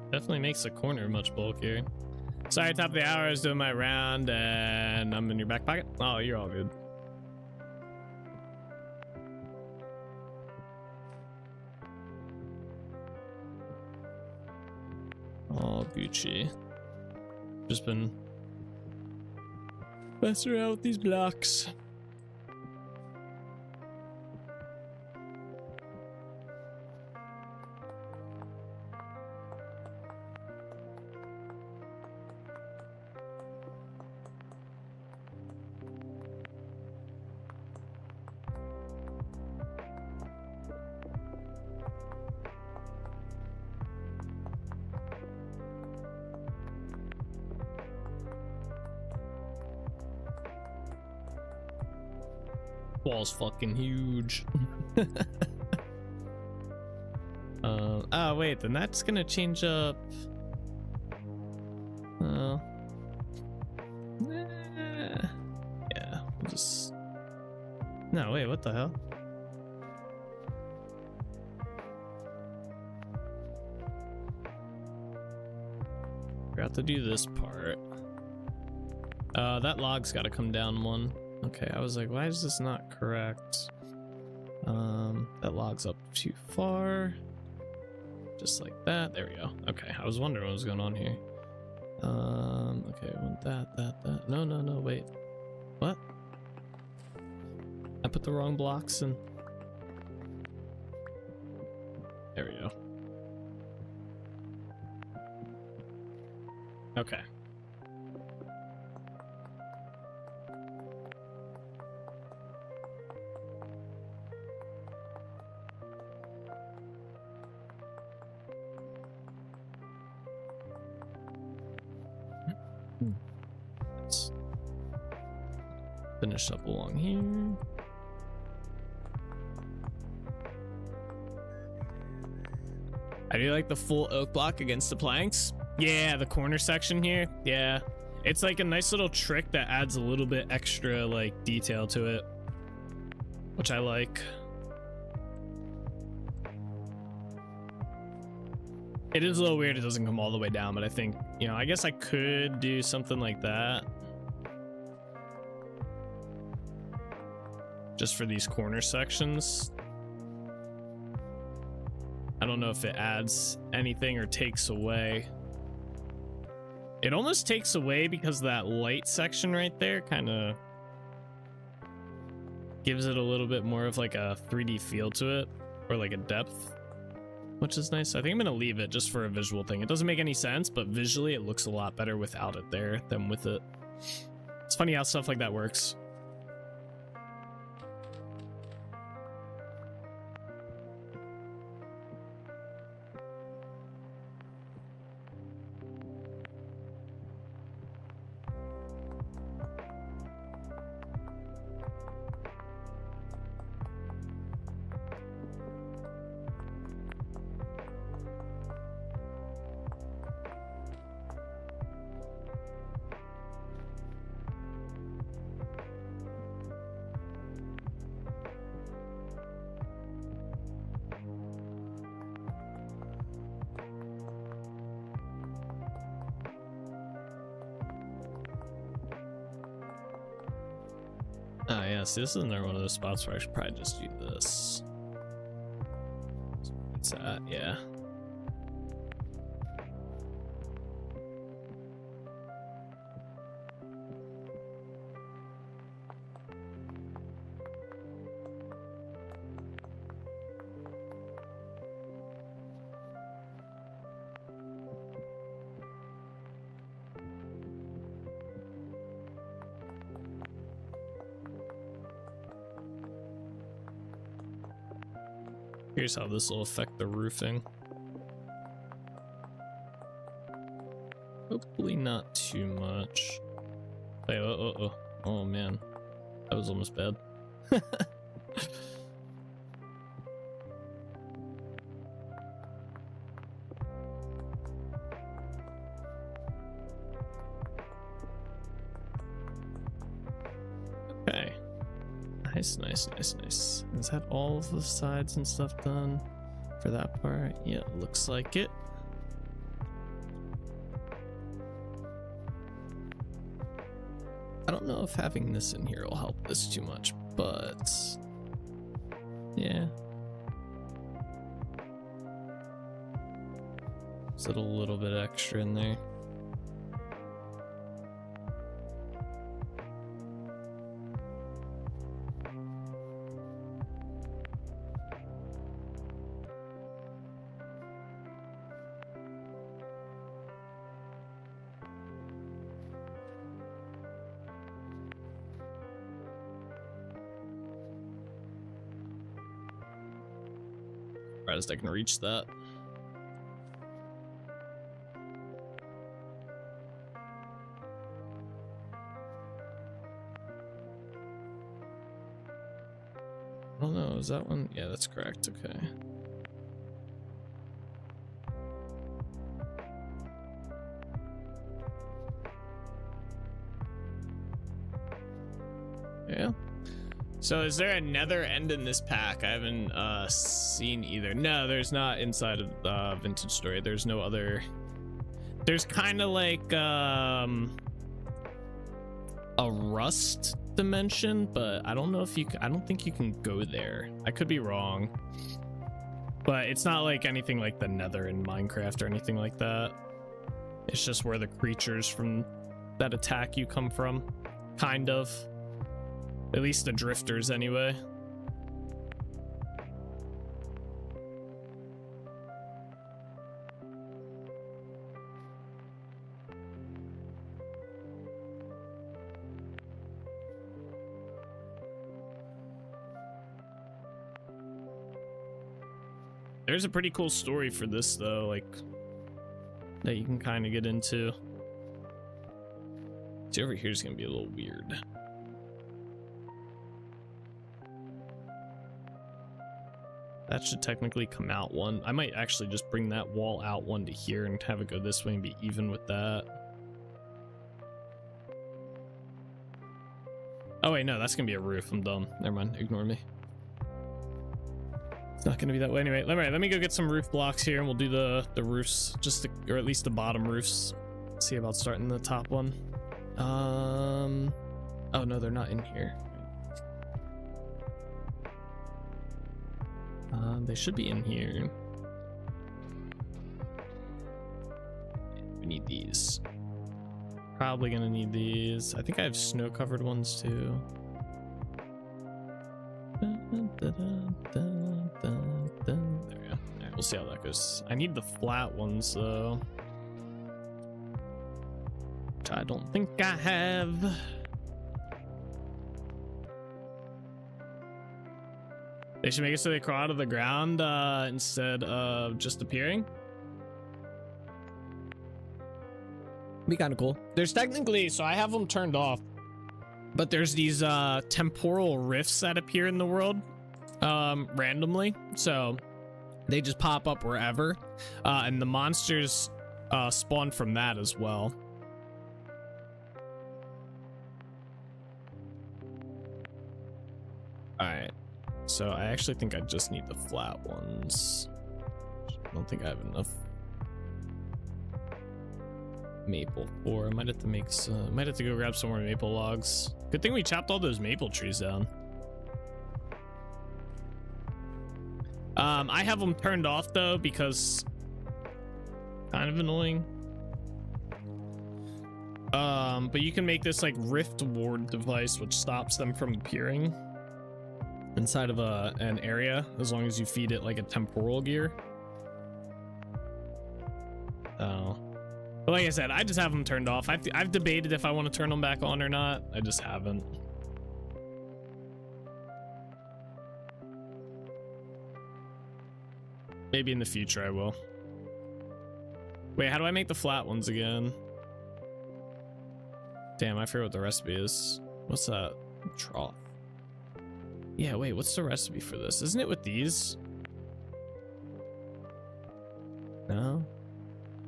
B: Definitely makes the corner much bulkier. Sorry, top of the hour, I was doing my round and I'm in your back pocket. Oh, you're all good. All Gucci. Just been messing around with these blocks. Wall's fucking huge. Oh wait, then that's gonna change up. Yeah, we'll just. No, wait, what the hell? Forgot to do this part. That log's got to come down one. Okay, I was like, why is this not correct? That log's up too far. Just like that. There we go. Okay, I was wondering what was going on here. Okay, I want that. No, wait. What? I put the wrong blocks in. There we go. Okay. Let's finish up along here. I do like the full oak block against the planks. Yeah, the corner section here. Yeah, it's like a nice little trick that adds a little bit extra like detail to it, which I like. It is a little weird it doesn't come all the way down, but I think, you know, I guess I could do something like that just for these corner sections. I don't know if it adds anything or takes away. It almost takes away because that light section right there kind of gives it a little bit more of like a 3D feel to it, or like a depth, which is nice. I think I'm gonna leave it just for a visual thing. It doesn't make any sense, but visually it looks a lot better without it there than with it. It's funny how stuff like that works. Oh yeah, see, this is another one of those spots where I should probably just do this. What's that? Yeah. Here's how this will affect the roofing. Hopefully not too much. Hey, oh man, that was almost bad. Okay. Nice. Is that all of the sides and stuff done for that part? Yeah, looks like it. I don't know if having this in here will help this too much, but yeah. Is it a little bit extra in there? Surprised I can reach that. I don't know, is that one? Yeah, that's correct. Okay. Yeah. So is there another end in this pack? I haven't seen either. No, there's not inside of Vintage Story. There's no other. There's kind of like a rust dimension, but I don't know if you can, I don't think you can go there. I could be wrong, but it's not like anything like the Nether in Minecraft or anything like that. It's just where the creatures from that attack you come from, kind of. At least the drifters, anyway. There's a pretty cool story for this, though, like, that you can kind of get into. See, over here is going to be a little weird. That should technically come out one. I might actually just bring that wall out one to here and have it go this way and be even with that. Oh wait, no, that's gonna be a roof. I'm dumb. Never mind, ignore me. It's not gonna be that way anyway. Let me go get some roof blocks here and we'll do the roofs, just to, or at least the bottom roofs. See about starting the top one. Oh no, they're not in here. They should be in here. We need these. Probably gonna need these. I think I have snow-covered ones too. There we go. Alright, we'll see how that goes. I need the flat ones though, which I don't think I have. They should make it so they crawl out of the ground instead of just appearing. Be kind of cool. There's technically, so I have them turned off, but there's these temporal rifts that appear in the world randomly. So they just pop up wherever, and the monsters spawn from that as well. All right. So I actually think I just need the flat ones. I don't think I have enough maple for. I might have to make some, might have to go grab some more maple logs. Good thing we chopped all those maple trees down. I have them turned off though because kind of annoying. But you can make this like rift ward device which stops them from appearing inside of an area as long as you feed it like a temporal gear. Oh, but like I said, I just have them turned off. I've debated if I want to turn them back on or not. I just haven't. Maybe in the future I will. Wait, how do I make the flat ones again? Damn, I forget what the recipe is. What's that? Trough. Yeah, wait, what's the recipe for this? Isn't it with these? No?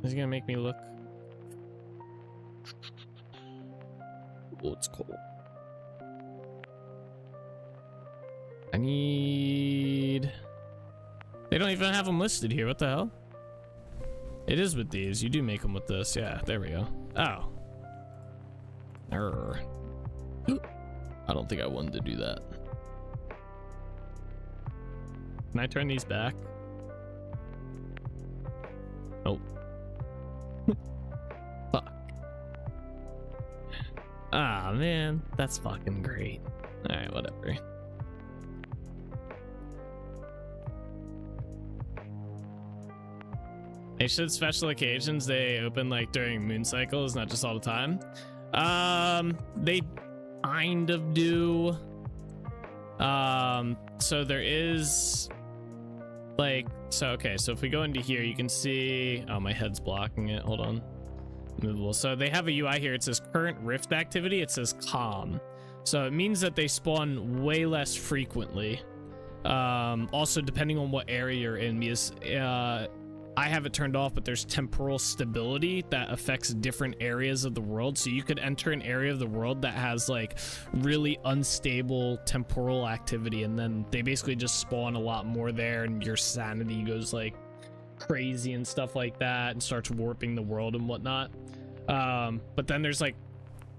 B: Is it gonna make me look? Oh, it's cold. I need... They don't even have them listed here. What the hell? It is with these. You do make them with this. Yeah, there we go. Oh. Err. I don't think I wanted to do that. Can I turn these back? Nope. Fuck. Ah, man. That's fucking great. Alright, whatever. They should special occasions they open like during moon cycles, not just all the time. They kind of do. So there is like, so okay, so if we go into here, you can see, oh, my head's blocking it. Hold on. Movable. So they have a UI here. It says current rift activity. It says calm. So it means that they spawn way less frequently. Also, depending on what area you're in, because I have it turned off, but there's temporal stability that affects different areas of the world. So you could enter an area of the world that has like really unstable temporal activity, and then they basically just spawn a lot more there, and your sanity goes like crazy and stuff like that, and starts warping the world and whatnot. But then there's like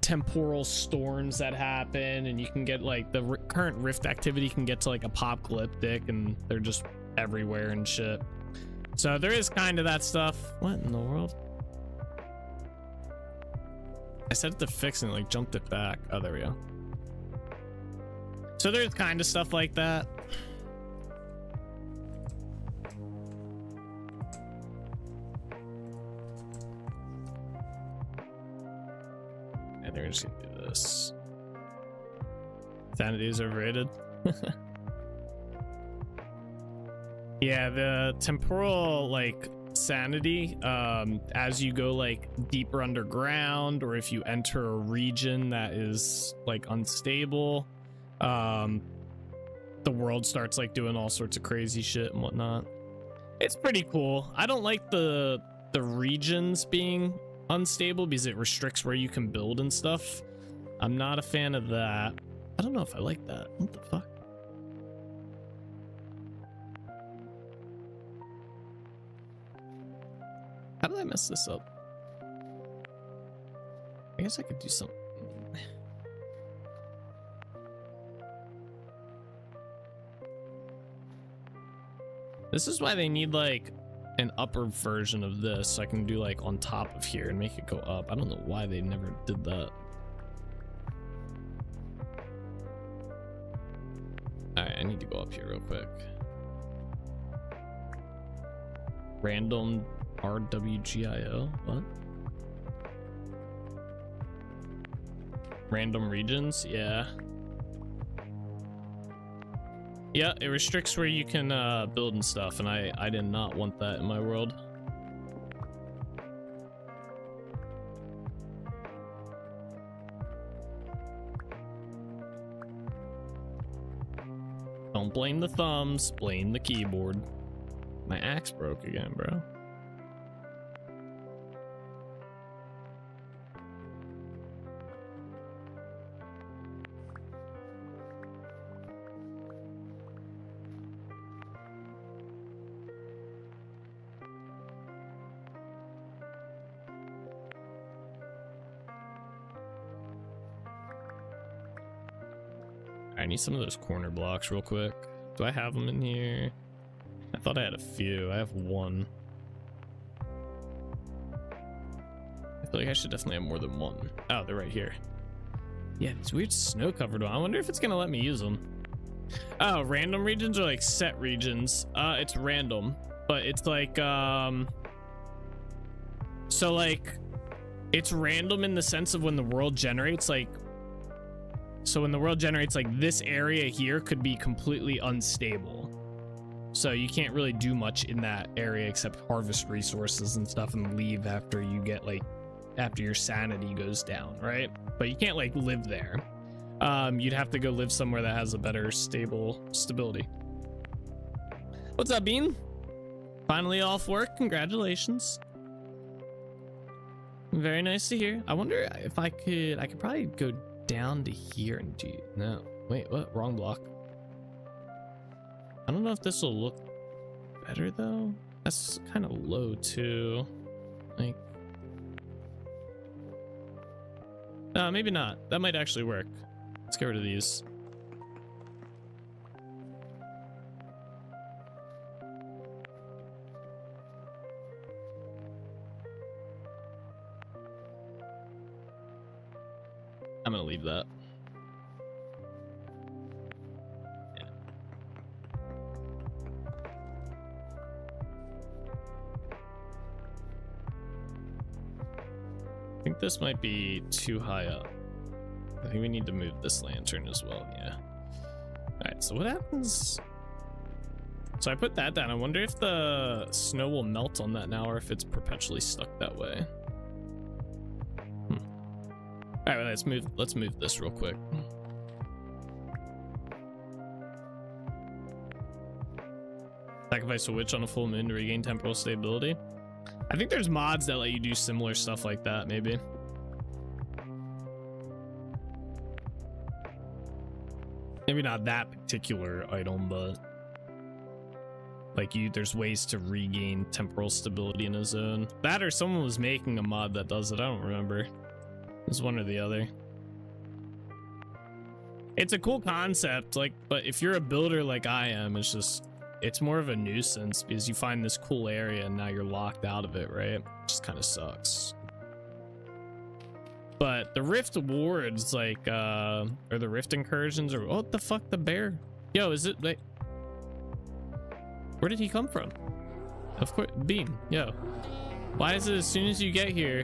B: temporal storms that happen, and you can get like the current rift activity can get to like apocalyptic, and they're just everywhere and shit. So there is kind of that stuff. What in the world? I set it to fix and it like jumped it back. Oh, there we go. So there's kind of stuff like that. And they're just gonna do this. Sanity is overrated. Yeah, the temporal like sanity, as you go like deeper underground, or if you enter a region that is like unstable, the world starts like doing all sorts of crazy shit and whatnot. It's pretty cool. I don't like the regions being unstable because it restricts where you can build and stuff. I'm not a fan of that. I don't know if I like that. What the fuck? How did I mess this up? I guess I could do something. This is why they need like an upper version of this, so I can do like on top of here and make it go up. I don't know why they never did that. Alright, I need to go up here real quick. Random RWGIO? What? Random regions? Yeah. Yeah, it restricts where you can build and stuff, and I did not want that in my world. Don't blame the thumbs, blame the keyboard. My axe broke again, bro. I need some of those corner blocks real quick. Do I have them in here? I thought I had a few. I have one. I feel like I should definitely have more than one. Oh, they're right here. Yeah, these weird snow-covered one. I wonder if it's gonna let me use them. Oh, random regions or like set regions? It's random, but it's like so like it's random in the sense of when the world generates, like, so when the world generates, like, this area here could be completely unstable. So you can't really do much in that area except harvest resources and stuff and leave after you get like, after your sanity goes down, right? But you can't like live there. You'd have to go live somewhere that has a better stability. What's up, Bean? Finally off work, congratulations. Very nice to hear. I wonder if I could probably go down to here and do, no, wait, what? Wrong block. I don't know if this will look better though. That's kind of low too. Like, maybe not. That might actually work. Let's get rid of these. I'm gonna leave that. Yeah. I think this might be too high up. I think we need to move this lantern as well. Yeah. All right. So what happens? So I put that down. I wonder if the snow will melt on that now, or if it's perpetually stuck that way. All right, let's move this real quick. Sacrifice a witch on a full moon to regain temporal stability. I think there's mods that let you do similar stuff like that, maybe. Maybe not that particular item, but like there's ways to regain temporal stability in a zone. That or someone was making a mod that does it. I don't remember. It's one or the other. It's a cool concept, like, but if you're a builder like I am, it's more of a nuisance because you find this cool area and now you're locked out of it, right? It just kind of sucks. But the Rift Wards, like, or the Rift Incursions, or what the fuck, the bear? Yo, is it like, where did he come from? Of course, Bean, yo. Why is it as soon as you get here,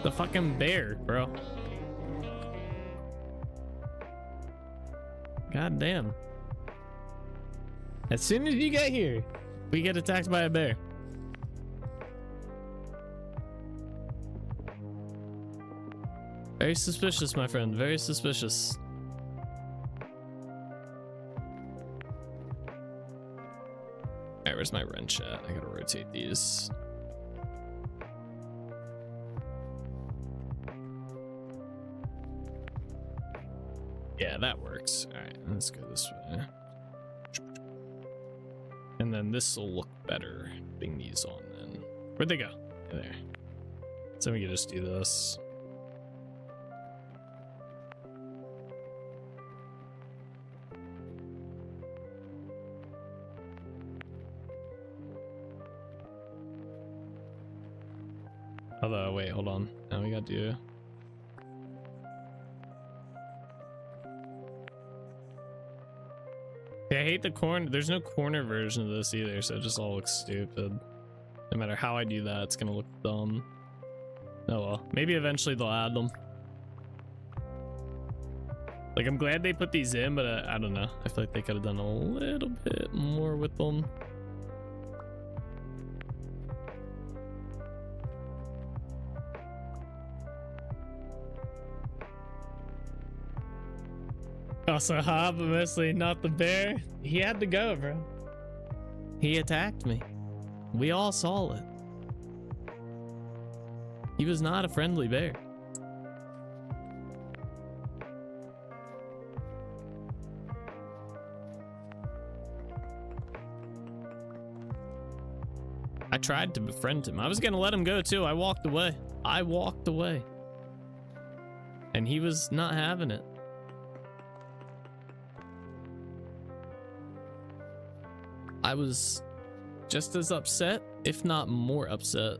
B: the fucking bear, bro? God damn. As soon as you get here, we get attacked by a bear. Very suspicious, my friend. Very suspicious. Alright, where's my wrench at? I gotta rotate these. Yeah, that works. Alright, let's go this way. And then this will look better. Putting these on then. Where'd they go? Yeah, there. So we can just do this. Although, wait, hold on. Now we gotta do. Yeah, I hate the corner. There's no corner version of this either, so it just all looks stupid. No matter how I do that, it's gonna look dumb. Oh well. Maybe eventually they'll add them. Like, I'm glad they put these in, but I don't know. I feel like they could have done a little bit more with them. Also, but mostly not the bear. He had to go, bro. He attacked me. We all saw it. He was not a friendly bear. I tried to befriend him. I was gonna let him go too. I walked away. And he was not having it. I was just as upset, if not more upset,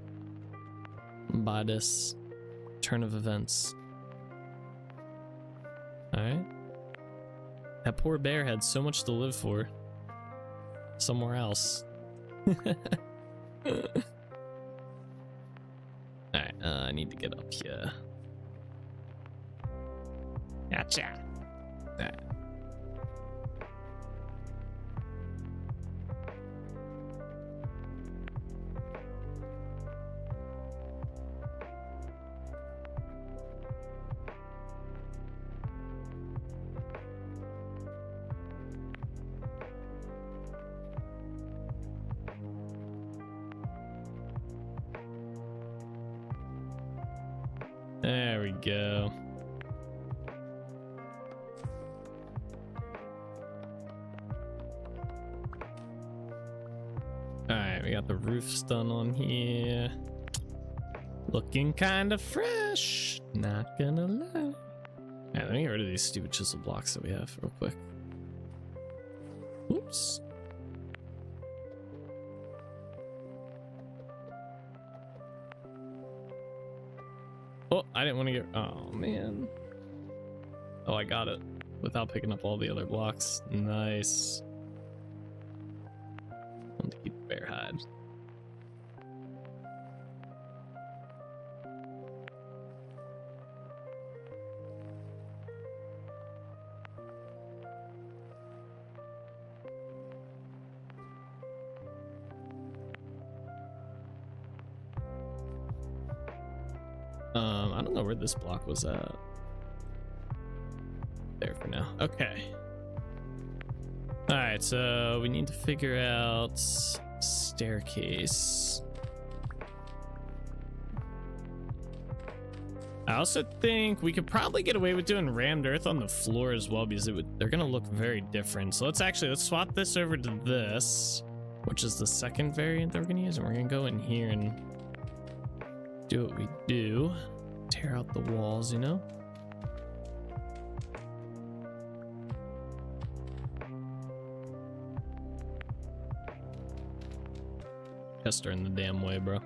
B: by this turn of events. Alright. That poor bear had so much to live for. Somewhere else. Alright, I need to get up here. Gotcha. Alright. There we go. Alright, we got the roofs done on here. Looking kind of fresh. Not gonna lie. Alright, let me get rid of these stupid chisel blocks that we have real quick. Oops. Oh, I didn't want to get... Oh, man. Oh, I got it. Without picking up all the other blocks. Nice. I want to keep the bear hide. I don't know where this block was at. There for now. Okay. All right, so we need to figure out staircase. I also think we could probably get away with doing rammed earth on the floor as well, because they're gonna look very different. So let's swap this over to this, which is the second variant that we're gonna use, and we're gonna go in here and do what we do. Tear out the walls, you know? Chester in the damn way, bro.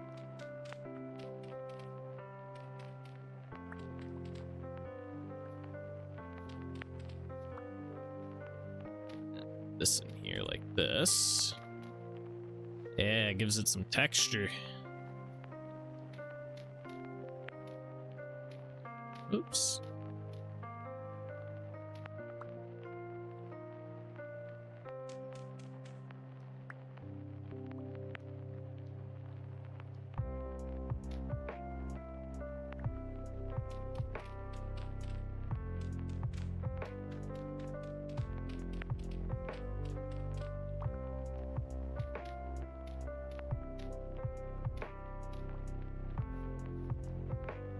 B: This in here like this. Yeah, it gives it some texture. Oops.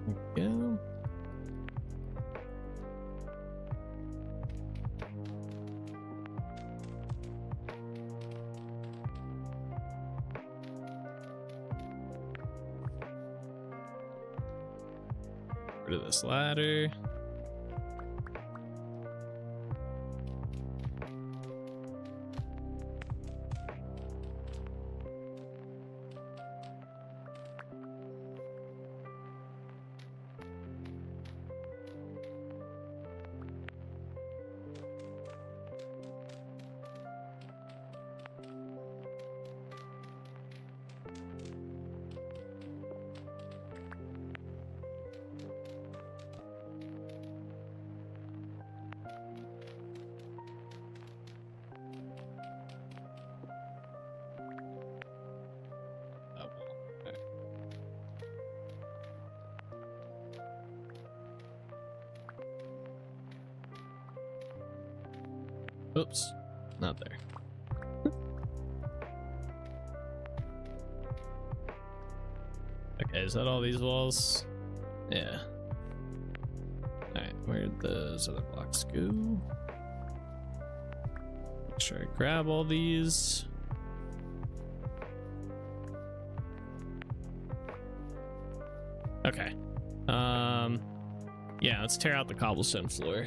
B: There we go. Rid of this ladder. Oops, not there. Okay, is that all these walls? Yeah. Alright, where'd those other blocks go? Make sure I grab all these. Okay. Yeah, let's tear out the cobblestone floor.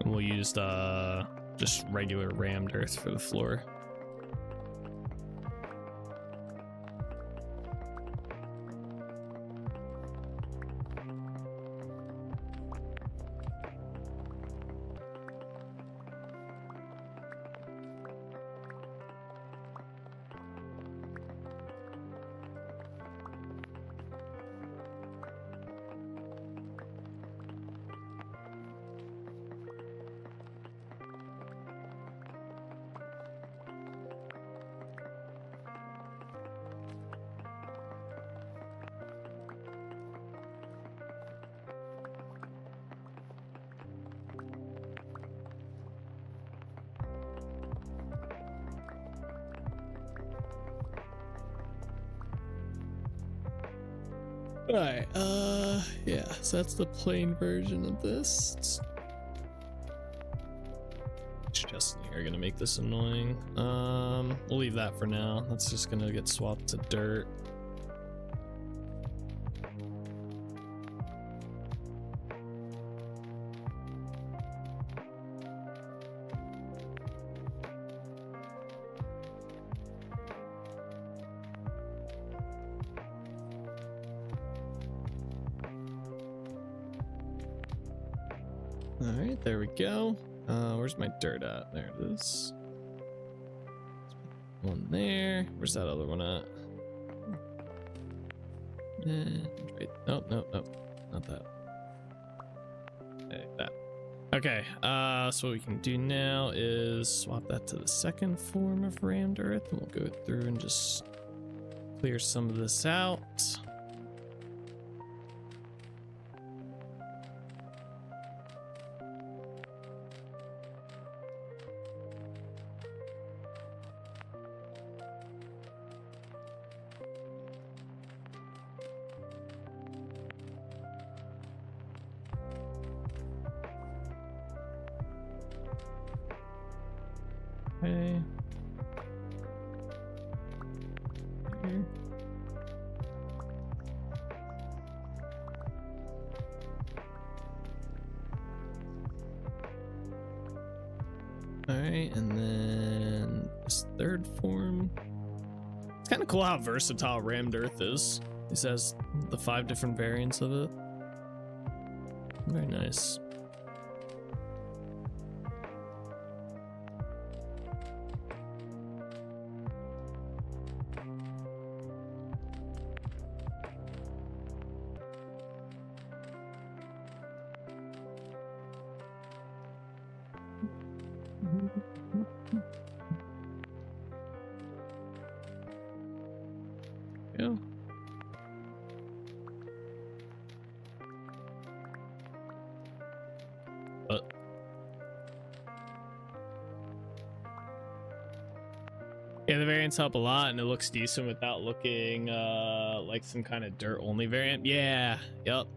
B: And we'll use the just regular rammed earth for the floor. All right. Yeah. So that's the plain version of this. Just in here, gonna make this annoying. We'll leave that for now. That's just gonna get swapped to dirt. All right, there we go. Where's my dirt at? There it is. One there. Where's that other one at? And right. Nope, not that. Okay, that. Okay. So what we can do now is swap that to the second form of rammed earth, and we'll go through and just clear some of this out. Okay. Here. All right, and then this third form. It's kind of cool how versatile rammed earth is. This has the 5 different variants of it. Very nice. Yeah. But yeah, the variants help a lot, and it looks decent without looking like some kind of dirt only variant. Yeah, yep.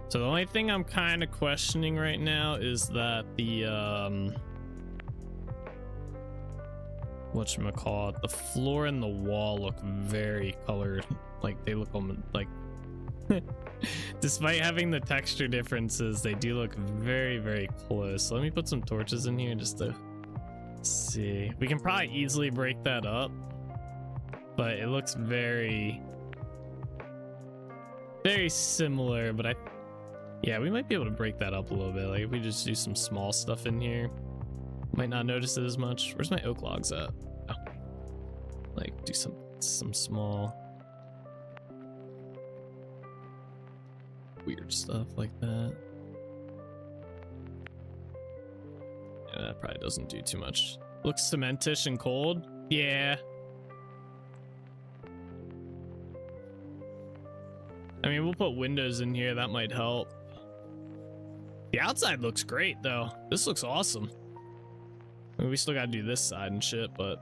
B: So the only thing I'm kind of questioning right now is that the whatchamacallit, the floor and the wall look very colored. Like they look like despite having the texture differences, they do look very, very close. So let me put some torches in here just to see. We can probably easily break that up, but it looks very, very similar. But yeah, we might be able to break that up a little bit. Like if we just do some small stuff in here, might not notice it as much. Where's my oak logs at? Oh. Like do some small weird stuff like that. Yeah, that probably doesn't do too much. Looks cementish and cold. Yeah. I mean, we'll put windows in here. That might help. The outside looks great though. This looks awesome. I mean, we still gotta do this side and shit, but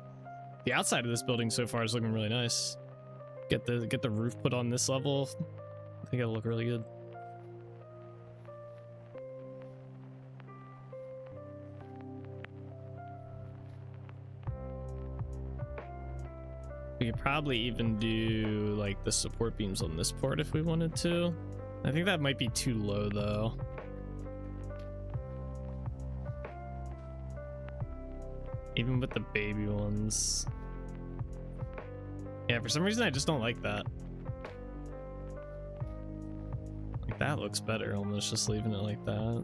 B: the outside of this building so far is looking really nice. Get the roof put on this level. I think it'll look really good. We could probably even do like the support beams on this part if we wanted to. I think that might be too low though. Even with the baby ones. Yeah, for some reason I just don't like that. Like that looks better almost, just leaving it like that.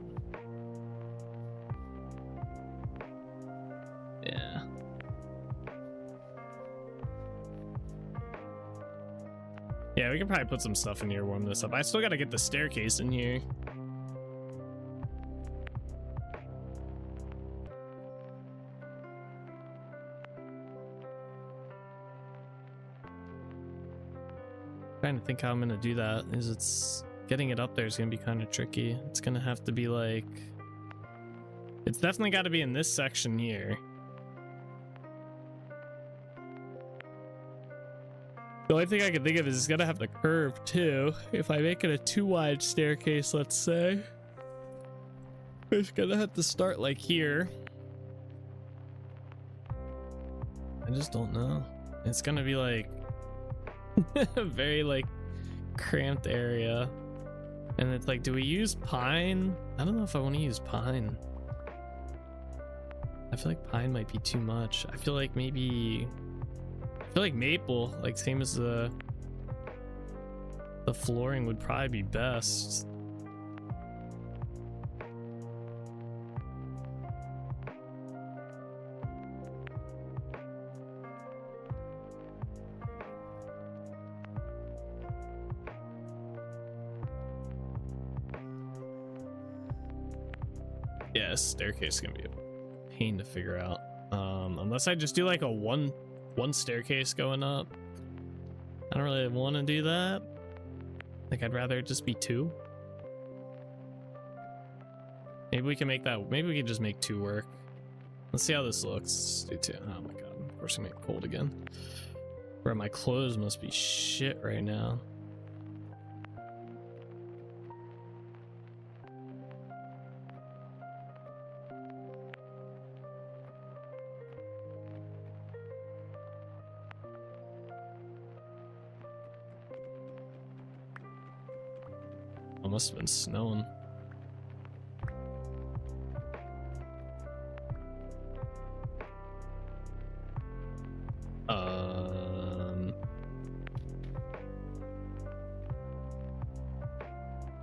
B: Yeah. Yeah, we can probably put some stuff in here, warm this up. I still gotta get the staircase in here. Trying to think how I'm gonna do that. Is it's getting it up there is gonna be kind of tricky. It's gonna have to be like, it's definitely got to be in this section here. The only thing I can think of is it's gonna have the curve too. If I make it a too wide staircase, let's say, it's gonna have to start like here. I just don't know. It's gonna be like a very like cramped area. And it's like, do we use pine? I don't know if I want to use pine. I feel like pine might be too much. I feel like maybe, I feel like maple, like same as the flooring would probably be best. Yeah, staircase is gonna be a pain to figure out. Unless I just do like a one staircase going up. I don't really want to do that. Like, I'd rather it just be two. Maybe we can make that. Maybe we can just make two work. Let's see how this looks. Let's do two. Oh my god! Of course, I'm getting cold again. Bro, my clothes must be shit right now. It must have been snowing.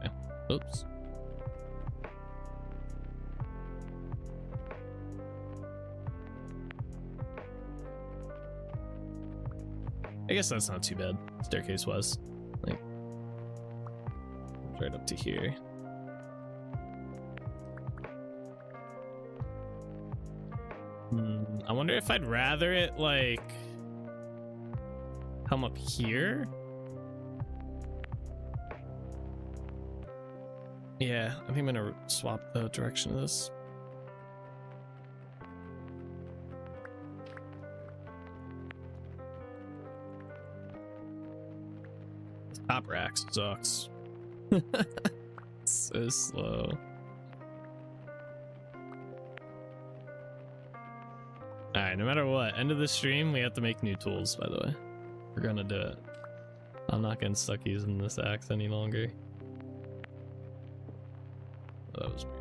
B: Yeah. Oops. I guess that's not too bad, staircase was. Like, right up to here. I wonder if I'd rather it like come up here. Yeah, I think I'm gonna swap the direction of this. This top rack sucks. So slow. Alright, no matter what, end of the stream, we have to make new tools, by the way. We're gonna do it. I'm not getting stuck using this axe any longer. Oh, that was weird.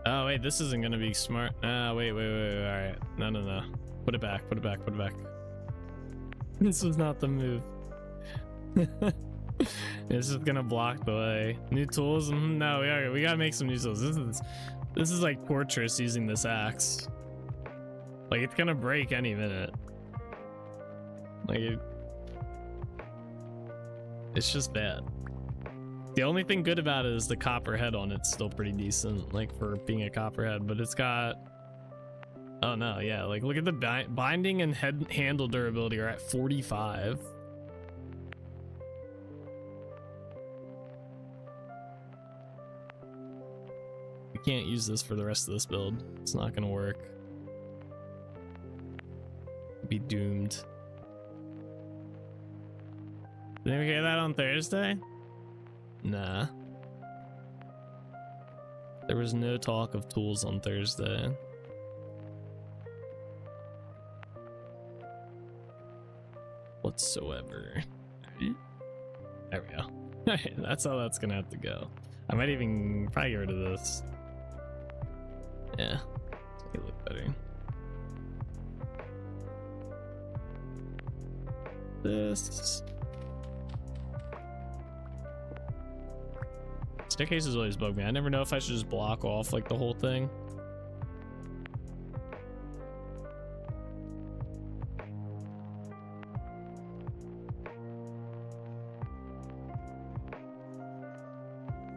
B: Oh wait, this isn't gonna be smart. Ah, wait. All right, no. Put it back. This was not the move. This is gonna block the way. New tools? No, we gotta make some new tools. This is like torturous using this axe. Like, it's gonna break any minute. Like, it's just bad. The only thing good about it is the copper head on it's still pretty decent, like for being a copper head, but it's got, oh no, yeah, like look at the binding and handle durability are at 45. We can't use this for the rest of this build. It's not gonna work. Be doomed. Did we hear that on Thursday? Nah. There was no talk of tools on Thursday. Whatsoever. There we go. That's how that's gonna have to go. I might even probably get rid of this. Yeah. Make it look better. This. Staircases always bug me. I never know if I should just block off like the whole thing.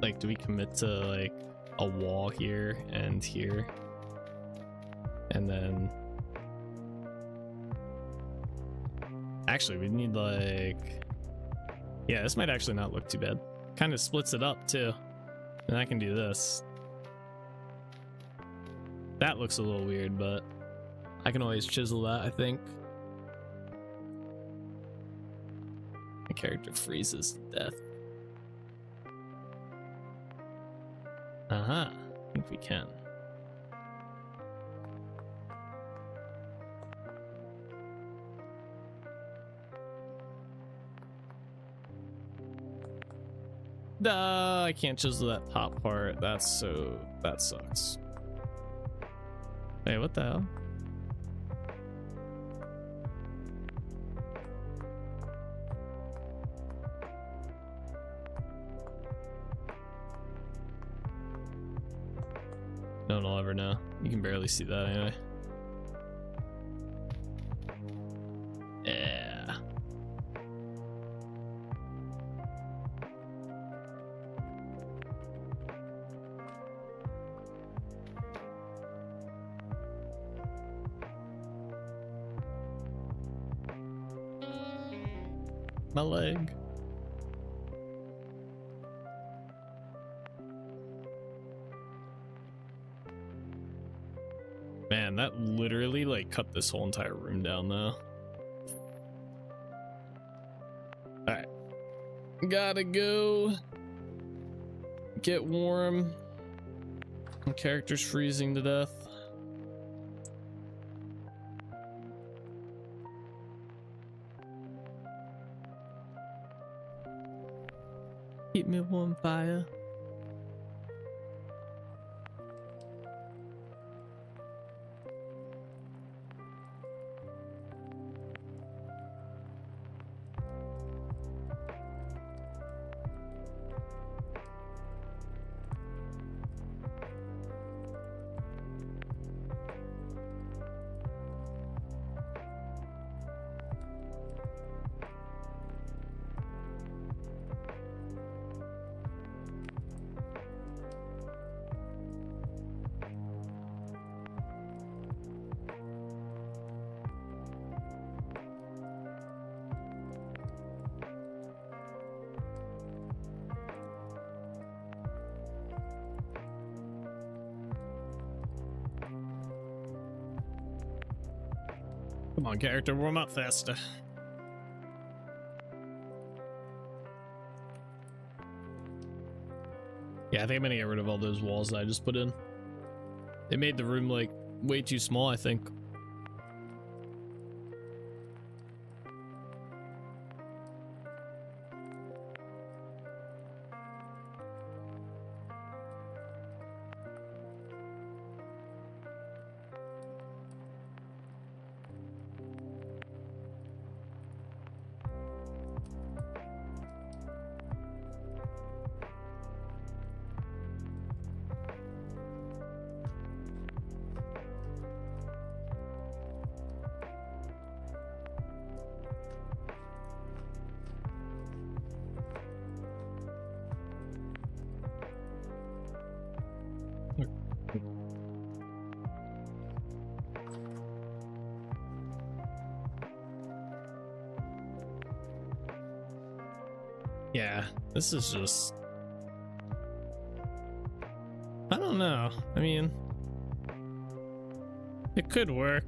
B: Like, do we commit to like a wall here and here? And then actually we need like, yeah, this might actually not look too bad. kind of splits it up too. And I can do this. That looks a little weird, but I can always chisel that, I think. My character freezes to death. Uh-huh. I think we can. I can't chisel that top part. That sucks. Hey, what the hell? No one will ever know. You can barely see that anyway. Yeah. My leg. Man, that literally like cut this whole entire room down though. Alright. Gotta go. Get warm. My character's freezing to death. Keep me warm, fire. Come on, character, warm up faster. Yeah, I think I'm gonna get rid of all those walls that I just put in. They made the room like way too small, I think. Yeah, this is just... I don't know. I mean, it could work.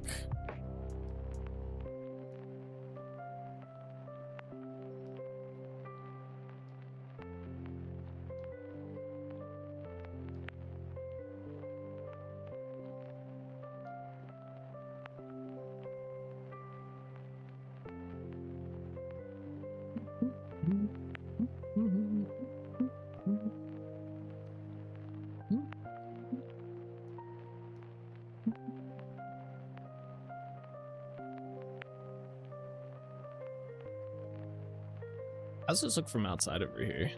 B: How's this look from outside over here?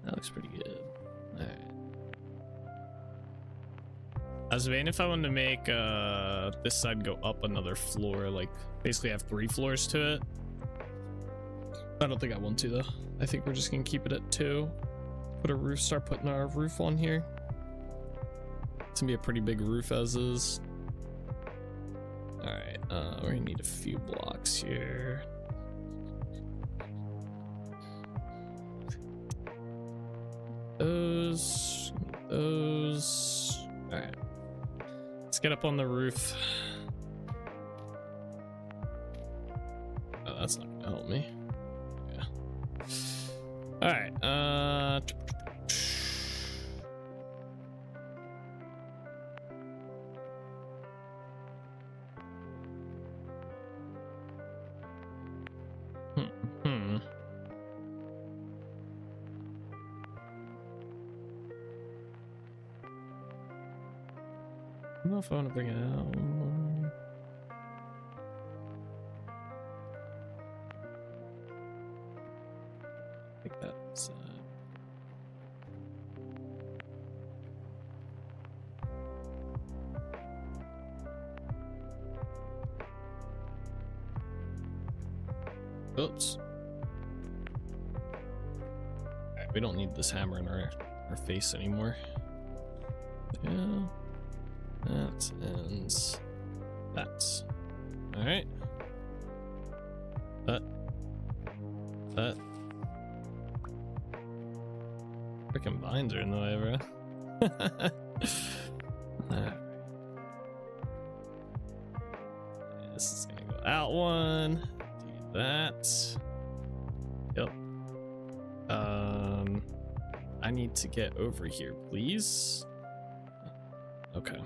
B: That looks pretty good. Alright. I was waiting if I wanted to make this side go up another floor, like basically have 3 floors to it. I don't think I want to though. I think we're just gonna keep it at 2. Start putting our roof on here. It's gonna be a pretty big roof as is. Alright, we're gonna need a few blocks here. those. Those. All right. Let's get up on the roof. Oh, that's not gonna help me. Yeah. All right. I don't know if I want to bring it out. I think that's oops. Alright, we don't need this hammer in our face anymore. Yeah. That ends that. Alright. That. Freaking vines are in the way, bro. Alright. This is gonna go out one. Do that. Yep. I need to get over here, please. Okay.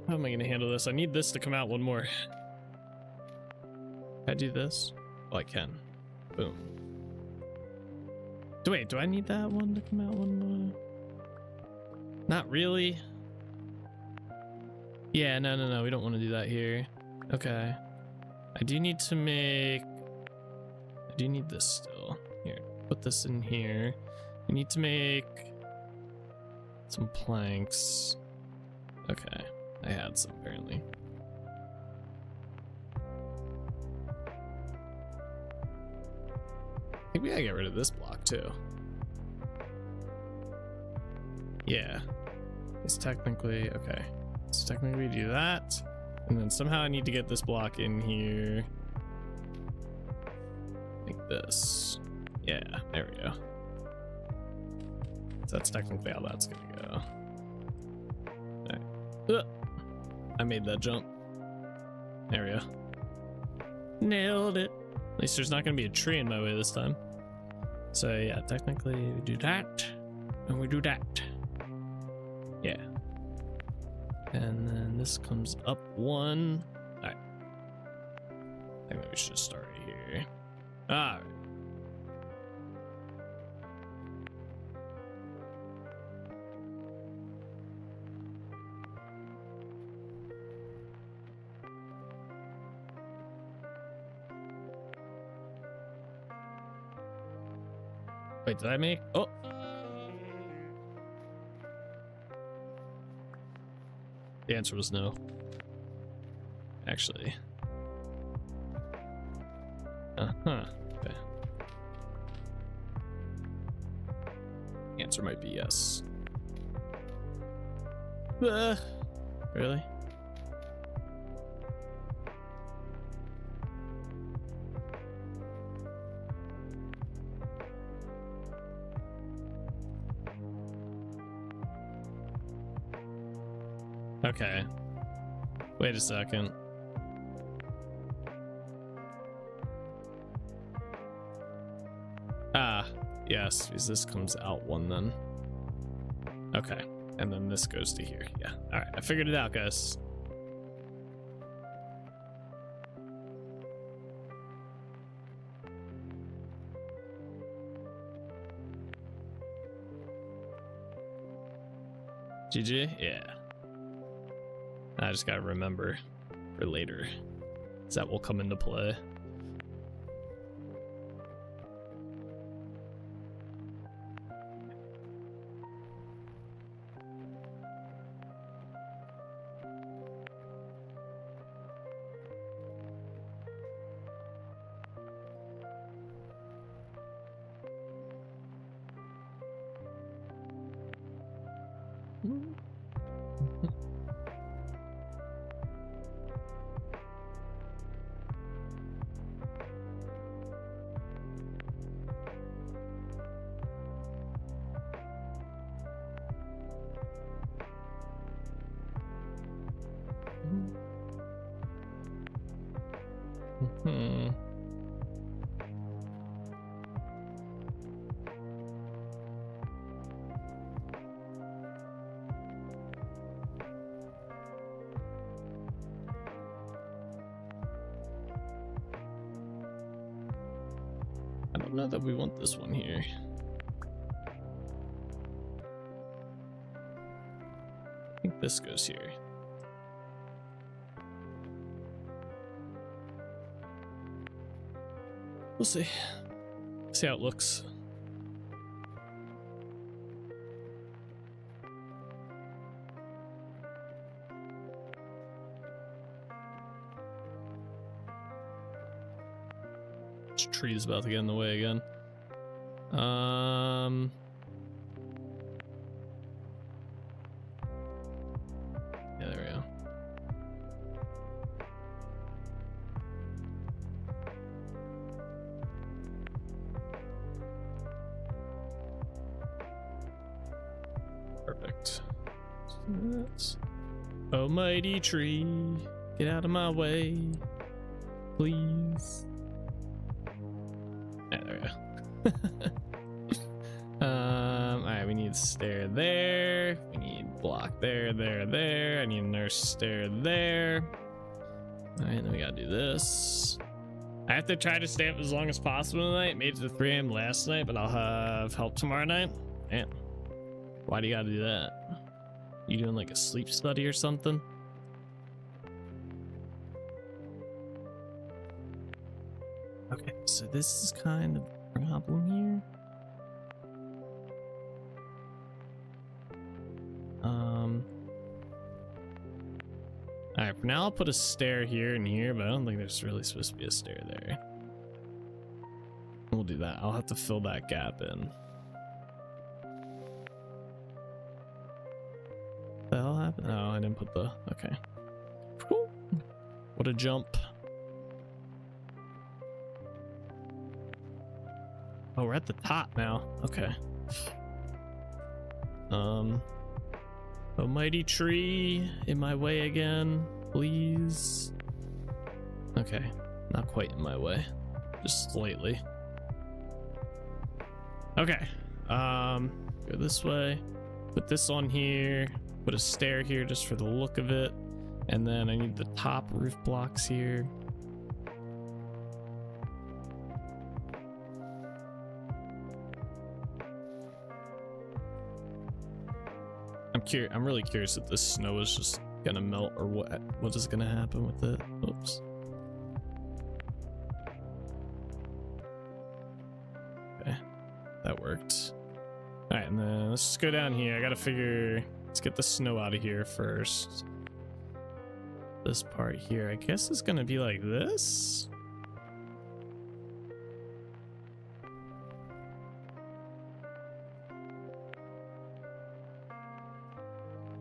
B: How am I gonna handle this? I need this to come out one more. Can I do this? Oh, I can. Boom. Wait, do I need that one to come out one more? Not really. Yeah, no, we don't want to do that here. Okay. I do need to make... I do need this still. Here, put this in here. I need to make some planks. Okay. I had some apparently. I think we gotta get rid of this block too. Yeah. It's technically okay. So technically do that. And then somehow I need to get this block in here. Like this. Yeah, there we go. So that's technically how that's gonna go. Alright. I made that jump. There we go. Nailed it. At least there's not gonna be a tree in my way this time. So yeah, technically we do that, and we do that. Yeah. And then this comes up one. Alright. I think we should start right here. Alright. Wait, did I make? Oh. The answer was no. Actually. Okay. The answer might be yes. Really? Okay. Wait a second. Ah, yes, because this comes out one then. Okay, and then this goes to here. Yeah, all right, I figured it out, guys. GG? Yeah. I just gotta remember for later, because that will come into play. Hmm. I don't know that we want this one here. I think this goes here. We'll see. See how it looks. This tree's about to get in the way again. Yeah, there we go. Perfect. So that's almighty tree, get out of my way, please. Yeah, there we go. Alright, we need stair there. We need block there, there. I need a nurse stair there. Alright, then we gotta do this. I have to try to stay up as long as possible tonight. Made it to 3 AM last night, but I'll have help tomorrow night. Damn. Why do you gotta do that? You doing like a sleep study or something? Okay, so this is kind of a problem here. Alright, for now I'll put a stair here and here, but I don't think there's really supposed to be a stair there. We'll do that. I'll have to fill that gap in. The hell happened? Oh, I didn't put the... Okay. Whew. What a jump. Oh, we're at the top now. Okay. Almighty tree in my way again, please. Okay, not quite in my way, just slightly. Okay. Go this way. Put this on here. Put a stair here just for the look of it, and then I need the top roof blocks here. I'm really curious if this snow is just gonna melt or what is gonna happen with it. Oops. Okay, that worked. All right, and then let's just go down here. I gotta figure. Let's get the snow out of here first. This part here, I guess, is gonna be like this.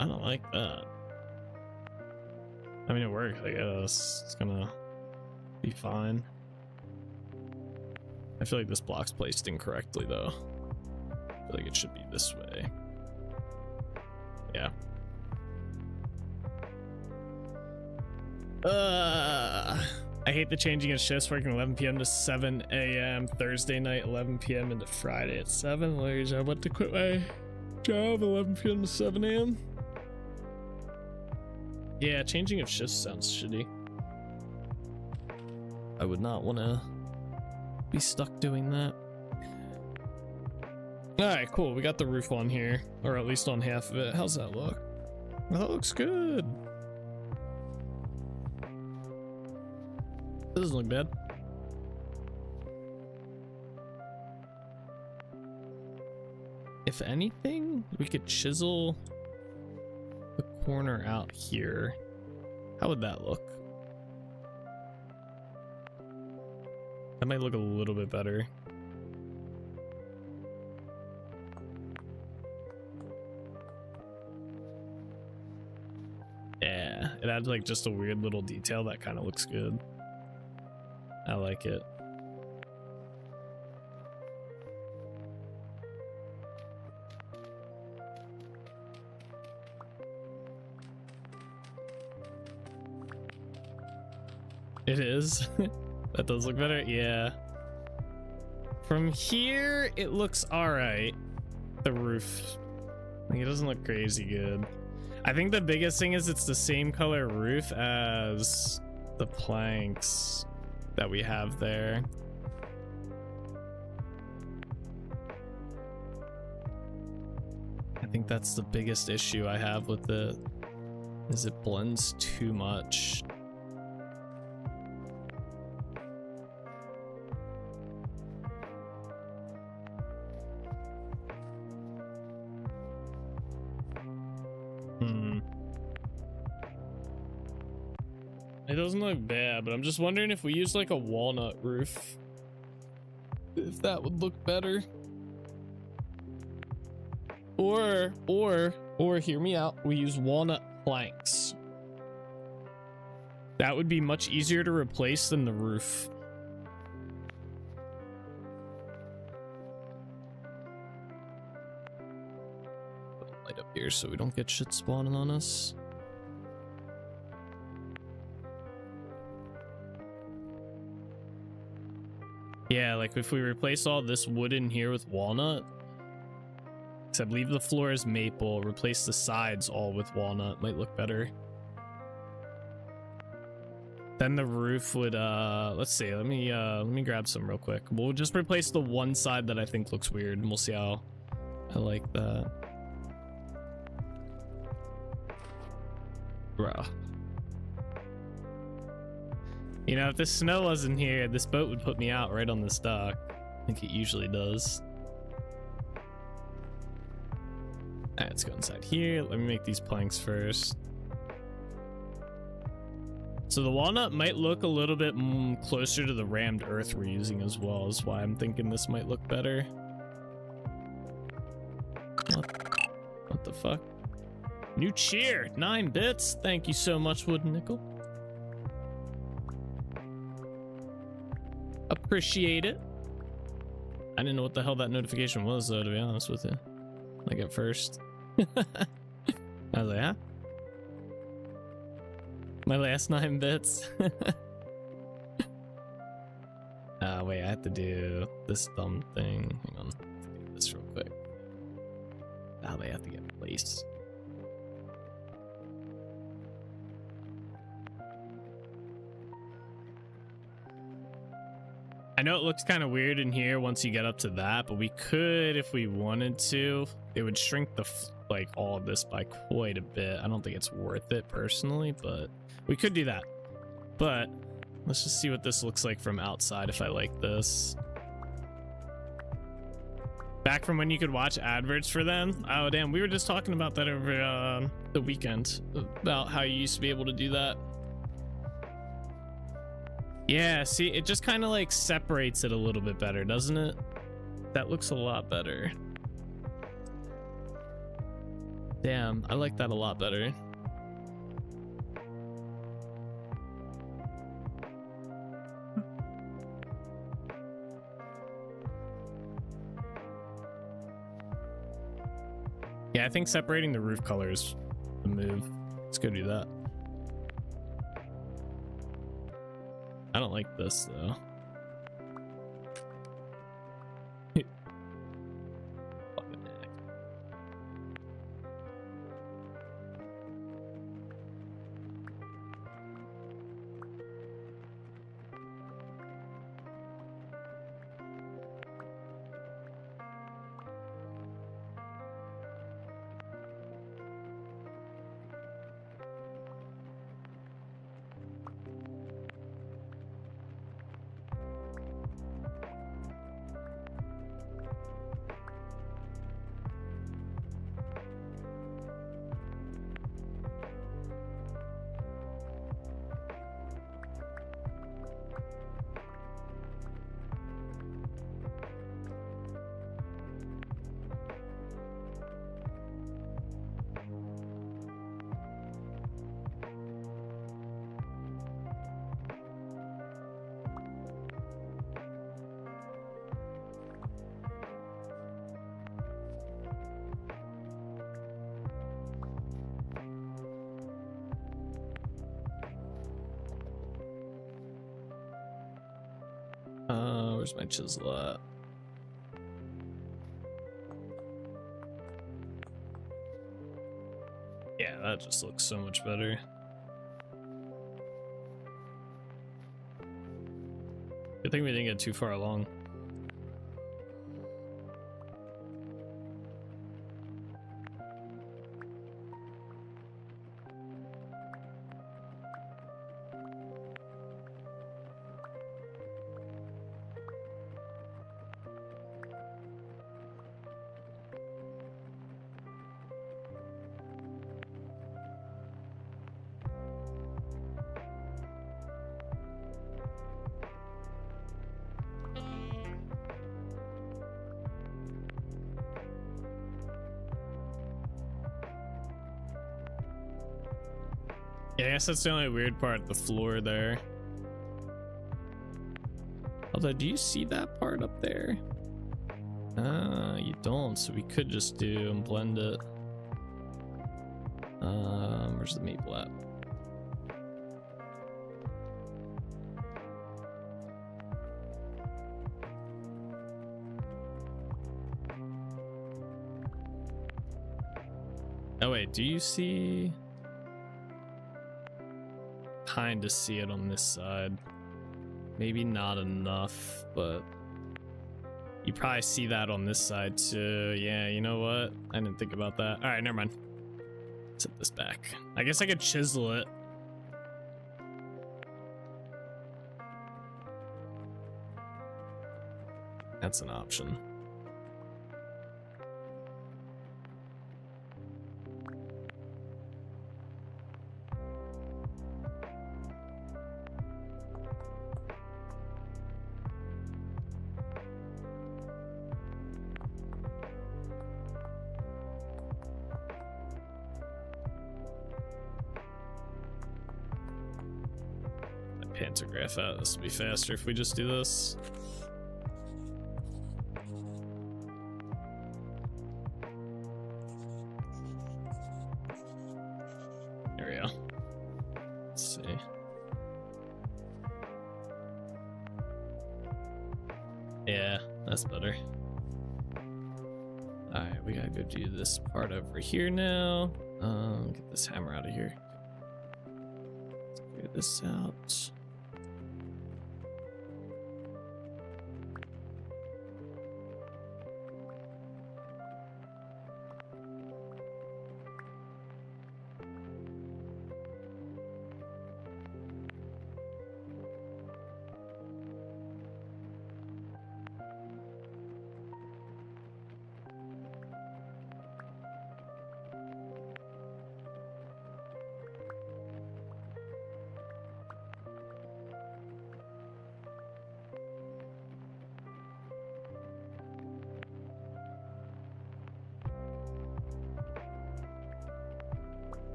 B: I don't like that. I mean, it works, I guess. It's gonna be fine. I feel like this block's placed incorrectly, though. I feel like it should be this way. Yeah. I hate the changing of shifts, working 11 p.m. to 7 a.m. Thursday night, 11 p.m. into Friday at 7. Ladies, I want to quit my job 11 p.m. to 7 a.m. Yeah, changing of shifts sounds shitty. I would not want to be stuck doing that. Alright, cool. We got the roof on here, or at least on half of it. How's that look? Well, that looks good. That doesn't look bad. If anything, we could chisel the corner out here. How would that look? That might look a little bit better. Yeah, it adds like just a weird little detail that kind of looks good. I like it. It is. That does look better. Yeah. From here, it looks all right. The roof, like, it doesn't look crazy good. I think the biggest thing is it's the same color roof as the planks that we have there. I think that's the biggest issue I have with it, is it blends too much. It doesn't look bad, but I'm just wondering if we use like a walnut roof, if that would look better. Or hear me out, we use walnut planks. That would be much easier to replace than the roof. Put a light up here so we don't get shit spawning on us. Yeah, like if we replace all this wood in here with walnut, except leave the floor as maple, replace the sides all with walnut, might look better. Then the roof would, let's see, let me grab some real quick. We'll just replace the one side that I think looks weird, and we'll see how I like that. Bruh. You know, if the snow wasn't here, this boat would put me out right on this dock. I think it usually does. Alright, let's go inside here. Let me make these planks first. So the walnut might look a little bit closer to the rammed earth we're using as well, is why I'm thinking this might look better. What the fuck? New cheer, 9 bits. Thank you so much, Wooden Nickel. Appreciate it. I didn't know what the hell that notification was, though, to be honest with you. Like at first. I was like, huh? My last 9 bits. Wait, I have to do this dumb thing. Hang on. Let's do this real quick. Now they have to get placed. I know it looks kind of weird in here once you get up to that, but we could, if we wanted to, it would shrink the, like, all of this by quite a bit. I don't think it's worth it personally, but we could do that. But let's just see what this looks like from outside if I like this. Back from when you could watch adverts for them. Oh, damn, we were just talking about that over the weekend, about how you used to be able to do that. Yeah, see, it just kind of like separates it a little bit better, doesn't it? That looks a lot better. Damn, I like that a lot better. Yeah, I think separating the roof colors the move. Let's go do that. I don't like this though. Where's my chisel at? Yeah, that just looks so much better. Good thing we didn't get too far along. Yeah, I guess that's the only weird part, the floor there. Although, do you see that part up there? You don't, so we could just do and blend it. Where's the maple at? Oh wait, do you see? Kind of see it on this side. Maybe not enough, but you probably see that on this side too. Yeah, you know what? I didn't think about that. All right, never mind. Set this back. I guess I could chisel it. That's an option. Pantograph out. This will be faster if we just do this. There we go. Let's see. Yeah, that's better. Alright, we gotta go do this part over here now. Get this hammer out of here. Let's figure this out.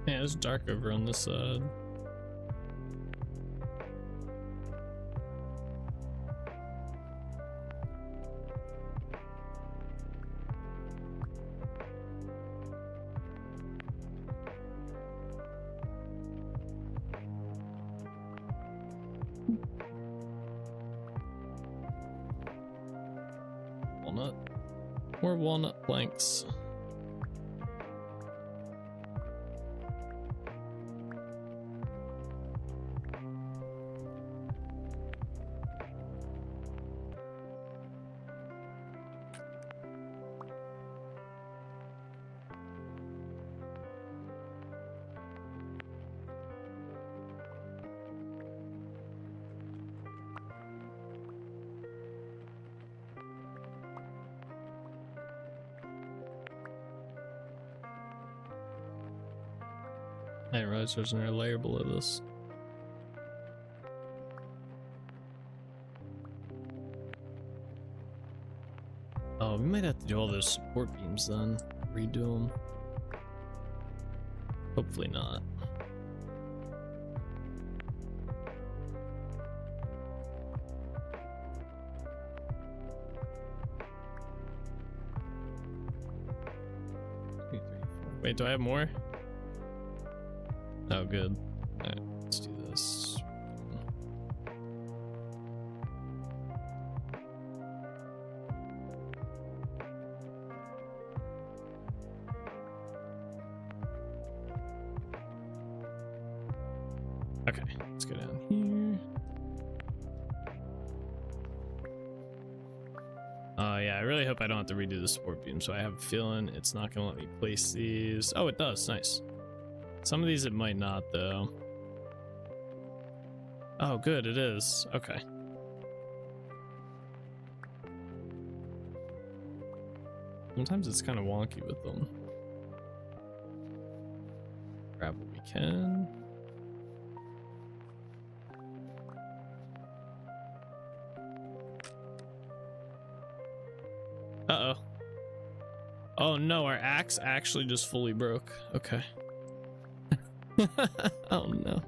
B: Yeah, it's dark over on this side. Walnut. More walnut planks. I didn't realize there's another layer below this. Oh, we might have to do all those support beams then. Redo them. Hopefully not. Wait, do I have more? Oh, good. Alright, let's do this. Okay, let's go down here. Yeah, I really hope I don't have to redo the support beam, so I have a feeling it's not gonna let me place these. Oh, it does. Nice. Some of these it might not, though. Oh, good, it is. Okay. Sometimes it's kind of wonky with them. Grab what we can. Uh-oh. Oh no, our axe actually just fully broke. Okay. Oh no.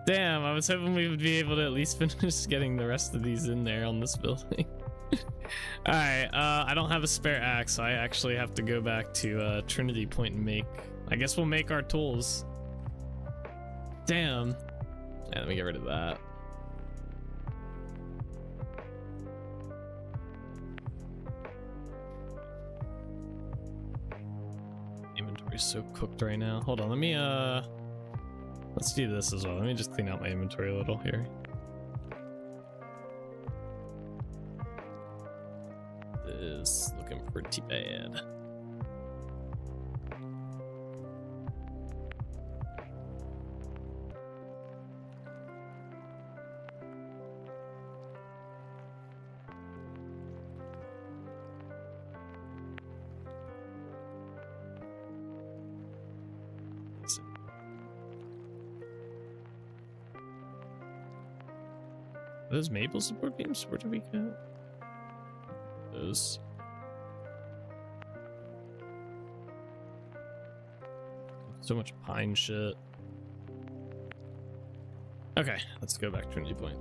B: Damn, I was hoping we would be able to at least finish getting the rest of these in there on this building. Alright, I don't have a spare axe, so I actually have to go back to Trinity Point and make... I guess we'll make our tools. Damn. Yeah, let me get rid of that. Inventory's so cooked right now. Hold on, let me let's do this as well. Let me just clean out my inventory a little here. This is looking pretty bad. Are those maple support beams? Where did we get those? So much pine shit. Okay, let's go back to Trinity Point.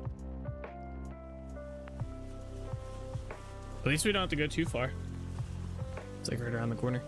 B: At least we don't have to go too far. It's like right around the corner.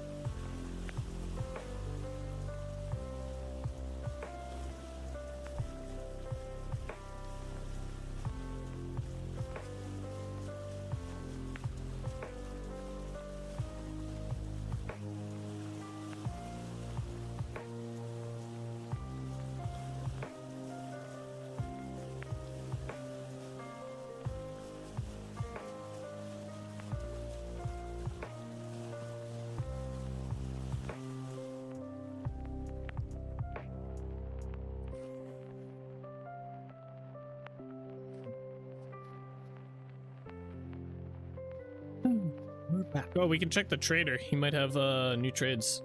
B: We're back. Oh, we can check the trader. He might have new trades.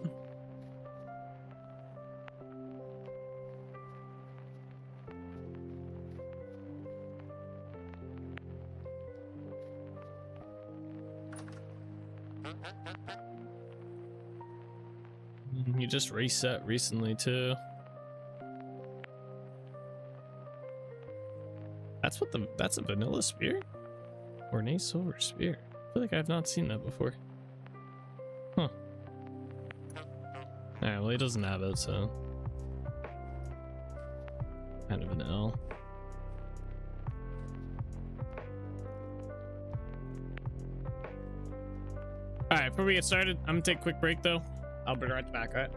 B: You just reset recently too. That's a vanilla spear? Ornate silver spear. I feel like I have not seen that before. Huh. Alright, well he doesn't have it, so kind of an L. Alright, before we get started, I'm gonna take a quick break though. I'll be right back, alright?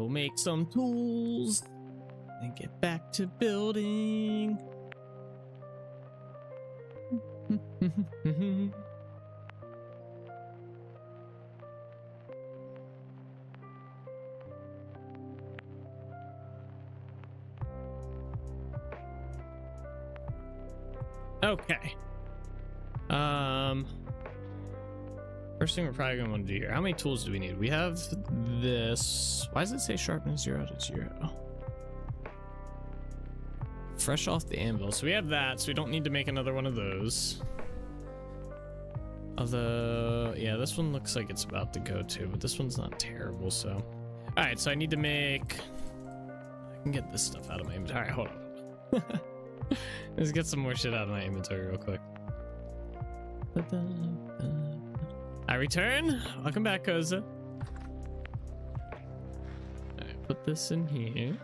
B: go make some tools and get back to building. Okay. First thing we're probably gonna want to do here. How many tools do we need? We have this. Why does it say sharpness 0 to 0? Fresh off the anvil. So we have that, so we don't need to make another one of those. Although, yeah, this one looks like it's about to go too, but this one's not terrible, so. All right, so I need to make, I can get this stuff out of my inventory. All right, hold on. Let's get some more shit out of my inventory real quick. I return. Welcome back, Koza. Alright, put this in here.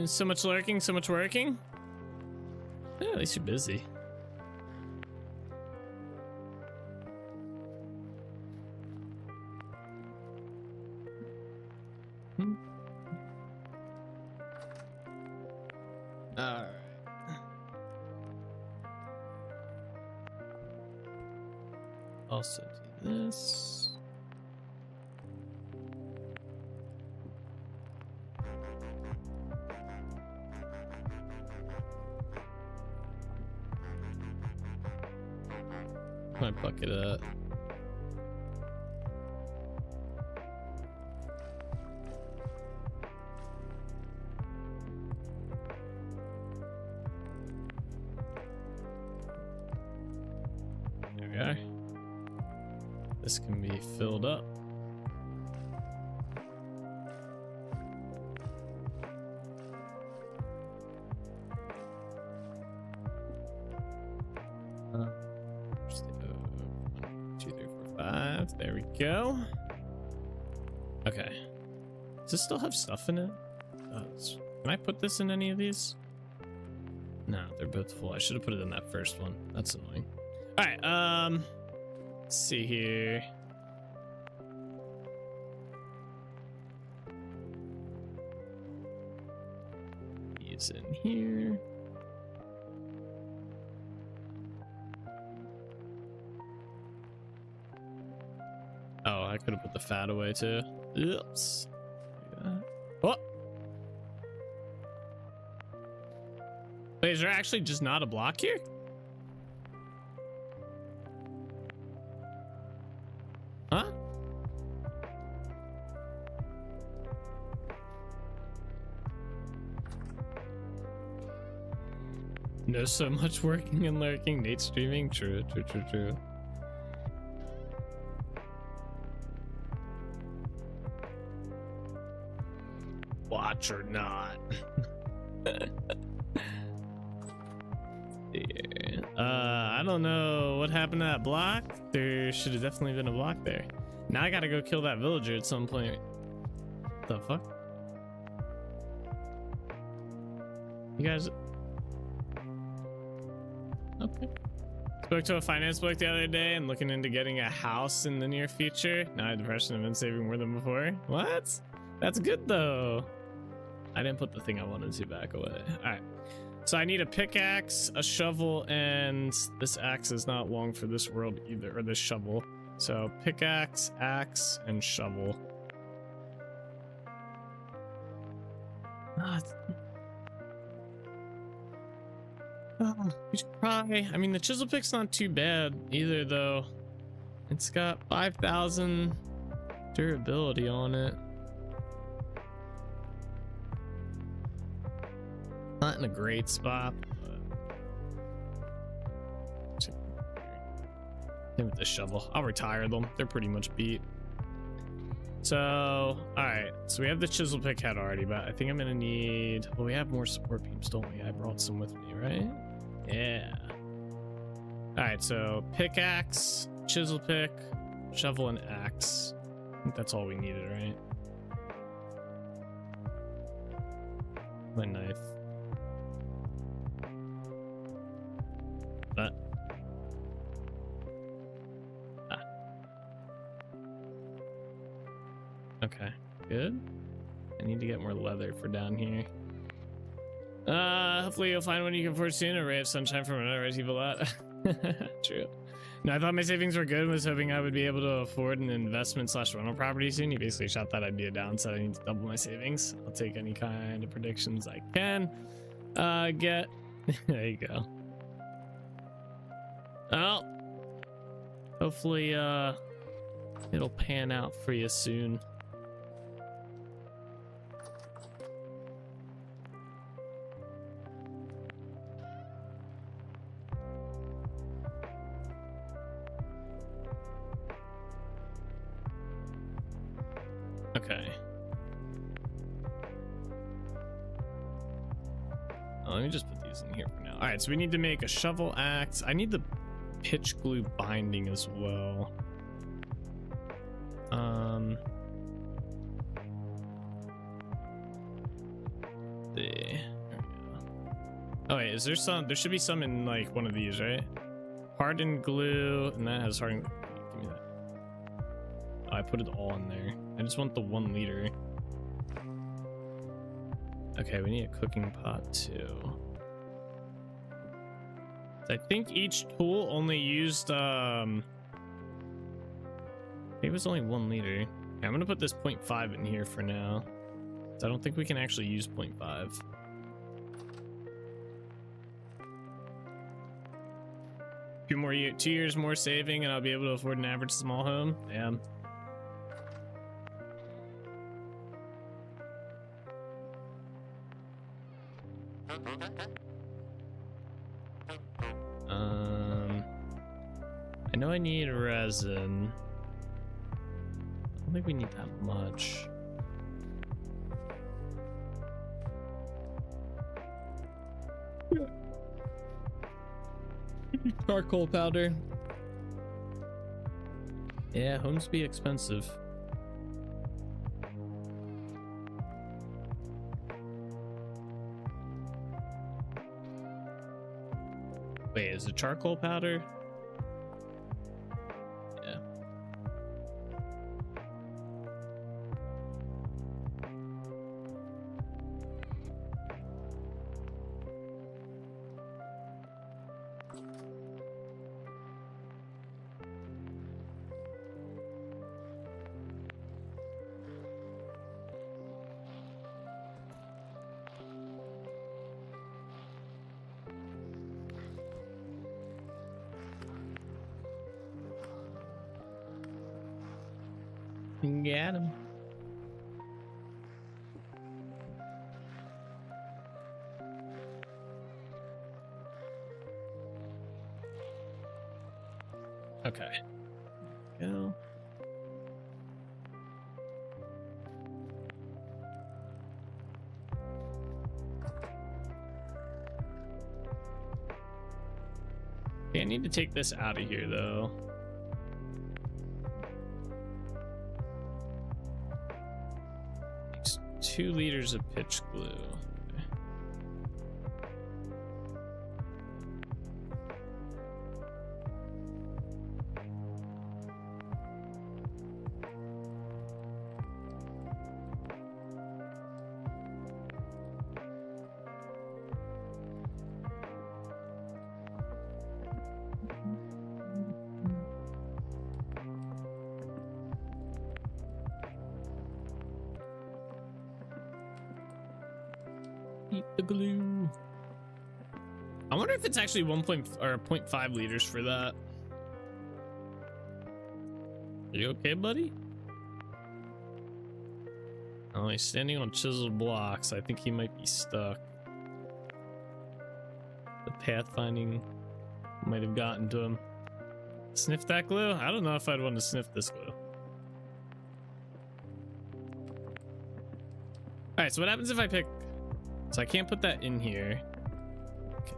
B: So much lurking, so much working. Yeah, at least you're busy. Alright. Also do this. My bucket up. There we are. This can be filled up. One, 2, 3, 4, 5. There we go. Okay. Does this still have stuff in it? Can I put this in any of these? No, they're both full. I should have put it in that first one. That's annoying. All right. Let's see here. He's in here. Oh, I could have put the fat away too. Oops. What? Wait, is there actually just not a block here? Huh? No, so much working and lurking. Nate streaming. True. Watch or not. Yeah. I don't know what happened to that block. There should have definitely been a block there. Now I gotta go kill that villager at some point. What the fuck? You guys... Okay. Spoke to a finance book the other day and looking into getting a house in the near future. Now I have depression. I've been saving more than before. What? That's good though. I didn't put the thing I wanted to back away. All right. So I need a pickaxe, a shovel, and this axe is not long for this world either, or this shovel. So pickaxe, axe, and shovel. We should try. I mean, the chisel pick's not too bad either, though. It's got 5,000 durability on it. Not in a great spot, but same with the shovel. I'll retire them. They're pretty much beat. So, all right. So we have the chisel pick head already, but I think I'm gonna need. Well, we have more support beams, don't we? I brought some with me, right? Yeah. All right. So pickaxe, chisel pick, shovel, and axe. I think that's all we needed, right? My knife. But Okay, good. I need to get more leather for down here. Hopefully you'll find one you can afford soon. A ray of sunshine from another evil lot. True. No, I thought my savings were good and was hoping I would be able to afford an investment / rental property soon. You basically shot that idea down, so I need to double my savings. I'll take any kind of predictions I can get. There you go. Well, hopefully it'll pan out for you soon. Okay. Let me just put these in here for now. All right, so we need to make a shovel axe. I need the pitch glue binding as well. There we go. Oh wait, is there some? There should be some in like one of these, right? Hardened glue, and that has hardened. Give me that. Oh, I put it all in there. I just want the 1 liter. Okay, we need a cooking pot too. I think each tool only used I think it was only 1 liter. Okay, I'm gonna put this 0.5 in here for now. I don't think we can actually use 0.5. Two years more saving and I'll be able to afford an average small home. Damn. I know I need resin. I don't think we need that much. Charcoal powder. Yeah, homes be expensive. Wait, is it charcoal powder? Yeah. Got him. Okay. Go. Okay, I need to take this out of here though. It's 2 liters of pitch glue. Eat the glue. I wonder if it's actually 0.5 liters for that. Are you okay, buddy? Oh, he's standing on chiseled blocks. I think he might be stuck. The pathfinding might have gotten to him. Sniff that glue? I don't know if I'd want to sniff this glue. Alright, so what happens if I pick... So I can't put that in here. Okay.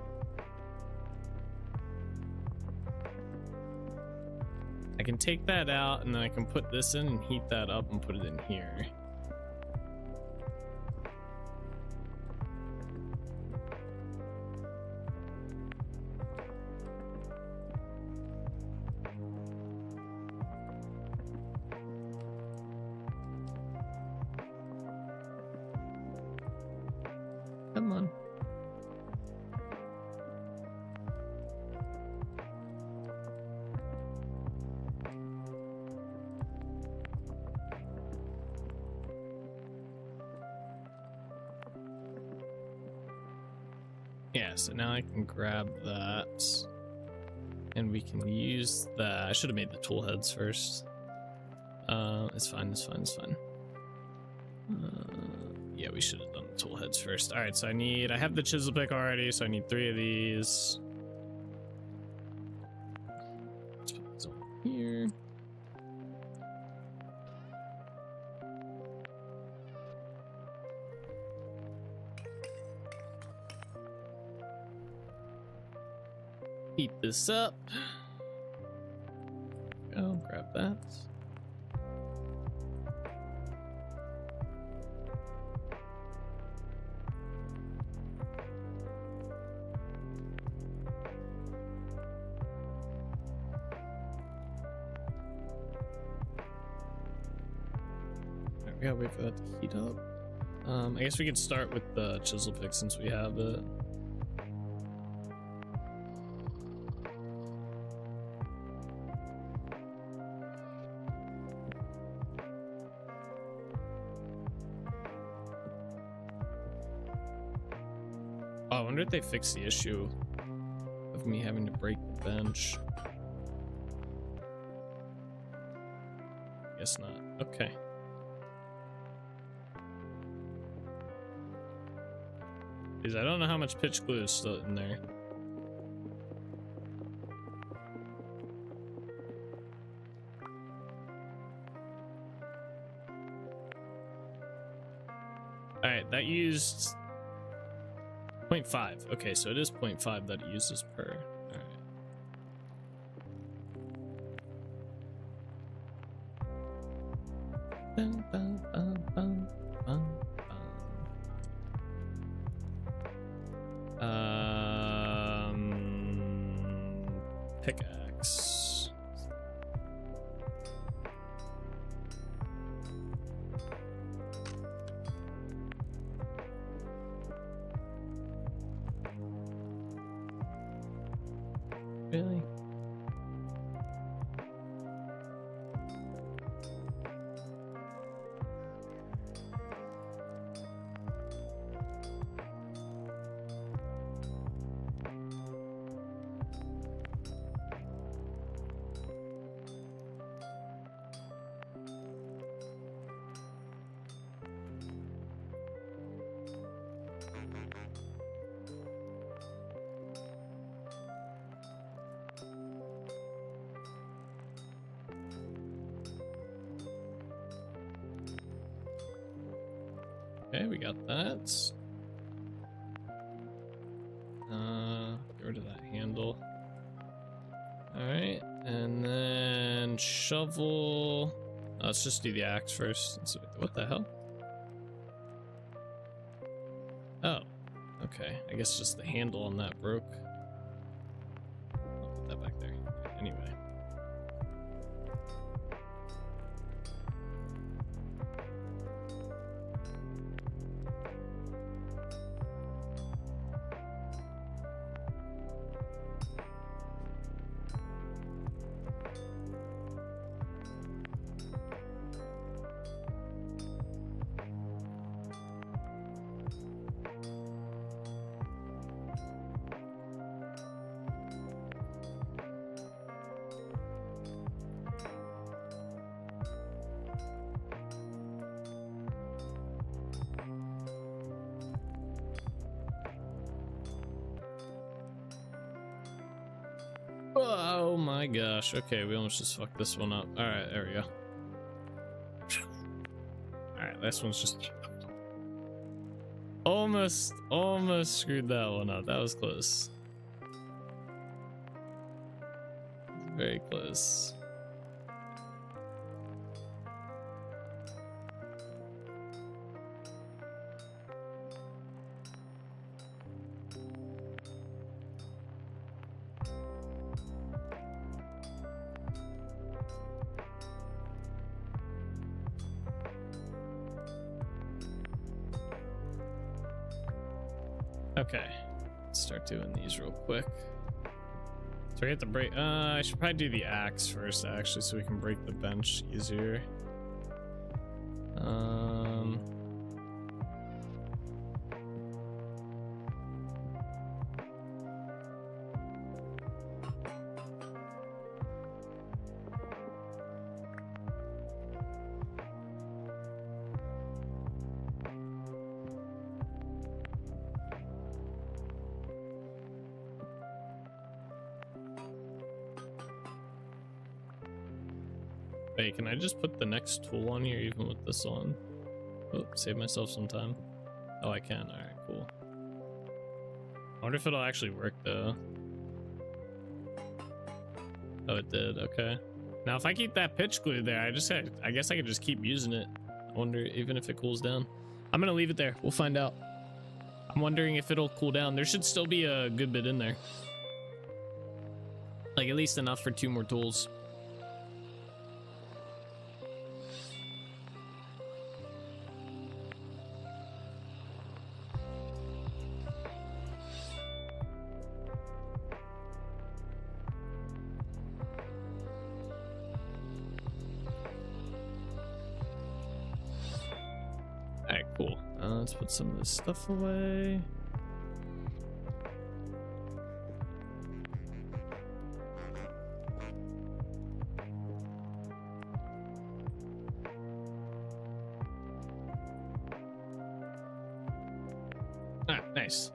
B: I can take that out and then I can put this in and heat that up and put it in here. Yeah, so now I can grab that. And we can use the... I should have made the tool heads first. It's fine, it's fine, it's fine. Yeah, we should have done the tool heads first. Alright, so I have the chisel pick already, so I need 3 of these. Let's put this on here. Heat this up. Go, grab that. We gotta wait for that to heat up. I guess we could start with the chisel pick since we have it. Oh, I wonder if they fixed the issue of me having to break the bench. Guess not. Okay. Because I don't know how much pitch glue is still in there. Alright, that used 0.5. Okay, so it is 0.5 that it uses per. Alright. Bum, bum, bum, bum, bum, pickaxe. Really? Okay, we got that. Get rid of that handle. Alright, and then shovel. Let's just do the axe first. What the hell? Oh, okay. I guess just the handle on that broke. I'll put that back there. Anyway. Oh my gosh. Okay, we almost just fucked this one up. Alright, there we go. Alright, this one's just almost screwed that one up. That was close. Very close. Okay, let's start doing these real quick. So I get to break. I should probably do the axe first, actually, so we can break the bench easier. Wait, can I just put the next tool on here even with this on? Oh, save myself some time. Oh, I can. All right, cool. I wonder if it'll actually work though. Oh, it did. Okay. Now, if I keep that pitch glue there, I guess I could just keep using it. I wonder even if it cools down. I'm gonna leave it there. We'll find out. I'm wondering if it'll cool down. There should still be a good bit in there. Like at least enough for 2 more tools. Alright, cool. Let's put some of this stuff away. Ah, nice.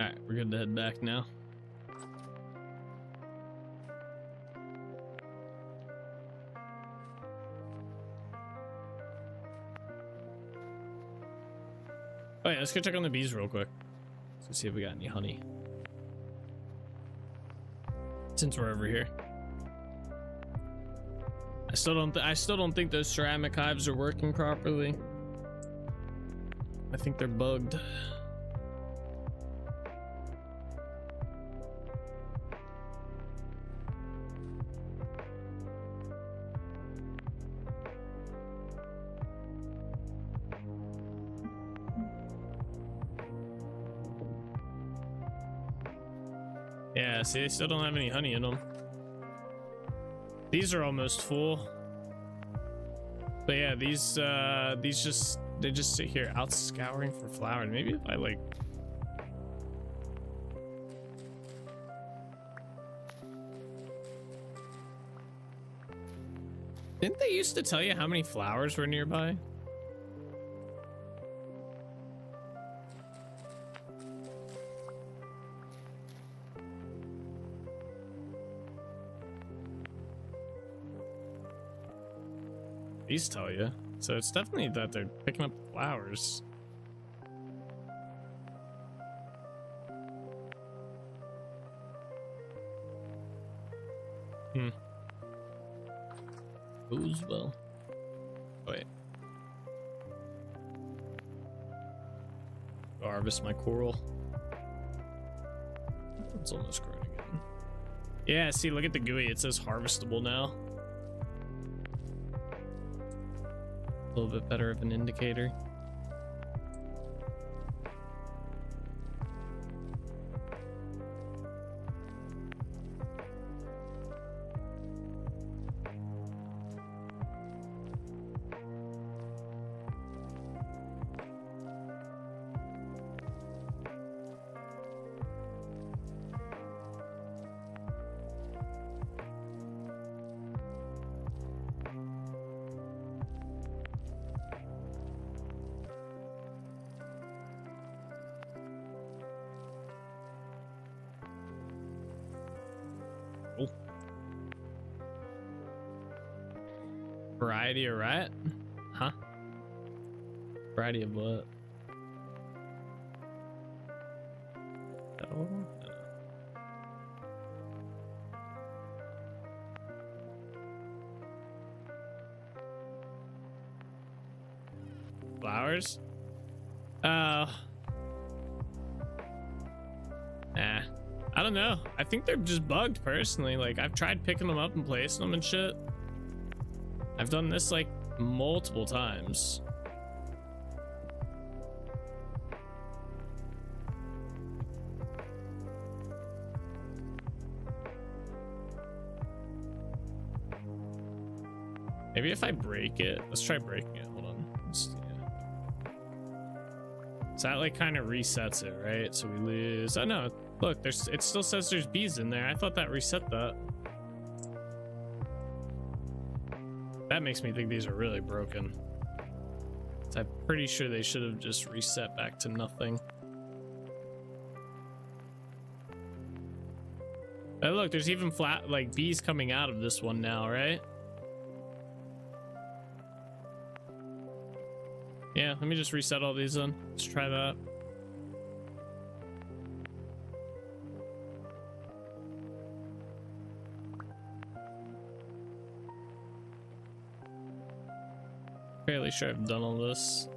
B: Alright, we're good to head back now. Oh yeah, let's go check on the bees real quick. Let's see if we got any honey. Since we're over here. I still don't think those ceramic hives are working properly. I think they're bugged. Yeah, see, they still don't have any honey in them. These are almost full. But yeah, they just sit here out scouring for flowers. Maybe if I like... Didn't they used to tell you how many flowers were nearby? These tell you, so it's definitely that they're picking up flowers. Goes well. Wait. Go harvest my coral. It's almost grown again. Yeah, see, look at the GUI. It says harvestable now. A little bit better of an indicator. Variety of rat? Huh? Variety of what? Oh. Flowers? Nah. I don't know. I think they're just bugged personally. Like, I've tried picking them up and placing them and shit. I've done this like multiple times. Maybe if I break it, let's try breaking it. Hold on. So that like kind of resets it, right? So we lose. Oh no, look, it still says there's bees in there. I thought that reset that. That makes me think these are really broken. So I'm pretty sure they should have just reset back to nothing. Oh look, there's even flat like bees coming out of this one now, right? Yeah, let me just reset all these then. Let's try that. Fairly sure I've done all this.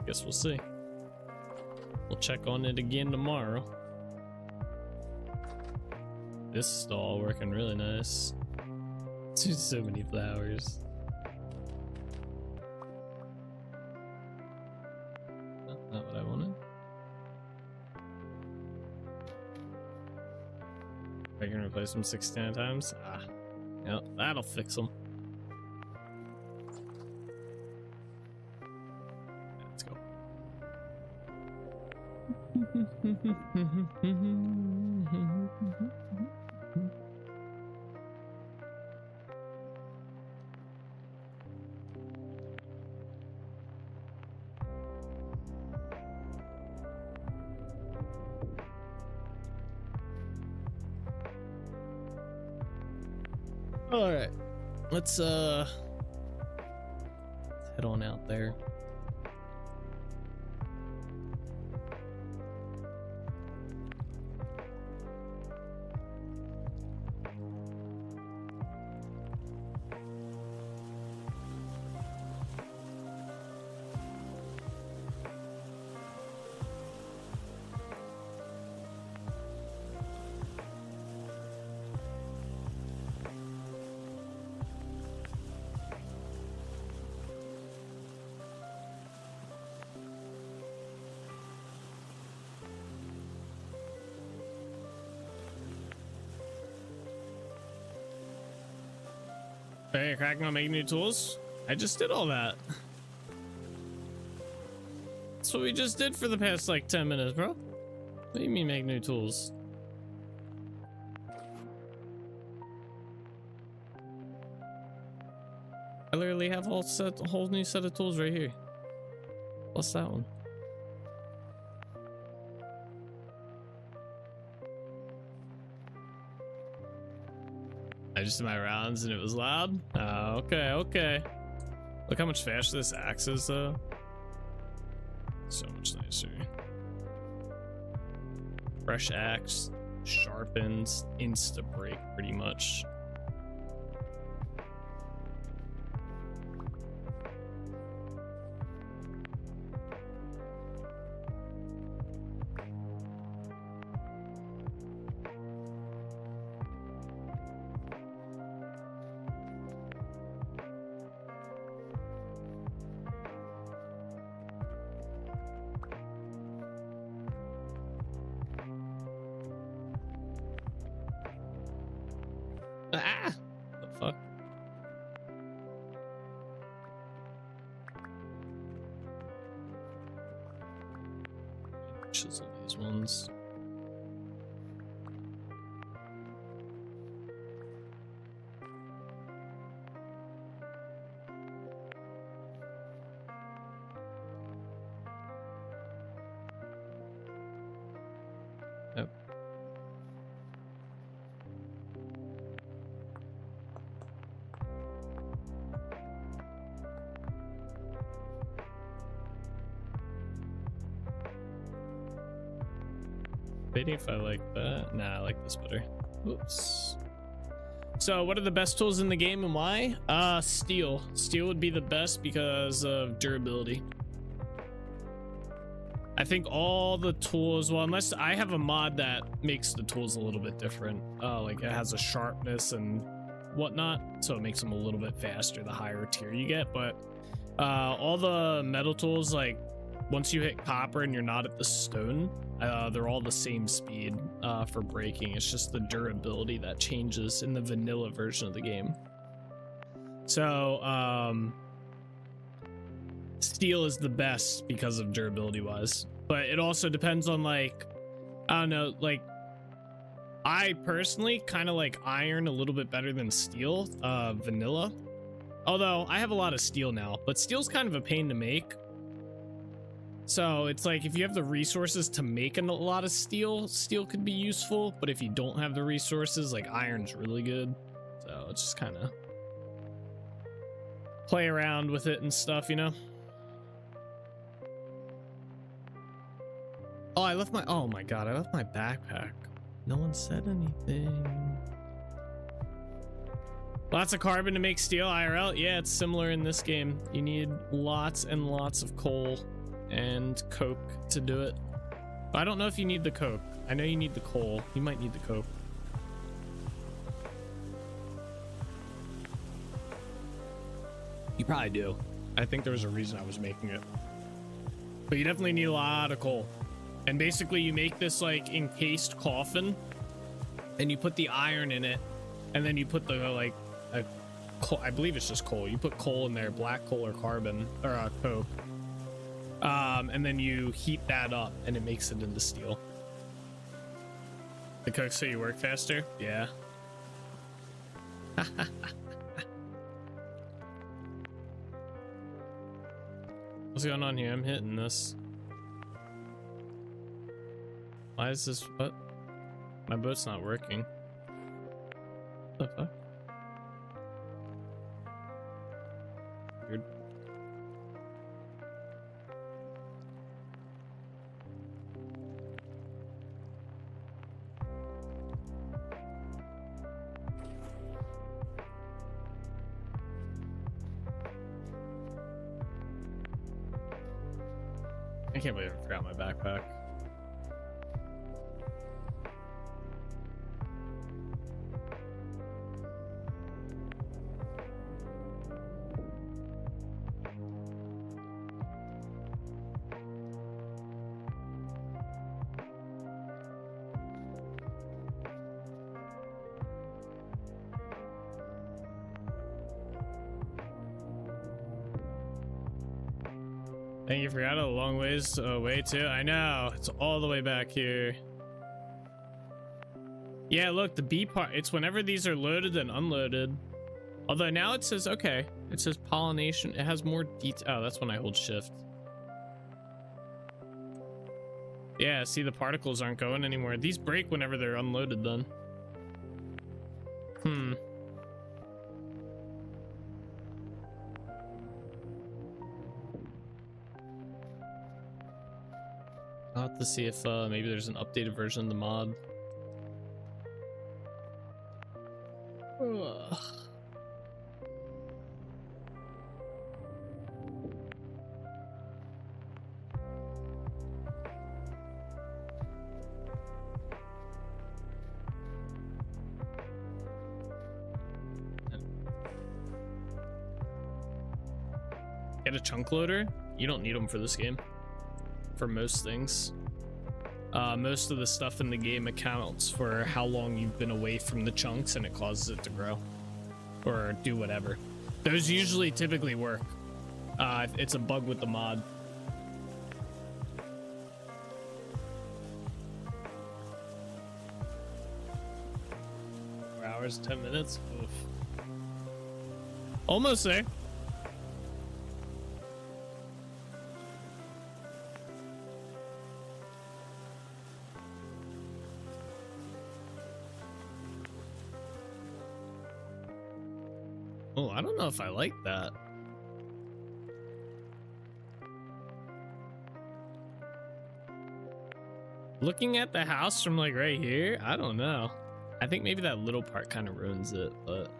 B: Guess we'll see. We'll check on it again tomorrow. This is all working really nice. There's so many flowers. Not what I wanted. I can replace them 69 times. Ah, yeah, that'll fix them. Let's go. All right, let's head on out there. Hey, cracking on making new tools? I just did all that. That's what we just did for the past like 10 minutes, bro. What do you mean make new tools? I literally have a whole new set of tools right here. What's that one? I just did my rounds and it was loud. Oh, okay, okay. Look how much faster this axe is, though. So much nicer. Fresh axe, sharpens, insta break, pretty much. Ah! The fuck? Chisel these ones. Yep. Debating if I like that. Nah, I like this better. Oops. So what are the best tools in the game and why? Steel. Steel would be the best because of durability. I think all the tools, well, unless I have a mod that makes the tools a little bit different. Like it has a sharpness and whatnot, so it makes them a little bit faster the higher tier you get. But all the metal tools, like once you hit copper and you're not at the stone, they're all the same speed for breaking. It's just the durability that changes in the vanilla version of the game. So steel is the best because of durability wise, but it also depends on, like, I don't know, like I personally kind of like iron a little bit better than steel, vanilla, although I have a lot of steel now, but steel's kind of a pain to make. So it's like if you have the resources to make a lot of steel could be useful, but if you don't have the resources, like iron's really good. So it's just kind of play around with it and stuff, you know. Oh, I left my, oh my god, I left my backpack. No one said anything. Lots of carbon to make steel IRL. Yeah, it's similar in this game. You need lots and lots of coal and coke to do it. I don't know if you need the coke. I know you need the coal. You might need the coke. You probably do. I think there was a reason I was making it. But you definitely need a lot of coal. And basically you make this like encased coffin and you put the iron in it, and then you put the like I believe it's just coal. You put coal in there, black coal or carbon or coke. And then you heat that up and it makes it into steel. The coke so you work faster? Yeah. What's going on here? I'm hitting this. Why is this? What? My boat's not working. What the fuck? Weird. I can't believe I forgot my backpack. Thank you, forgot a long ways away too. I know, it's all the way back here. Yeah, look, the B part, it's whenever these are loaded and unloaded. Although now it says, okay, it says pollination. It has more detail. Oh, that's when I hold shift. Yeah, see, the particles aren't going anymore. These break whenever they're unloaded then. I'll have to see if maybe there's an updated version of the mod. Ugh. Get a chunk loader? You don't need them for this game. For most things. Most of the stuff in the game accounts for how long you've been away from the chunks and it causes it to grow or do whatever. Those usually typically work. It's a bug with the mod. 4 hours, 10 minutes. Oof. Almost there. Oh, I don't know if I like that. Looking at the house from like right here, I don't know. I think maybe that little part kind of ruins it, but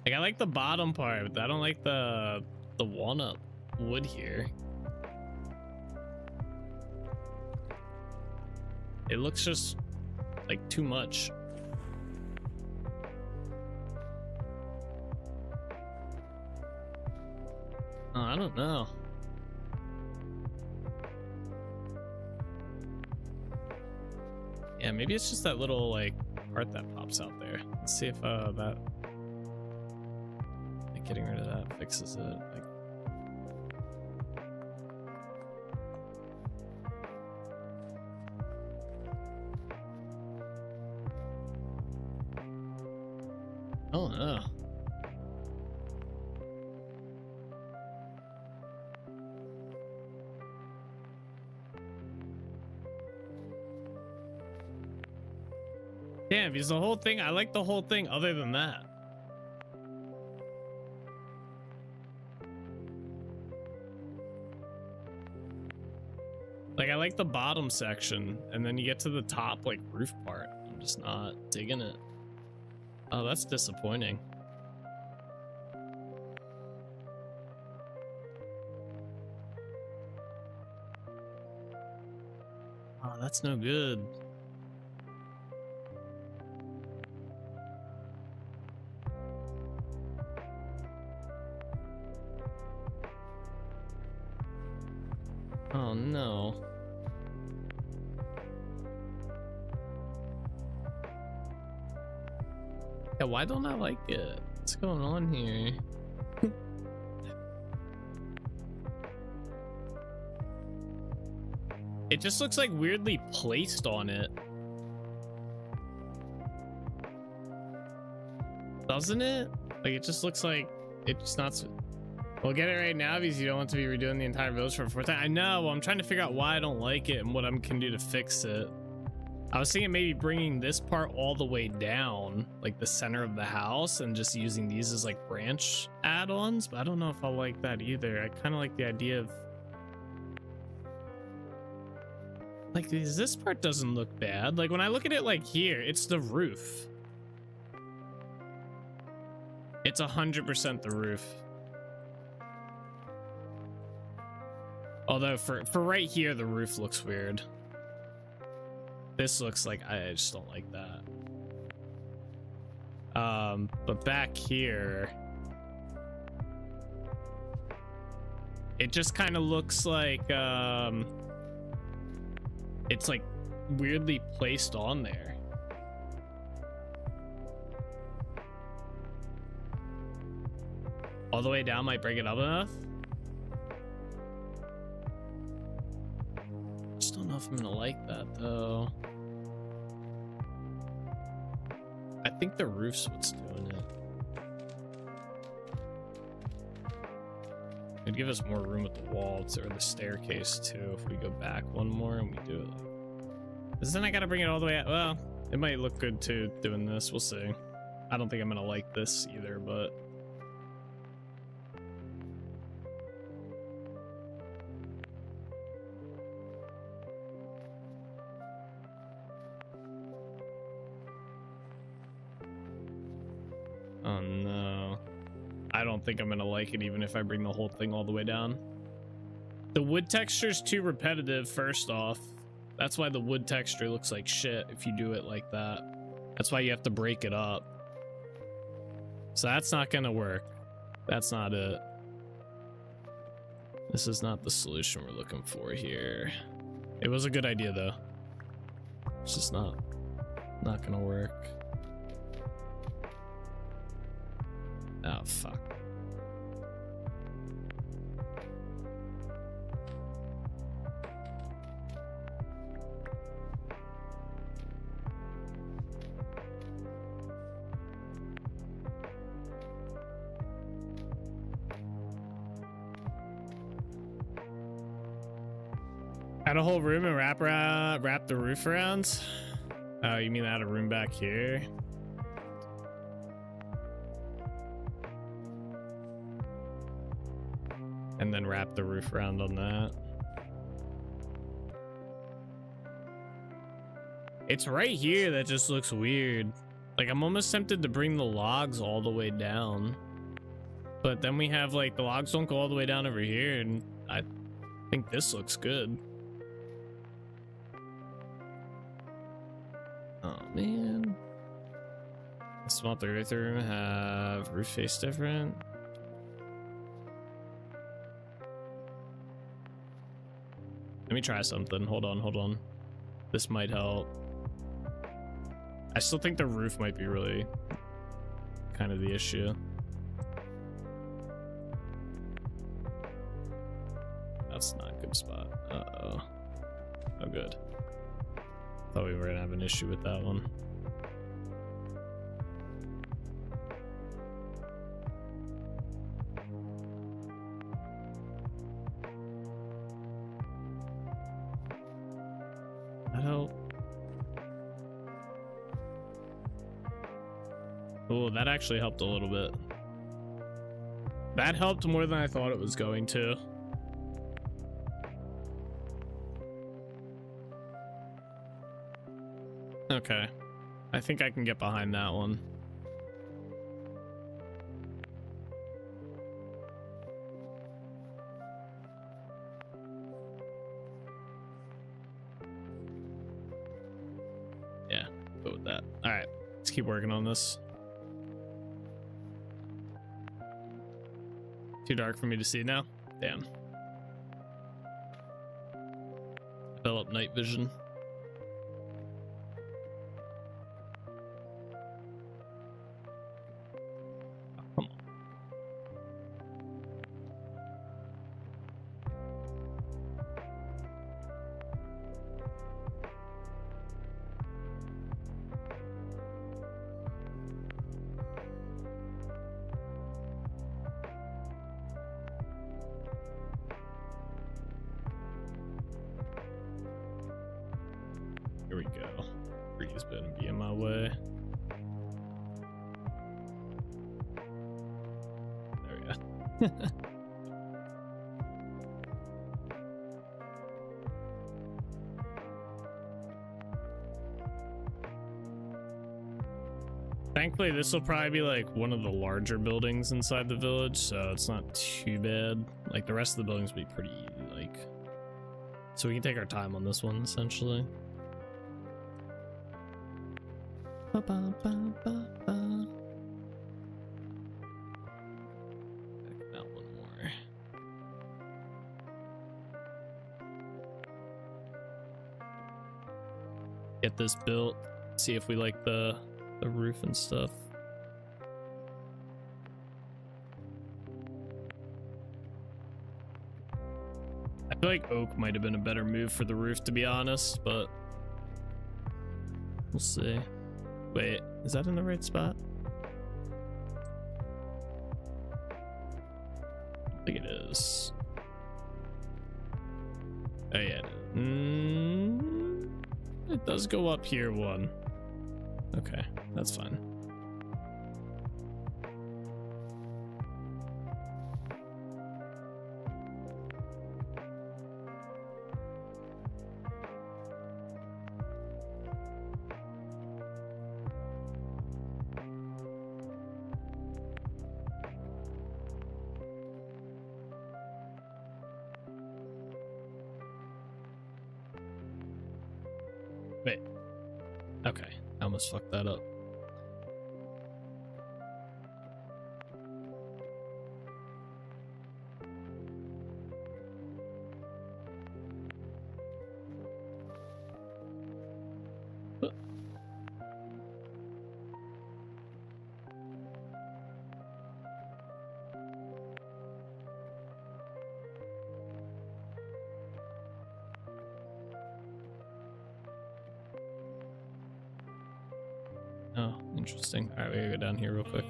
B: like I like the bottom part, but I don't like the walnut wood here. It looks just like too much. Oh, I don't know. Yeah, maybe it's just that little like part that pops out there. Let's see if that like getting rid of that fixes it. Like, oh no. Damn, because the whole thing, I like the whole thing other than that. Like I like the bottom section, and then you get to the top like roof part. I'm just not digging it. Oh, that's disappointing. Oh, that's no good. Oh no. Yeah, why don't I like it? What's going on here? It just looks like weirdly placed on it. Doesn't it? Like it just looks like it's not. We'll get it right now because you don't want to be redoing the entire village for a fourth time. I know. Well, I'm trying to figure out why I don't like it and what I can do to fix it. I was thinking maybe bringing this part all the way down, like the center of the house, and just using these as like branch add-ons, but I don't know if I like that either. I kind of like the idea of like this part doesn't look bad. Like when I look at it like here, it's the roof. It's 100% the roof. Although for right here, the roof looks weird. This looks like, I just don't like that. But back here, it just kind of looks like, it's like weirdly placed on there. All the way down might break it up enough. Just don't know if I'm gonna like that though. I think the roof's what's doing it. It'd give us more room with the walls or the staircase too if we go back one more and we do it like, because then I gotta bring it all the way out. Well, it might look good too doing this. We'll see. I don't think I'm gonna like this either, but oh no, I don't think I'm gonna like it even if I bring the whole thing all the way down. The wood texture's too repetitive, first off. That's why the wood texture looks like shit if you do it like that. That's why you have to break it up. So that's not gonna work. That's not it. This is not the solution we're looking for here. It was a good idea though. It's just not gonna work. Oh, fuck. Add a whole room and wrap the roof around? Oh, you mean add a room back here? And then wrap the roof around on that. It's right here that just looks weird. Like, I'm almost tempted to bring the logs all the way down. But then we have, like, the logs don't go all the way down over here, and I think this looks good. Oh, man. This small 33 room have roof face different. Let me try something. Hold on, hold on. This might help. I still think the roof might be really kind of the issue. That's not a good spot. Uh-oh. Oh, good. Thought we were gonna have an issue with that one. That help? Oh, that actually helped a little bit. That helped more than I thought it was going to. Okay. I think I can get behind that one. Yeah, go with that. All right, let's keep working on this. Too dark for me to see now? Damn. Develop night vision. Here we go. Breeze been be in my way. There we go. Thankfully, this will probably be like one of the larger buildings inside the village, so it's not too bad. Like the rest of the buildings will be pretty easy, like. So we can take our time on this one, essentially. Ba, ba, ba, ba, ba. Back out one more. Get this built. See if we like the roof and stuff. I feel like oak might have been a better move for the roof, to be honest, but we'll see. Wait, is that in the right spot? I think it is. Oh yeah, it does go up here one. Okay, that's fine. Wait. Okay, I almost fucked that up. Oh, interesting. All right, we gotta go down here real quick.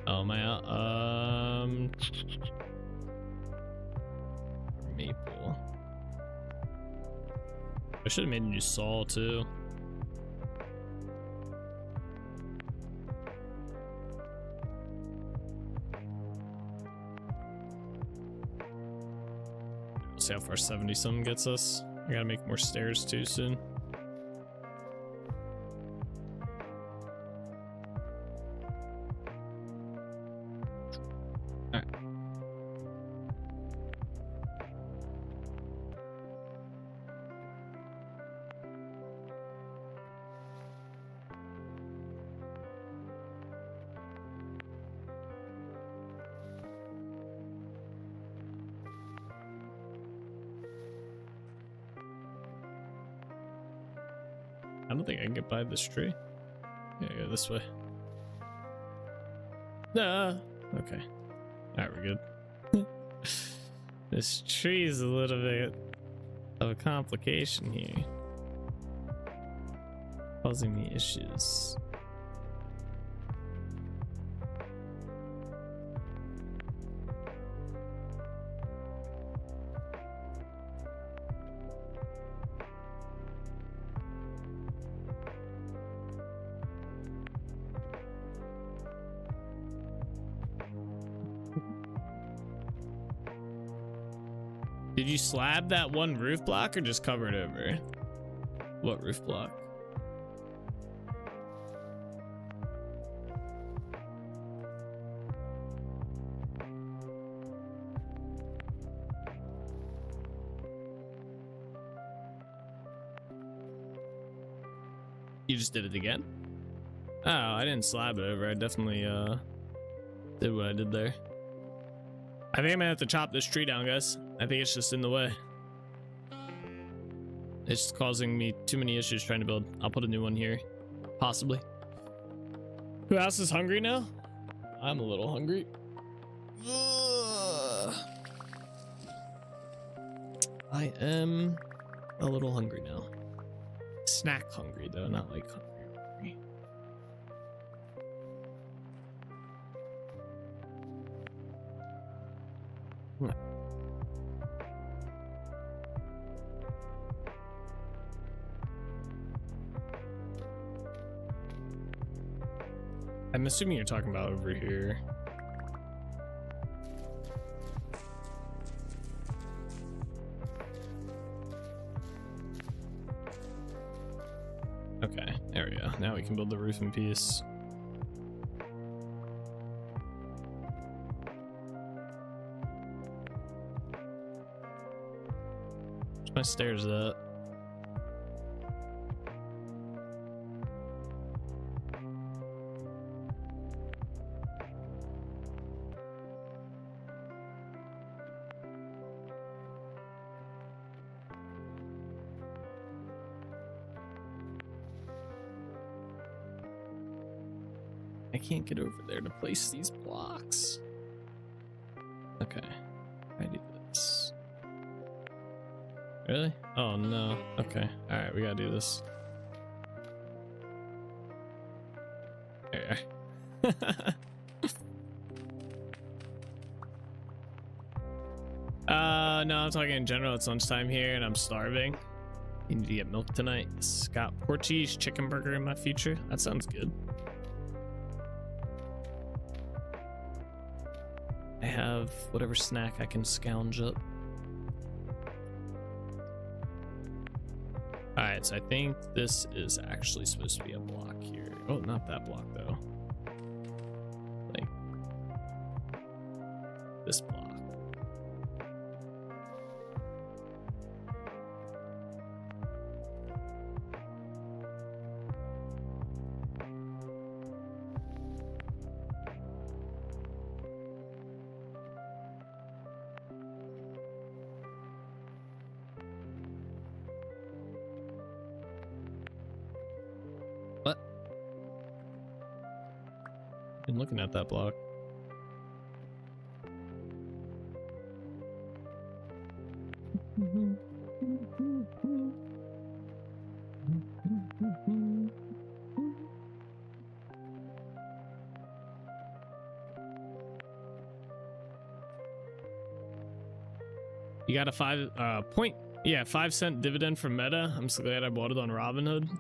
B: Oh, am I out? Maple. I should have made a new saw too. See how far 70 something gets us. I gotta make more stairs too soon. Alright. I don't think I can get by this tree. Yeah, go this way. Nah. Okay. Alright, we're good. This tree is a little bit of a complication here. Causing me issues. Did you slab that one roof block or just cover it over? What roof block? You just did it again? Oh, I didn't slab it over. I definitely did what I did there. I think I'm gonna have to chop this tree down, guys. I think it's just in the way. It's causing me too many issues trying to build. I'll put a new one here, possibly. Who else is hungry now? I'm a little hungry. I am a little hungry now. Snack hungry though, not like hungry. I'm assuming you're talking about over here. Okay, there we go. Now we can build the roof in peace. Where's my stairs at? I can't get over there to place these blocks. Okay, I do this. Really? Oh no. Okay, all right, we gotta do this. There you are. No, I'm talking in general. It's lunchtime here and I'm starving. You need to get milk tonight. Got Portuguese chicken burger in my future. That sounds good. I have whatever snack I can scrounge up. Alright, so I think this is actually supposed to be a block here. Oh, not that block though. Like this block. What? Been looking at that block. You got a 5 cent dividend from Meta. I'm so glad I bought it on Robinhood.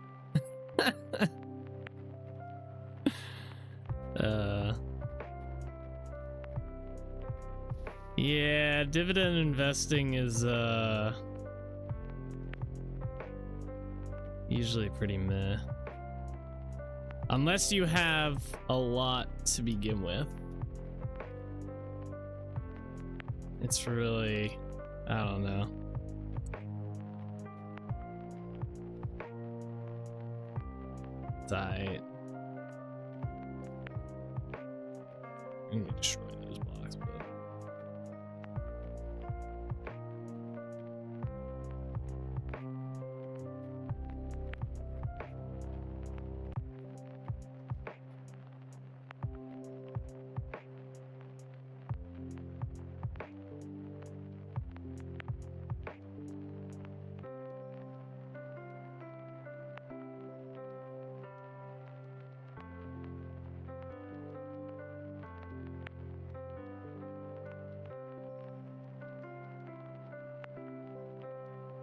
B: Yeah, dividend investing is usually pretty meh. Unless you have a lot to begin with. It's really, I don't know. Tight. I'm gonna destroy those blocks, but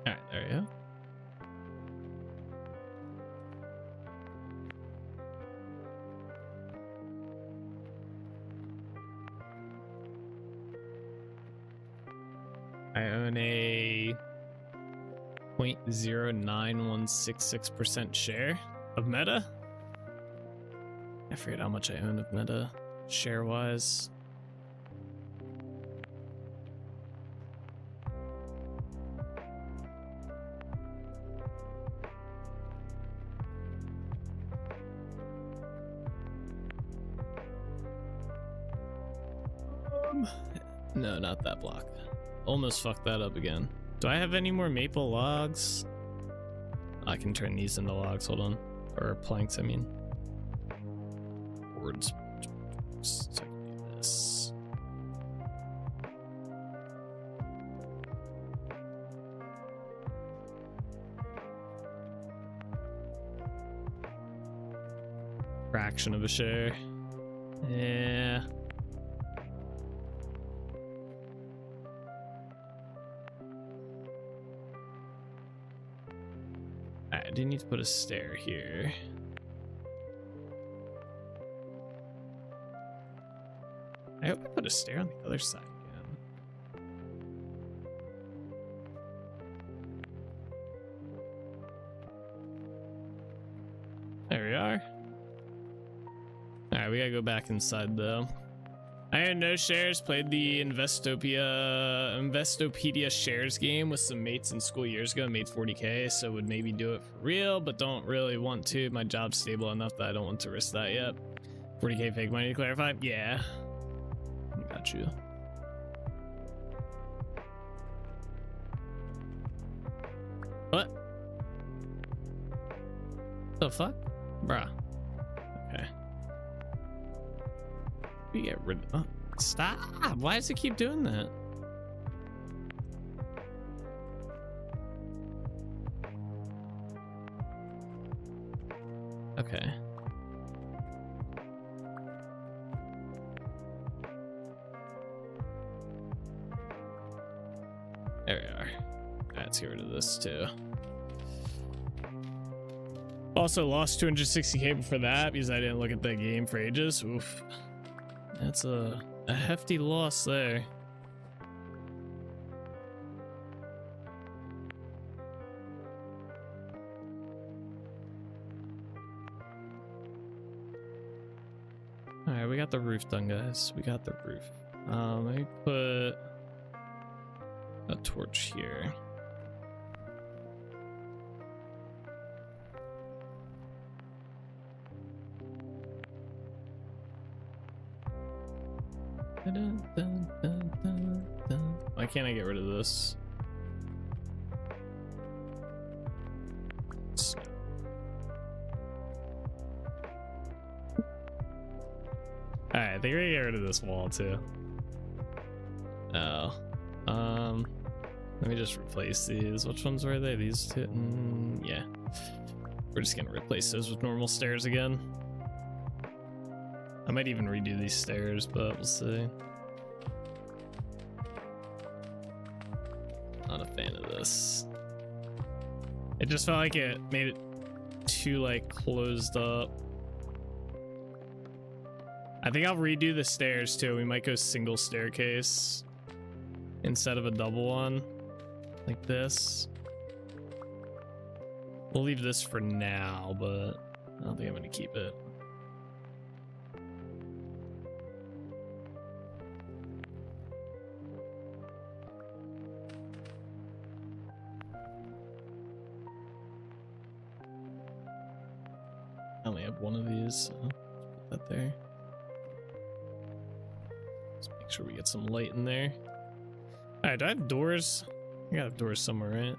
B: all right, there we go. I own a 0.09166% share of Meta. I forget how much I own of Meta share wise. No, not that block. Almost fucked that up again. Do I have any more maple logs? I can turn these into logs, hold on. Or planks, I mean. Boards. So I can do this. Fraction of a share. Yeah. I do need to put a stair here. I hope I put a stair on the other side again. There we are. Alright, we gotta go back inside though. I had no shares, played the Investopedia shares game with some mates in school years ago, made 40k, so would maybe do it for real, but don't really want to. My job's stable enough that I don't want to risk that yet. 40k fake money to clarify? Yeah. Got you. What? The fuck? Bruh. Okay. We get rid of. Oh, stop! Why does it keep doing that? Okay. There we are. Let's get rid of this too. Also lost 260k before that because I didn't look at that game for ages. Oof. That's a hefty loss there. All right, we got the roof done, guys. We got the roof. Let me put a torch here. Why can't I get rid of this? Alright, I think we're gonna get rid of this wall too. Oh. Let me just replace these. Which ones were they? These two? Yeah. We're just gonna replace those with normal stairs again. I might even redo these stairs, but we'll see. Not a fan of this. It just felt like it made it too like closed up. I think I'll redo the stairs too. We might go single staircase. instead of a double one, like this. We'll leave this for now, but I don't think I'm gonna keep it. I only have one of these, so put that there. Let's make sure we get some light in there. All right, do I have doors? I gotta have doors somewhere, right?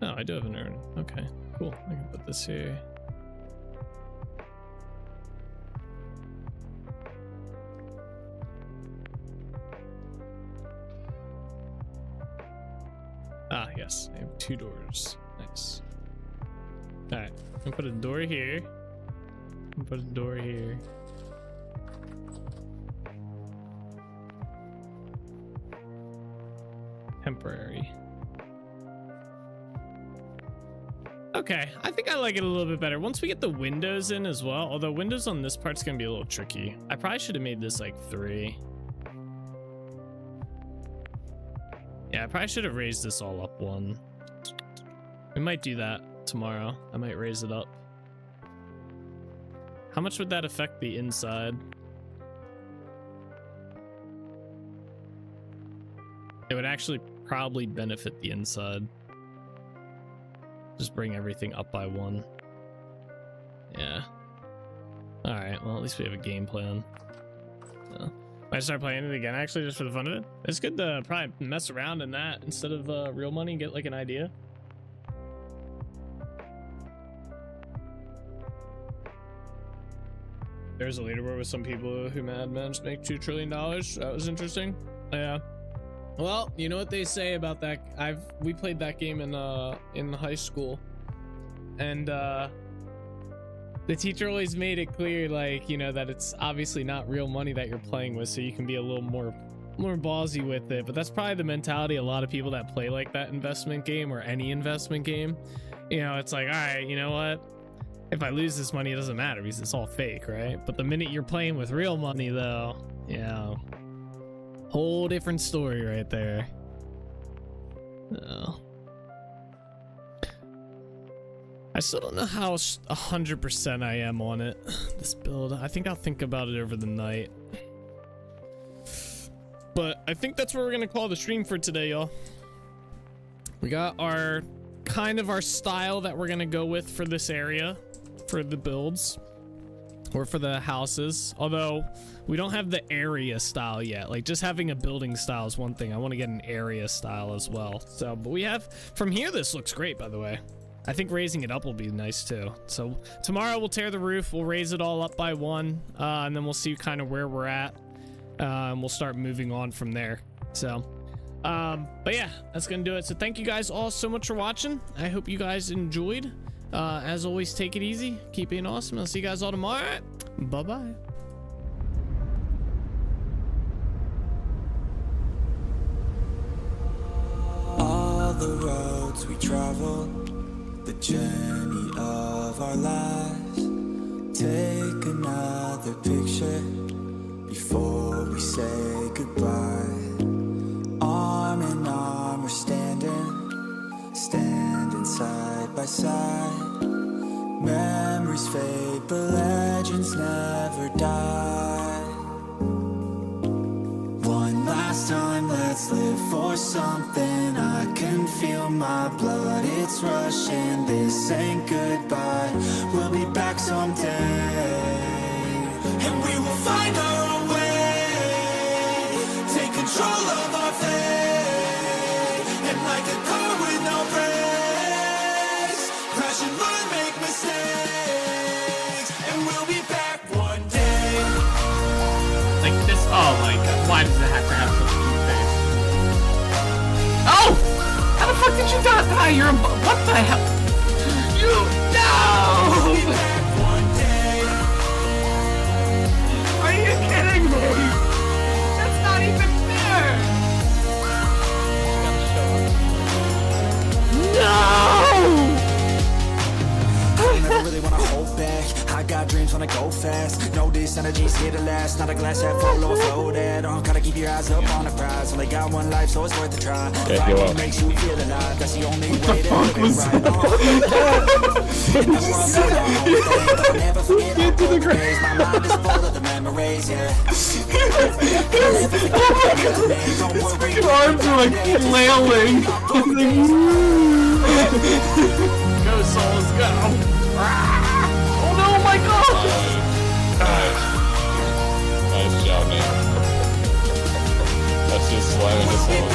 B: No, I do have an urn. Okay, cool. I can put this here. Ah, yes, I have 2 doors. Nice. All right, I'm gonna put a door here. I'm gonna put a door here. Temporary. Okay, I think I like it a little bit better. Once we get the windows in as well, although windows on this part's gonna be a little tricky. I probably should have made this like 3. Yeah, I probably should have raised this all up 1. We might do that tomorrow. I might raise it up. How much would that affect the inside? It would actually probably benefit the inside. Just bring everything up by 1. Yeah. All right, well, at least we have a game plan. So, might start playing it again, actually, just for the fun of it. It's good to probably mess around in that instead of real money and get like an idea. There's a leaderboard with some people who managed to make $2 trillion. That was interesting. Yeah. Well, you know what they say about that. We played that game in high school, and the teacher always made it clear, like, you know, that it's obviously not real money that you're playing with, so you can be a little more ballsy with it. But that's probably the mentality a lot of people that play like that investment game or any investment game. You know, it's like, all right, you know what? If I lose this money, it doesn't matter because it's all fake, right? But the minute you're playing with real money, though, yeah. Whole different story right there. Oh. I still don't know how 100% I am on it, this build. I think I'll think about it over the night. But I think that's what we're gonna call the stream for today, y'all. We got our kind of our style that we're gonna go with for this area, for the builds. Or for the houses, although we don't have the area style yet. Like, just having a building style is one thing. I want to get an area style as well. So, but we have, from here, this looks great, by the way. I think raising it up will be nice too. So tomorrow we'll tear the roof, we'll raise it all up by 1, and then we'll see kind of where we're at, and we'll start moving on from there. So, but yeah, that's gonna do it. So thank you guys all so much for watching. I hope you guys enjoyed. As always, take it easy, keep being awesome. I'll see you guys all tomorrow. Bye bye.
A: All the roads we travel, the journey of our lives. Take another picture before we say goodbye. Arm in arm, we're standing side by side. Memories fade, but legends never die. One last time, let's live for something. I can feel my blood, it's rushing. This ain't goodbye, we'll be back someday. And we will find our own way. Take control of our fate. And like a car with no brakes, crash and learn, make mistakes. And we'll be back one day.
C: Like this, oh my god, why does it have to have such a cute face? Oh! How the fuck did you not die? You're a, what the hell? You, no!
A: We'll be back one day.
C: Are you kidding me? That's not even fair! No!
A: I never really wanna hold back. I got dreams when I go
D: go fast. Know this energy's here to last. Not a glass half full or flow that. Gotta keep your eyes up on the prize. Only got one life, so it's worth a try.
E: Yeah, go up.
D: Makes you feel alive. That's the only way to live it right. Never forget
E: Get to the ground.
D: my mind is full of the memories, yeah.
C: Your arms are like flailing. Go, souls, go. Oh no, my God.
E: Nice job, man. That's just slamming this one.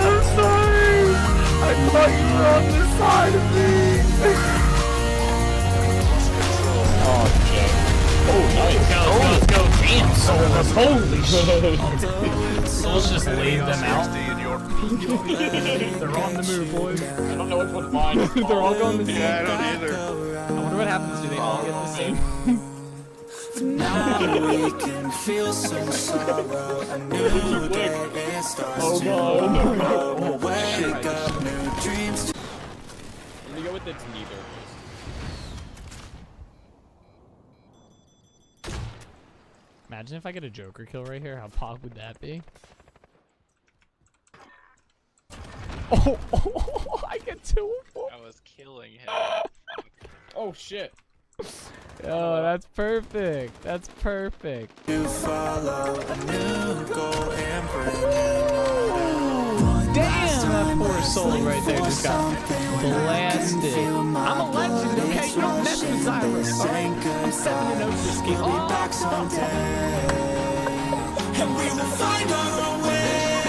C: I'm sorry. I thought you were on this side of me.
E: Oh, Jack. Oh, nice.
C: Let's go. Damn, souls. Holy shit. Souls just laid them out. They're on the move, boys.
E: I don't know which one's mine.
C: They're all going the same.
E: Yeah, I don't either.
C: I wonder what happens. Do they all get the same?
D: Now we can feel some sorrow. A new day it starts
E: Oh,
D: to
E: God.
D: grow. We'll wake up, new dreams.
E: Let me go with it's neither.
B: Imagine if I get a Joker kill right here. How pog would that be? Oh, I get 2 of 4.
F: I was killing him.
E: Oh, shit.
B: Oh, that's perfect. That's perfect.
D: To follow a new goal and bring
B: Damn, that poor soul right there just got blasted. I'm a legend, okay? You don't mess with Xylus, alright? I'm 7-0 this game.
D: back someday. And we will find our way.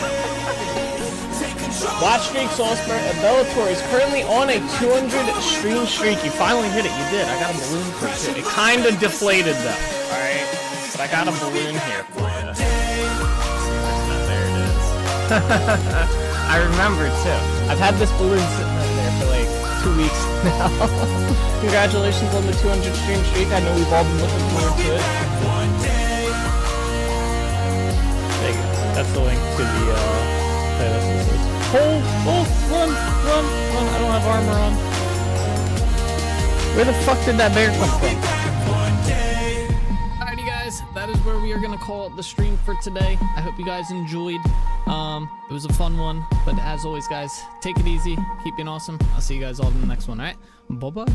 D: Take control.
B: Watch Streak Soulspur at Bellator is currently on a 200 stream streak. You finally hit it. You did. I got a balloon for you too. It kind of deflated though. Alright? But I got a balloon here for you. There it is. I remember too. I've had this balloon sitting right there for like 2 weeks now. Congratulations on the 200 stream streak. I know we've all been looking forward to it. There you go. That's the link to the playlist. Hold, run. I don't have armor on. Where the fuck did that bear come from? Alrighty guys, that is where we are gonna call it the stream for today. I hope you guys enjoyed. It was a fun one, but as always guys, take it easy, keep being awesome. I'll see you guys all in the next one, alright? Bye-bye.